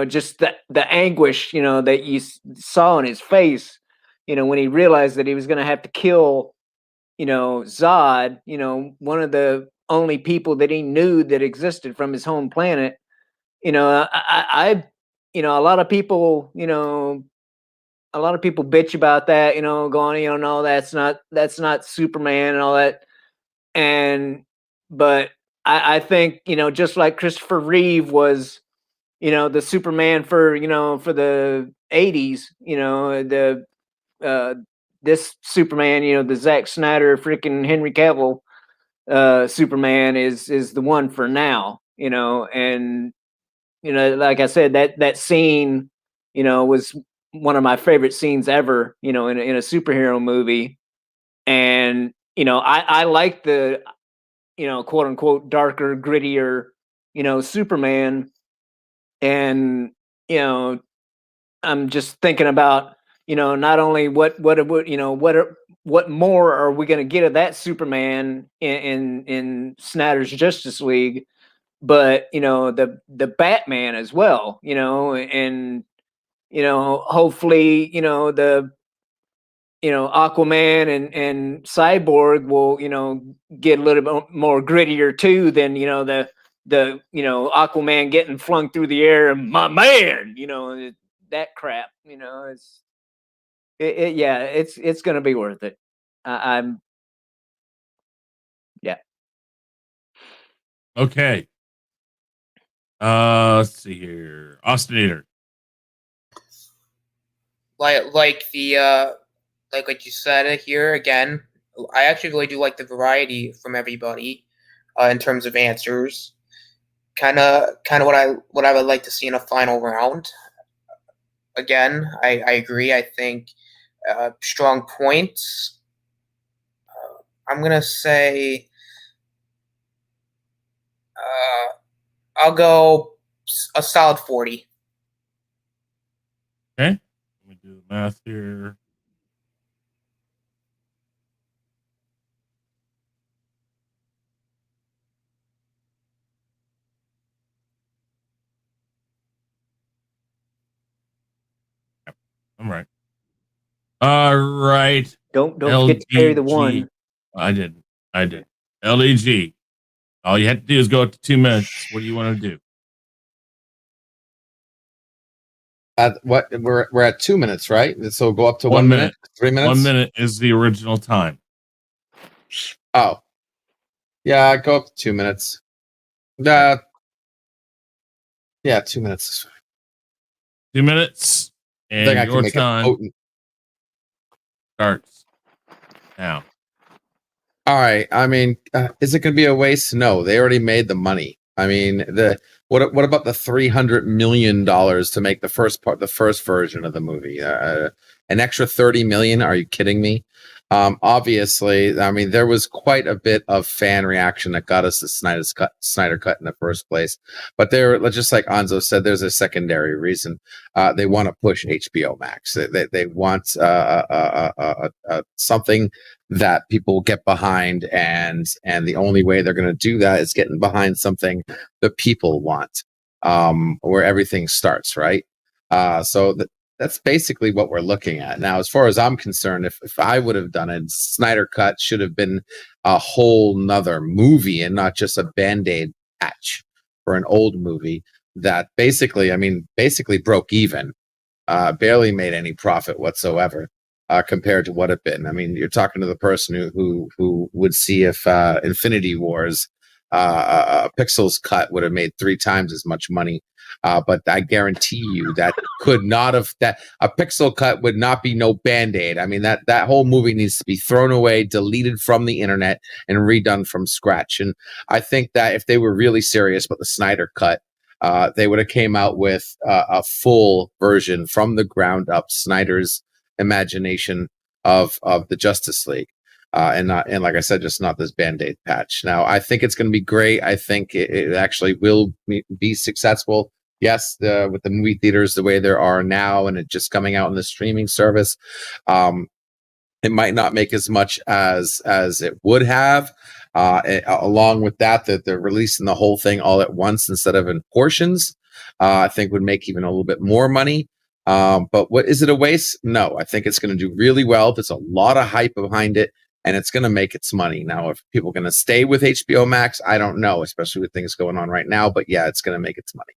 just the anguish, that you saw in his face, when he realized that he was going to have to kill, Zod, one of the only people that he knew that existed from his home planet. I a lot of people, bitch about that, going, no, that's not Superman and all that. But I think, just like Christopher Reeve was, the Superman for the 80s, this Superman, the Zack Snyder freaking Henry Cavill Superman is the one for now, and like I said, that scene, was one of my favorite scenes ever, in a superhero movie. And I like the quote unquote darker, grittier, Superman. And I'm just thinking about not only what more are we going to get of that Superman in Snyder's Justice League, but the Batman as well, and hopefully the Aquaman and Cyborg will get a little bit more grittier too than the Aquaman getting flung through the air and my man, that crap, it's gonna be worth it. I'm yeah. Okay. Let's see here. Austinator. Like what you said here again, I actually really do like the variety from everybody in terms of answers. Kind of what I would like to see in a final round. Again, I agree. I think strong points. I'm gonna say I'll go a solid 40. Okay. Let me do the math here. I'm right. All right. Don't forget to carry the LDG. one. I did. LDG. All you have to do is go up to 2 minutes. What do you want to do? We're at 2 minutes, right? So go up to 1 minute. 3 minutes. 1 minute is the original time. Oh, yeah, go up to 2 minutes. Yeah, 2 minutes is fine. 2 minutes, and your time starts now. All right. I mean, is it going to be a waste? No, they already made the money. I mean, what about the $300 million to make the first version of the movie? An extra $30 million? Are you kidding me? Obviously, I mean, there was quite a bit of fan reaction that got us the Snyder cut in the first place. But just like Anzo said, there's a secondary reason. They want to push HBO Max. They want something that people get behind, and the only way they're going to do that is getting behind something the people want, where everything starts, right? That's basically what we're looking at now. As far as I'm concerned, if I would have done it, Snyder Cut should have been a whole nother movie and not just a Band-Aid patch for an old movie that basically broke even, barely made any profit whatsoever compared to what it been. I mean, you're talking to the person who would see if Infinity Wars Pixels cut would have made 3 times as much money. But I guarantee you that a pixel cut would not be no Band-Aid. I mean, that whole movie needs to be thrown away, deleted from the internet, and redone from scratch. And I think that if they were really serious about the Snyder cut, they would have came out with a full version from the ground up, Snyder's imagination of the Justice League. And like I said, just not this Band-Aid patch. Now, I think it's going to be great. I think it actually will be successful. Yes, with the movie theaters the way there are now, and it just coming out in the streaming service, it might not make as much as it would have. Along with that, they're releasing the whole thing all at once instead of in portions. I think would make even a little bit more money. But what is it a waste? No, I think it's going to do really well. There's a lot of hype behind it, and it's going to make its money. Now, if people are going to stay with HBO Max, I don't know, especially with things going on right now. But yeah, it's going to make its money.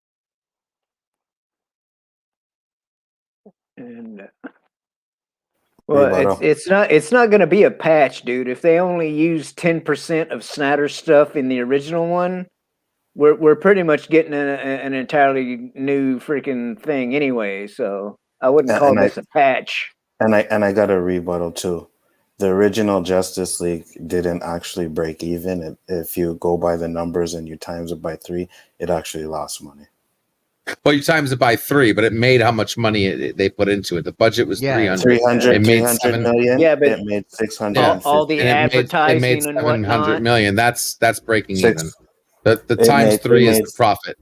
And well, it's not going to be a patch, dude. If they only use 10% of Snyder's stuff in the original one, we're pretty much getting an entirely new freaking thing anyway. So I wouldn't call this a patch. And I got a rebuttal too. The original Justice League didn't actually break even. If you go by the numbers and you times it by 3, it actually lost money. Well, you times it by 3, but it made how much money they put into it. The budget was 300. 300, it made 300 million. Yeah, but it made 600. All the advertising it made and 700 whatnot. million. That's breaking even. The times 3 is the profit.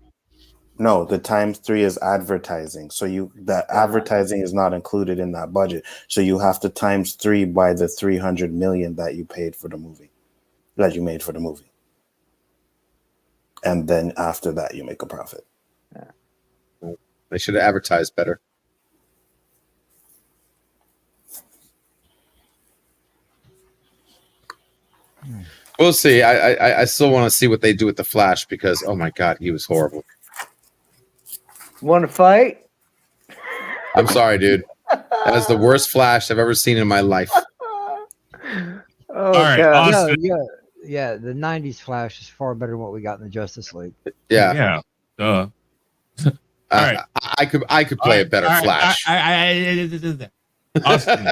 No, the times 3 is advertising. So the advertising is not included in that budget. So you have to times 3 by the 300 million that you paid for the movie, that you made for the movie, and then after that you make a profit. They should have advertised better. We'll see. I still want to see what they do with the Flash because, oh my God, he was horrible. Want to fight? I'm sorry, dude. That was the worst Flash I've ever seen in my life. All right, God. Yeah, the 90s Flash is far better than what we got in the Justice League. Yeah. All right. I could play a better Flash. Austin.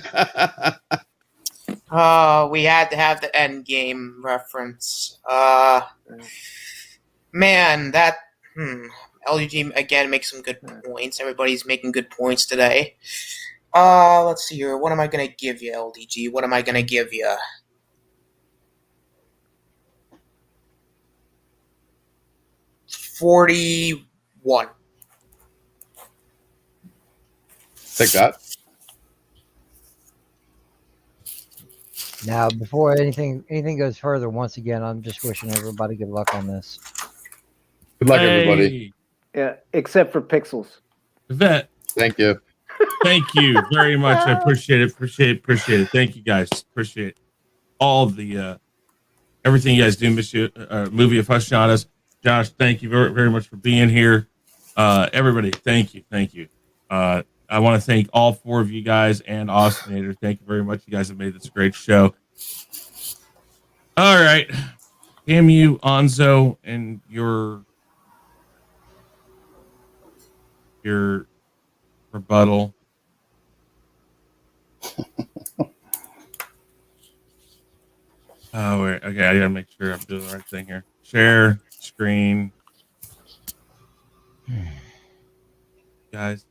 We had to have the end game reference. Man, that LDG again makes some good points. Everybody's making good points today. Let's see here. What am I gonna give you, LDG? What am I gonna give you? $41. Take that. Now, before anything goes further, once again, I'm just wishing everybody good luck on this. Good luck, everybody. Yeah, except for Pixels. Vet. Thank you. Thank you very much. I appreciate it. Appreciate it. Thank you, guys. Appreciate all the everything you guys do. Miss you, movie aficionados. Josh, thank you very, very much for being here. Everybody, thank you. I want to thank all 4 of you guys and Austinator. Thank you very much. You guys have made this a great show. All right. Damn you, Onzo, and your rebuttal. Oh, wait. Okay, I gotta make sure I'm doing the right thing here. Share screen. Guys.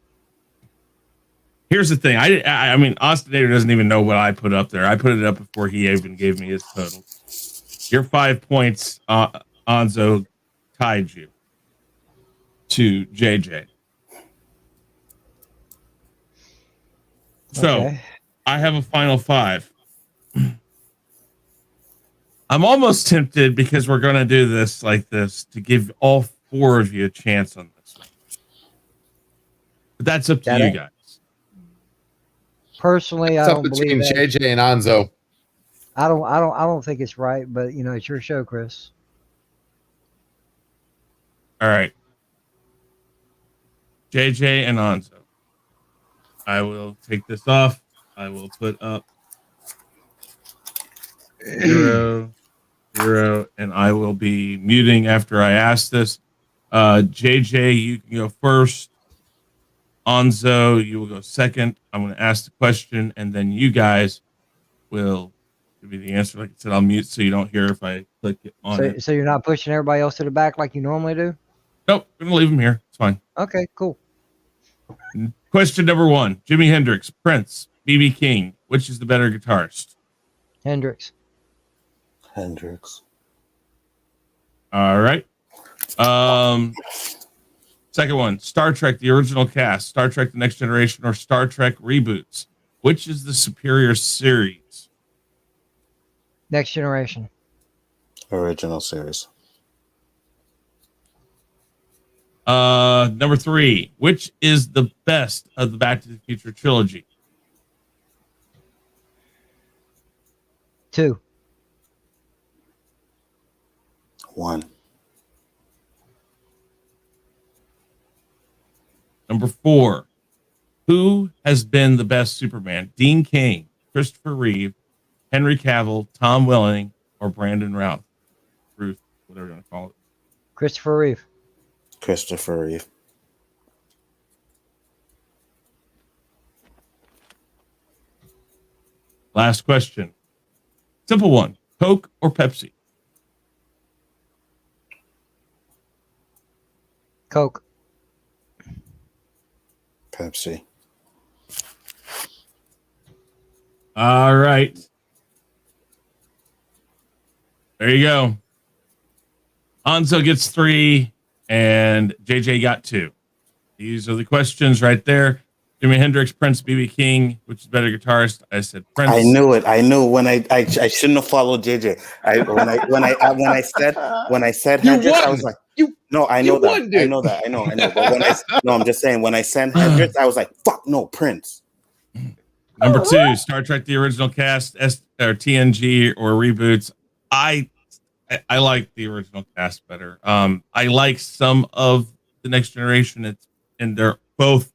Here's the thing. I mean, Austinator doesn't even know what I put up there. I put it up before he even gave me his total. Your 5 points, Onzo, tied you to JJ. So, okay. I have a final 5. I'm almost tempted, because we're going to do this like this, to give all 4 of you a chance on this one. But that's up to you guys. Personally, it's I up don't between believe that. JJ and Onzo. I don't think it's right, but it's your show, Chris. All right. JJ and Onzo. I will take this off. I will put up 0, 0, and I will be muting after I ask this. JJ, you can go first. Onzo, you will go second. I'm going to ask the question, and then you guys will give me the answer. Like I said, I'll mute so you don't hear if I click it on it. So you're not pushing everybody else to the back like you normally do? Nope, I'm going to leave them here. It's fine. Okay, cool. Question number 1. Jimi Hendrix, Prince, B.B. King. Which is the better guitarist? Hendrix. All right. Second one, Star Trek, the original cast, Star Trek, the Next Generation, or Star Trek reboots. Which is the superior series? Next Generation. Original series. Number 3. Which is the best of the Back to the Future trilogy? 2. 1. Number 4. Who has been the best Superman? Dean Cain, Christopher Reeve, Henry Cavill, Tom Welling, or Brandon Routh? Ruth, whatever you want to call it. Christopher Reeve. Christopher Reeve. Last question. Simple one. Coke or Pepsi? Coke. Pepsi. All right. There you go. Anzo gets 3 and JJ got 2. These are the questions right there. Jimi Hendrix, Prince, B.B. King, which is better guitarist? I said Prince. I knew it. I knew when I shouldn't have followed JJ. When I said Hendrix, I was like, no, I know that. I know that. I know. But I'm just saying when I said Hendrix, I was like, fuck no, Prince. Number 2, Star Trek: The Original Cast, or TNG, or reboots. I like the original cast better. I like some of the Next Generation. And they're both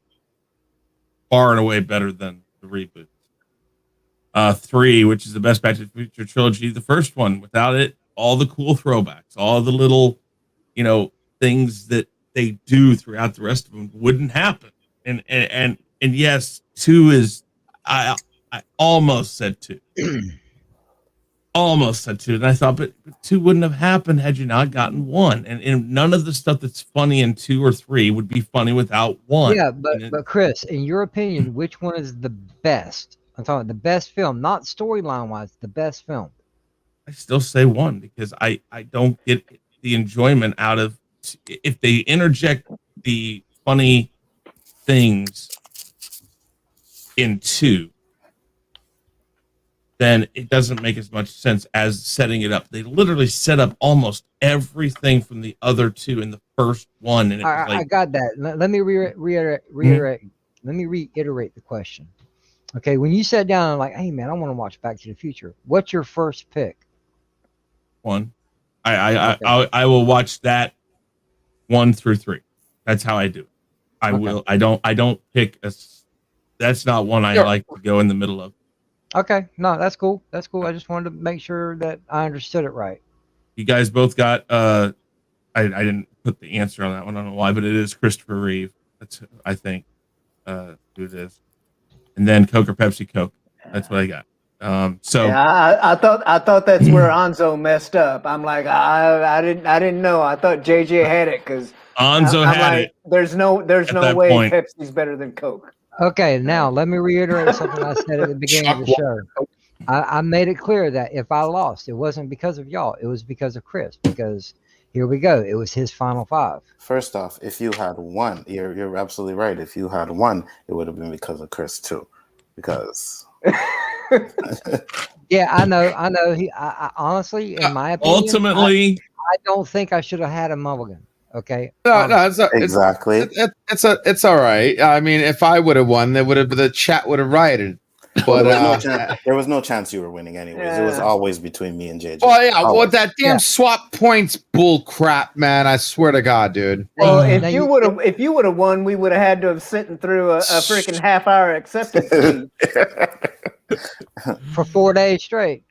far and away better than the reboots. 3, which is the best Back to the Future trilogy. The first one, without it, all the cool throwbacks, all the little, things that they do throughout the rest of them wouldn't happen. And yes, 2 is. I almost said 2. Almost said 2, and I thought, but 2 wouldn't have happened had you not gotten 1. And none of the stuff that's funny in 2 or 3 would be funny without 1. Yeah, but Chris, in your opinion, which one is the best? I'm talking the best film, not storyline wise, the best film. I still say 1 because I don't get the enjoyment out of if they interject the funny things in 2. Then it doesn't make as much sense as setting it up. They literally set up almost everything from the other 2 in the first one. And it was like, I got that. Let me reiterate. Let me reiterate the question. Okay, when you sat down and like, hey man, I want to watch Back to the Future. What's your first pick? 1. I will watch that 1 through 3. That's how I do it. I will. I don't pick a. That's not one I like to go in the middle of. Okay, no, that's cool. That's cool. I just wanted to make sure that I understood it right. You guys both got. I didn't put the answer on that one. I don't know why, but it is Christopher Reeve. That's I think who it is. And then Coke or Pepsi. Coke. That's what I got. So yeah, I thought that's where Anzo messed up. I'm like, I didn't know. I thought JJ had it because Anzo had like, it. There's no way point. Pepsi's better than Coke. Okay, now let me reiterate something I said at the beginning of the show. I made it clear that if I lost, it wasn't because of y'all. It was because of Chris. Because here we go. It was his final 5. First off, if you had 1, you're absolutely right. If you had 1, it would have been because of Chris too. Because yeah, I know. I honestly, in my opinion, ultimately, I don't think I should have had a mulligan. Okay. No, exactly. It's all right. I mean, if I would have won, the chat would have rioted. But there was no chance you were winning anyways. Yeah. It was always between me and JJ. Oh yeah, always. Well that damn swap points bull crap, man. I swear to God, dude. Well, if you would have won, we would have had to have sitting through a freaking half-hour acceptance for 4 days straight.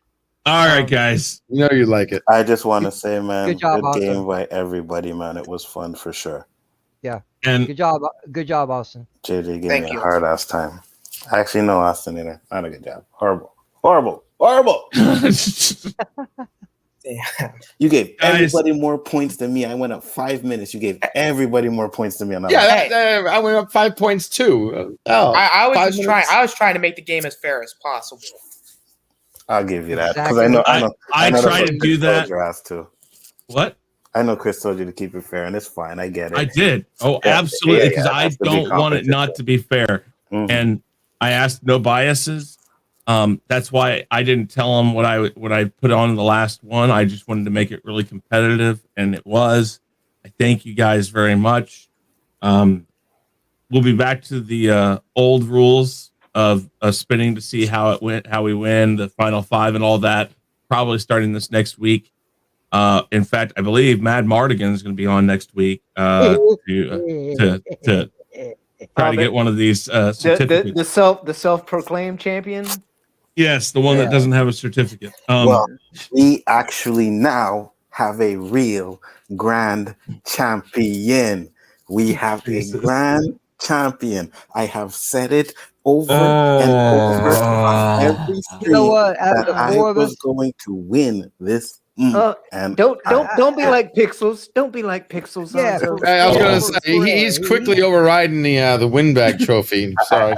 All right, guys. You know you like it. I just want to say, man, good job, good game by everybody, man. It was fun for sure. Yeah. And good job, Austin. JJ gave me a hard ass time. Actually, no, Austin didn't. Not a good job. Horrible. You gave everybody more points than me. I went up 5 minutes. You gave everybody more points than me. I went up 5 points too. I was trying to make the game as fair as possible. I'll give you that because I know. I try to do that. Your ass too. What? I know Chris told you to keep it fair, and it's fine. I get it. I did. Oh, yeah, absolutely. Because I don't want it not to be fair. Mm-hmm. And I asked no biases, That's why I didn't tell them what I put on the last one. I just wanted to make it really competitive, and it was. I thank you guys very much. We'll be back to the old rules of spinning to see how it went, how we win, the final 5 and all that, probably starting this next week. In fact, I believe Mad Mardigan is going to be on next week to try to get one of these certificates. The self-proclaimed champion. Yes, the one that doesn't have a certificate. Well, we actually now have a real grand champion. We have a grand champion. I have said it over and over on every stream. You know what? That I was going to win this. And don't be like Pixels. Don't be like Pixels. Yeah, I was going to say he's quickly overriding the windbag trophy. Sorry.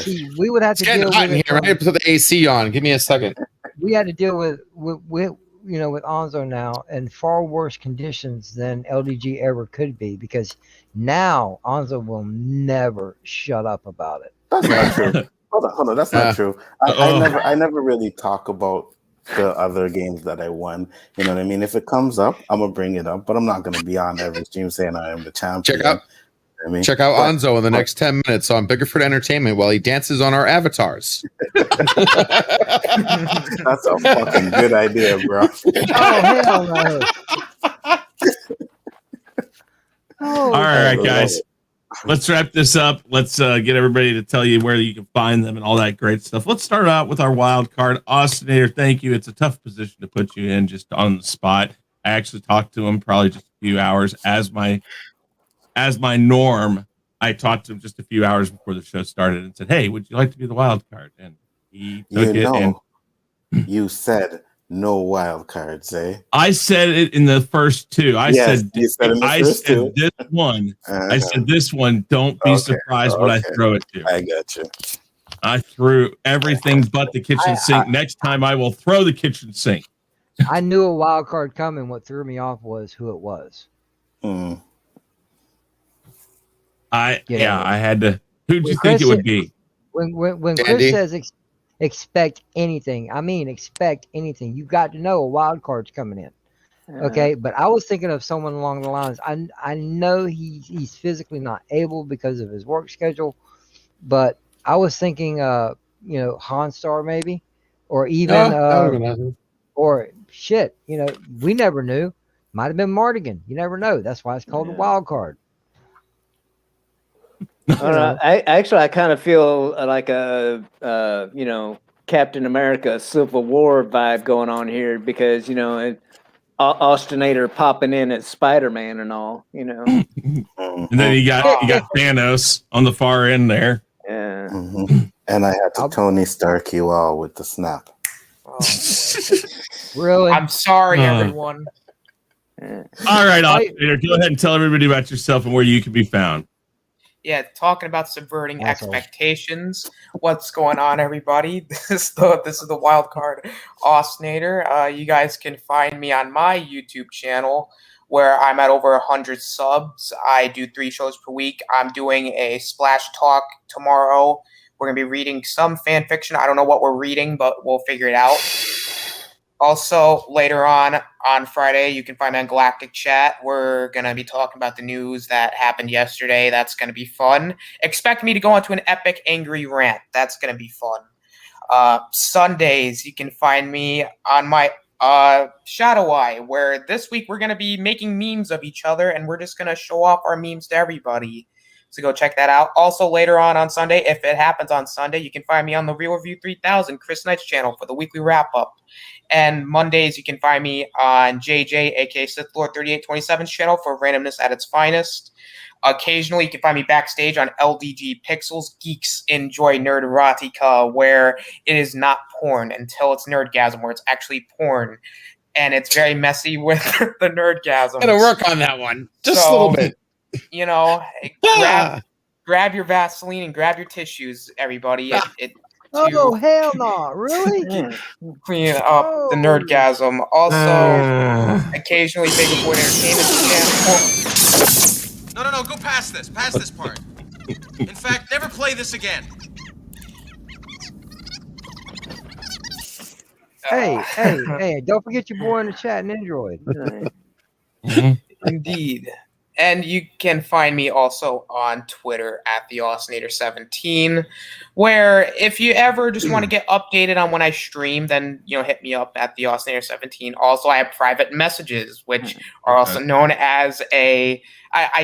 See, we would have to deal with it. Here, right? Put the AC on. Give me a second. We had to deal with Onzo now in far worse conditions than LDG ever could be, because now Onzo will never shut up about it. That's not true. Hold on. That's not true. I never really talk about the other games that I won. You know what I mean? If it comes up, I'm gonna bring it up, but I'm not gonna be on every stream saying I am the champion. Check out Onzo in the next 10 minutes on Biggaford Entertainment while he dances on our avatars. That's a fucking good idea, bro. Hell no. All right, guys. Let's wrap this up. Let's get everybody to tell you where you can find them and all that great stuff. Let's start out with our wild card. Austinator, thank you. It's a tough position to put you in just on the spot. I actually talked to him probably just a few hours as my norm. I talked to him just a few hours before the show started and said, "Hey, would you like to be the wild card?" And he took it. And you said no wild cards, eh? I said it in the first 2. I said this one. I said this one. Don't be surprised when I throw it to. I got you. I threw everything but the kitchen sink. Next time I will throw the kitchen sink. I knew a wild card coming. What threw me off was who it was. I had to. Who'd you think it would be? When Chris says expect anything, I mean expect anything. You got to know a wild card's coming in. Okay, but I was thinking of someone along the lines. I know he's physically not able because of his work schedule, but I was thinking Honstar maybe, or even or shit. We never knew. Might have been Mardigan. You never know. That's why it's called a wild card. I kind of feel like a Captain America Civil War vibe going on here, because Austinator popping in at Spider-Man and all, And then you got Thanos on the far end there. Yeah. And I had to Tony Stark you all with the snap. Really? I'm sorry, everyone. All right, Austinator, go ahead and tell everybody about yourself and where you can be found. Yeah, talking about subverting expectations. What's going on, everybody? This is the wild card Austinator. You guys can find me on my YouTube channel, where I'm at over 100 subs. I do 3 shows per week. I'm doing a Splash Talk tomorrow. We're gonna be reading some fan fiction. I don't know what we're reading, but we'll figure it out. Also, later on Friday, you can find me on Galactic Chat. We're going to be talking about the news that happened yesterday. That's going to be fun. Expect me to go onto an epic angry rant. That's going to be fun. Sundays, you can find me on my Shadow Eye, where this week we're going to be making memes of each other, and we're just going to show off our memes to everybody. So go check that out. Also, later on Sunday, if it happens on Sunday, you can find me on the Real Review 3000, Chris Knight's channel, for the weekly wrap-up. And Mondays, you can find me on JJ, A.K.A. Sith Lord 3827's channel for randomness at its finest. Occasionally, you can find me backstage on LDG Pixels, Geeks Enjoy Nerd Erotica, where it is not porn until it's nerdgasm, where it's actually porn. And it's very messy with the nerdgasm. Gotta work on that one. Just a little bit. Grab your Vaseline and grab your tissues, everybody. Oh, hell no. Really? Clean up the nerdgasm. Also, occasionally Biggaford Entertainment channel. No, go past this. Past this part. In fact, never play this again. Hey! Don't forget your boy in the chat and Android. Indeed. And you can find me also on Twitter at the Osinator17, where if you ever just want to get updated on when I stream, then hit me up at the Osinator17. Also, I have private messages, which are also known as I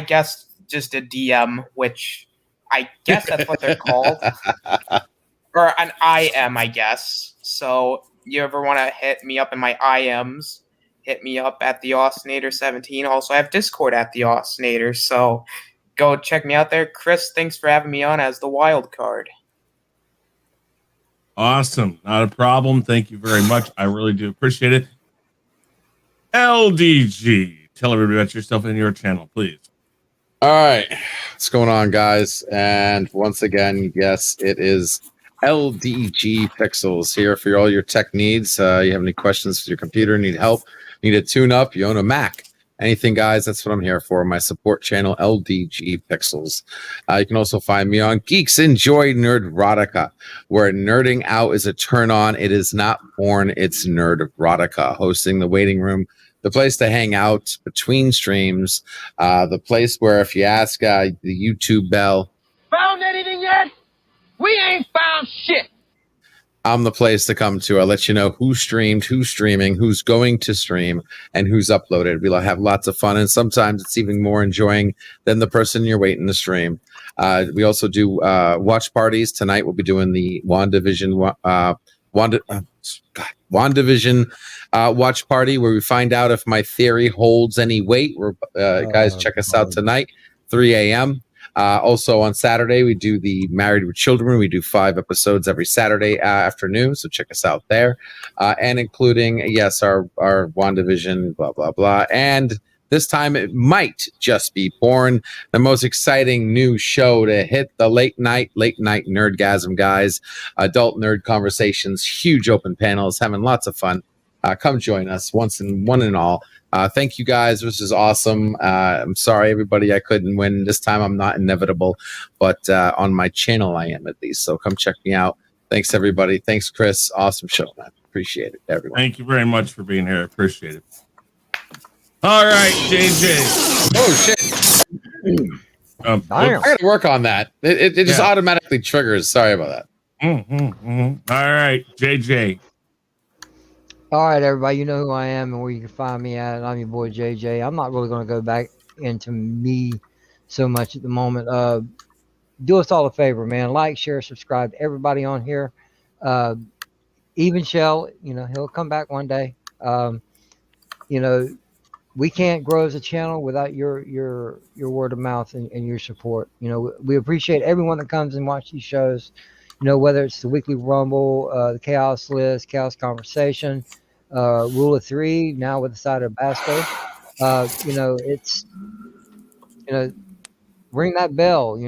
guess just a DM, which I guess that's what they're called, or an IM, I guess. So you ever want to hit me up in my IMs? Hit me up at the Osinator17. Also, I have Discord at the Osinator, so go check me out there. Chris, thanks for having me on as the wild card. Awesome. Not a problem. Thank you very much. I really do appreciate it. LDG, tell everybody about yourself and your channel, please. All right. What's going on, guys? And once again, yes, it is LDG Pixels here for all your tech needs. You have any questions with your computer, need help, need a tune up, you own a Mac, anything, guys, that's what I'm here for. My support channel, LDG Pixels. You can also find me on Geeks Enjoy Nerdrotica, where nerding out is a turn on. It is not porn, it's Nerdrotica, hosting the waiting room, the place to hang out between streams, the place where if you ask the YouTube bell, found anything yet? We ain't found shit. I'm the place to come to. I'll let you know who streamed, who's streaming, who's going to stream, and who's uploaded. We'll have lots of fun, and sometimes it's even more enjoying than the person you're waiting to stream. We also do watch parties. Tonight we'll be doing the WandaVision watch party, where we find out if my theory holds any weight. Guys, check us out tonight, 3 a.m. Also on Saturday, we do the Married with Children. We do 5 episodes every Saturday afternoon, so check us out there. And including, yes, our WandaVision, blah, blah, blah. And this time it might just be Born, the most exciting new show to hit the late night nerdgasm, guys. Adult nerd conversations, huge open panels, having lots of fun. Come join us one and all. Thank you, guys. This is awesome. I'm sorry, everybody, I couldn't win. This time I'm not inevitable, but on my channel I am, at least. So come check me out. Thanks, everybody. Thanks, Chris. Awesome show, man. Appreciate it, everyone. Thank you very much for being here. I appreciate it. All right, JJ. Oh, shit. I got to work on that. It just automatically triggers. Sorry about that. All right, JJ. All right, everybody, you know who I am and where you can find me at. I'm your boy JJ. I'm not really going to go back into me so much at the moment. Do us all a favor, man. Like, share, subscribe to everybody on here. Even Shell, he'll come back one day. We can't grow as a channel without your word of mouth and your support. We appreciate everyone that comes and watch these shows. Whether it's the Weekly Rumble, the Khaos List, Khaos Conversation, Rule of 3, now with the side of Basco. It's ring that bell,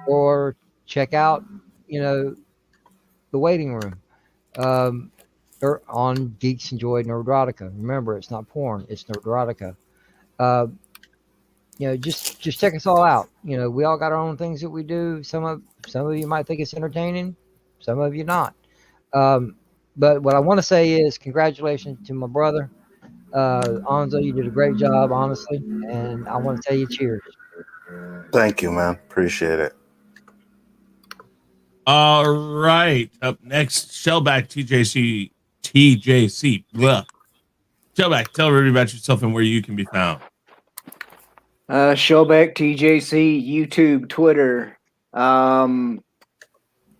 or check out, the waiting room. Or on Geeks Enjoy Nerdrotica. Remember, it's not porn, it's Nerdrotica. Just check us all out. We all got our own things that we do. Some of you might think it's entertaining, some of you not. But what I want to say is congratulations to my brother. Anzo, you did a great job, honestly. And I want to tell you cheers. Thank you, man. Appreciate it. All right. Up next, Shellback TJC. Blah. Shellback, tell everybody about yourself and where you can be found. Shellback TJC, YouTube, Twitter.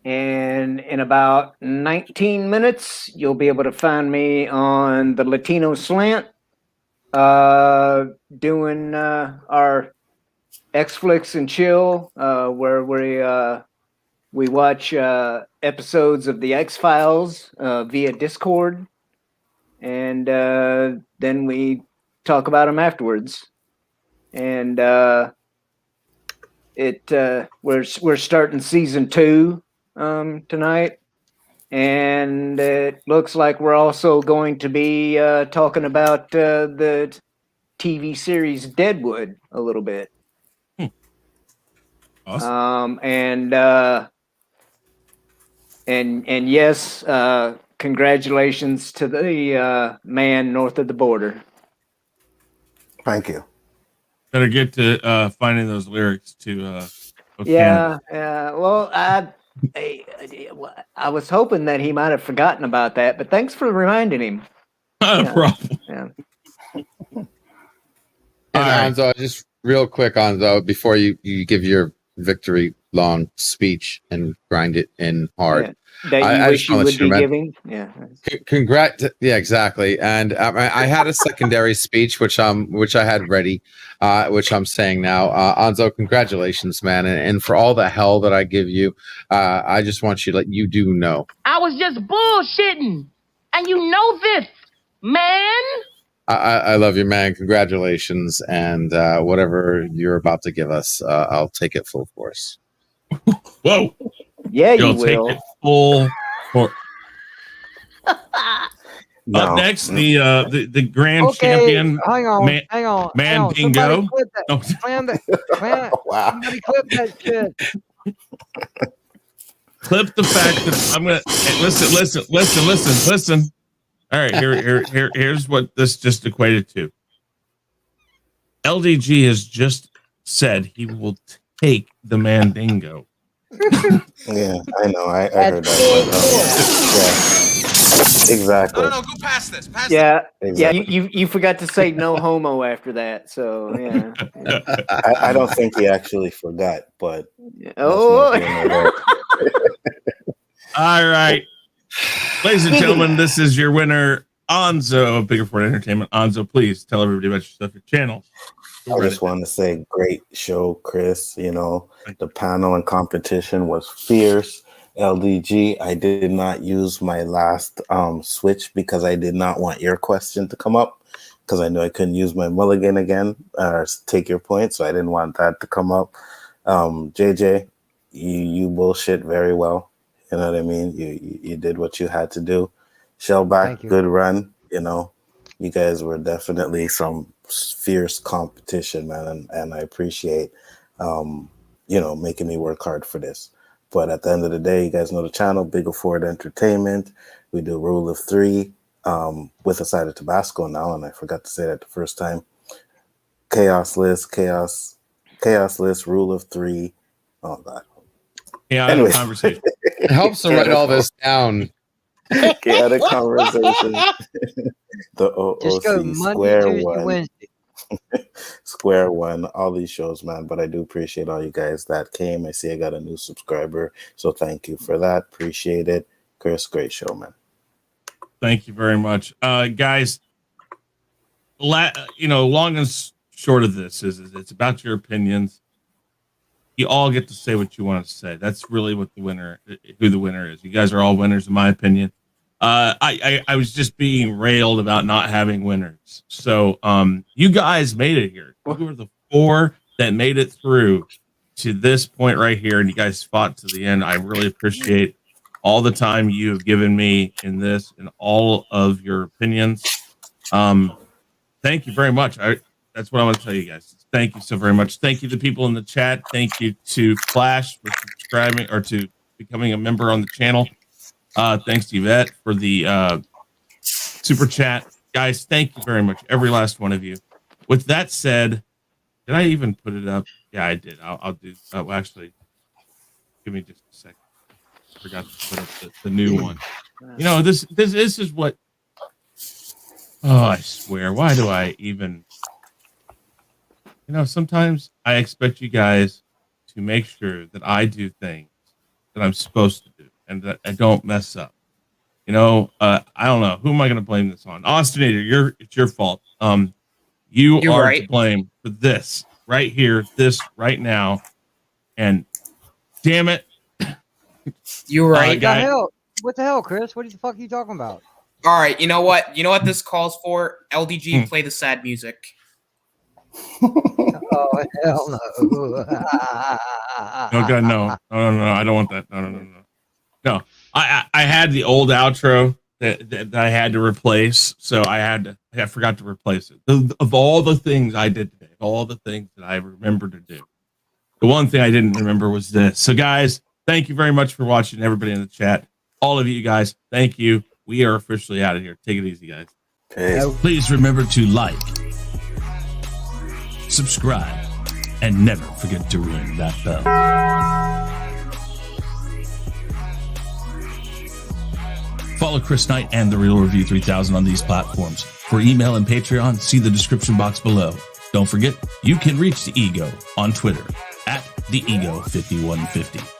And in about 19 minutes, you'll be able to find me on the Latino Slant, doing our X-Flix and Chill, where we watch episodes of the X-Files via Discord, and then we talk about them afterwards. And we're starting season 2 tonight, and it looks like we're also going to be talking about the TV series Deadwood a little bit. Awesome. And yes, congratulations to the man north of the border. Thank you. Better get to finding those lyrics to. Yeah. Well, I was hoping that he might have forgotten about that, but thanks for reminding him. Not a problem. Yeah. And right. Anzo, just real quick, Anzo, before you give your victory long speech and grind it in hard. That you wish you would be giving. Yeah. Congrats. Yeah, exactly. And I had a secondary speech, which I had ready, which I'm saying now. Anzo, congratulations, man. And for all the hell that I give you, I just want you to let you do know. I was just bullshitting. And you know this, man. I love you, man. Congratulations. And whatever you're about to give us, I'll take it full force. Whoa. Yeah, you You'll will. take it full force. No. Up next, the grand champion. Hang on. Man Bingo. Somebody clip that. No. Wow. Somebody clip that shit. Clip the fact that I'm gonna listen. All right, here's what this just equated to. LDG has just said he will take the Mandingo. Yeah, I know. I heard that. Yeah, exactly. No, go past this. Yeah, Exactly. you forgot to say no homo after that. So yeah. I don't think he actually forgot, but Oh. All right, ladies and gentlemen, this is your winner, Anzo of Biggaford Entertainment. Anzo, please tell everybody about your stuff, your channel. I just want to say, great show, Chris. You know, the panel and competition was fierce. LDG, I did not use my last switch because I did not want your question to come up because I knew I couldn't use my mulligan again or take your point, so I didn't want that to come up. JJ, you bullshit very well. You know what I mean? You did what you had to do. Shellback, good run. You know, you guys were definitely some fierce competition, man, and I appreciate making me work hard for this. But at the end of the day, you guys know the channel, Biggaford Entertainment. We do Rule of 3 with a side of Tabasco now, and I forgot to say that the first time. Chaos list, Rule of 3. Oh God. Yeah, anyway. Conversation. It helps to write all this down. Chaotic conversation. The OOC Square One. Square One, all these shows, man. But I do appreciate all you guys that came. I see I got a new subscriber, so thank you for that. Appreciate it. Chris, great show, man. Thank you very much, guys. Long and short of this is it's about your opinions. You all get to say what you want to say. That's really what who the winner is. You guys are all winners, in my opinion. I was just being railed about not having winners. So you guys made it here. You were the 4 that made it through to this point right here, and you guys fought to the end. I really appreciate all the time you have given me in this and all of your opinions. Thank you very much. That's what I want to tell you guys. Thank you so very much. Thank you to people in the chat. Thank you to Flash for subscribing or to becoming a member on the channel. Thanks to Yvette for the super chat. Guys, thank you very much. Every last one of you. With that said, did I even put it up? Yeah, I did. I'll do. Actually, give me just a second. I forgot to put up the new one. You know, this is what. Oh, I swear. Why do I even? You know, sometimes I expect you guys to make sure that I do things that I'm supposed to do and that I don't mess up. You know, I don't know. Who am I going to blame this on? Austinator, it's your fault. You're right. To blame for this right here, this right now. And damn it. You're right. What the hell, Chris? What the fuck are you talking about? All right. You know what? You know what this calls for? LDG, play the sad music. Oh, hell no. Oh, God, no. No. I don't want that. No. I had the old outro that I had to replace, so I forgot to replace it. Of all the things I did today, all the things that I remembered to do, the one thing I didn't remember was this. So, guys, thank you very much for watching. Everybody in the chat, all of you guys, thank you. We are officially out of here. Take it easy, guys. Peace. Please remember to like, subscribe, and never forget to ring that bell. Follow Chris Knight and The Real Review 3000 on these platforms. For email and Patreon, see the description box below. Don't forget, you can reach the Ego on Twitter at TheEgo5150.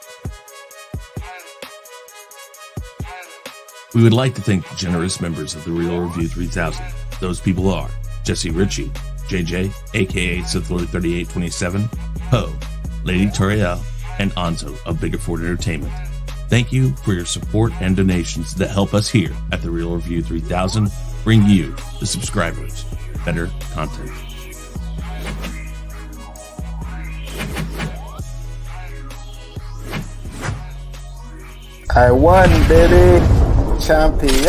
We would like to thank the generous members of The Real Review 3000. Those people are Jesse Ritchie, JJ, A.K.A. SithLord3827, Poe, Lady Toriel, and Anzo of Biggaford Entertainment. Thank you for your support and donations that help us here at The Real Review 3000 bring you, the subscribers, better content. I won, baby. Champion.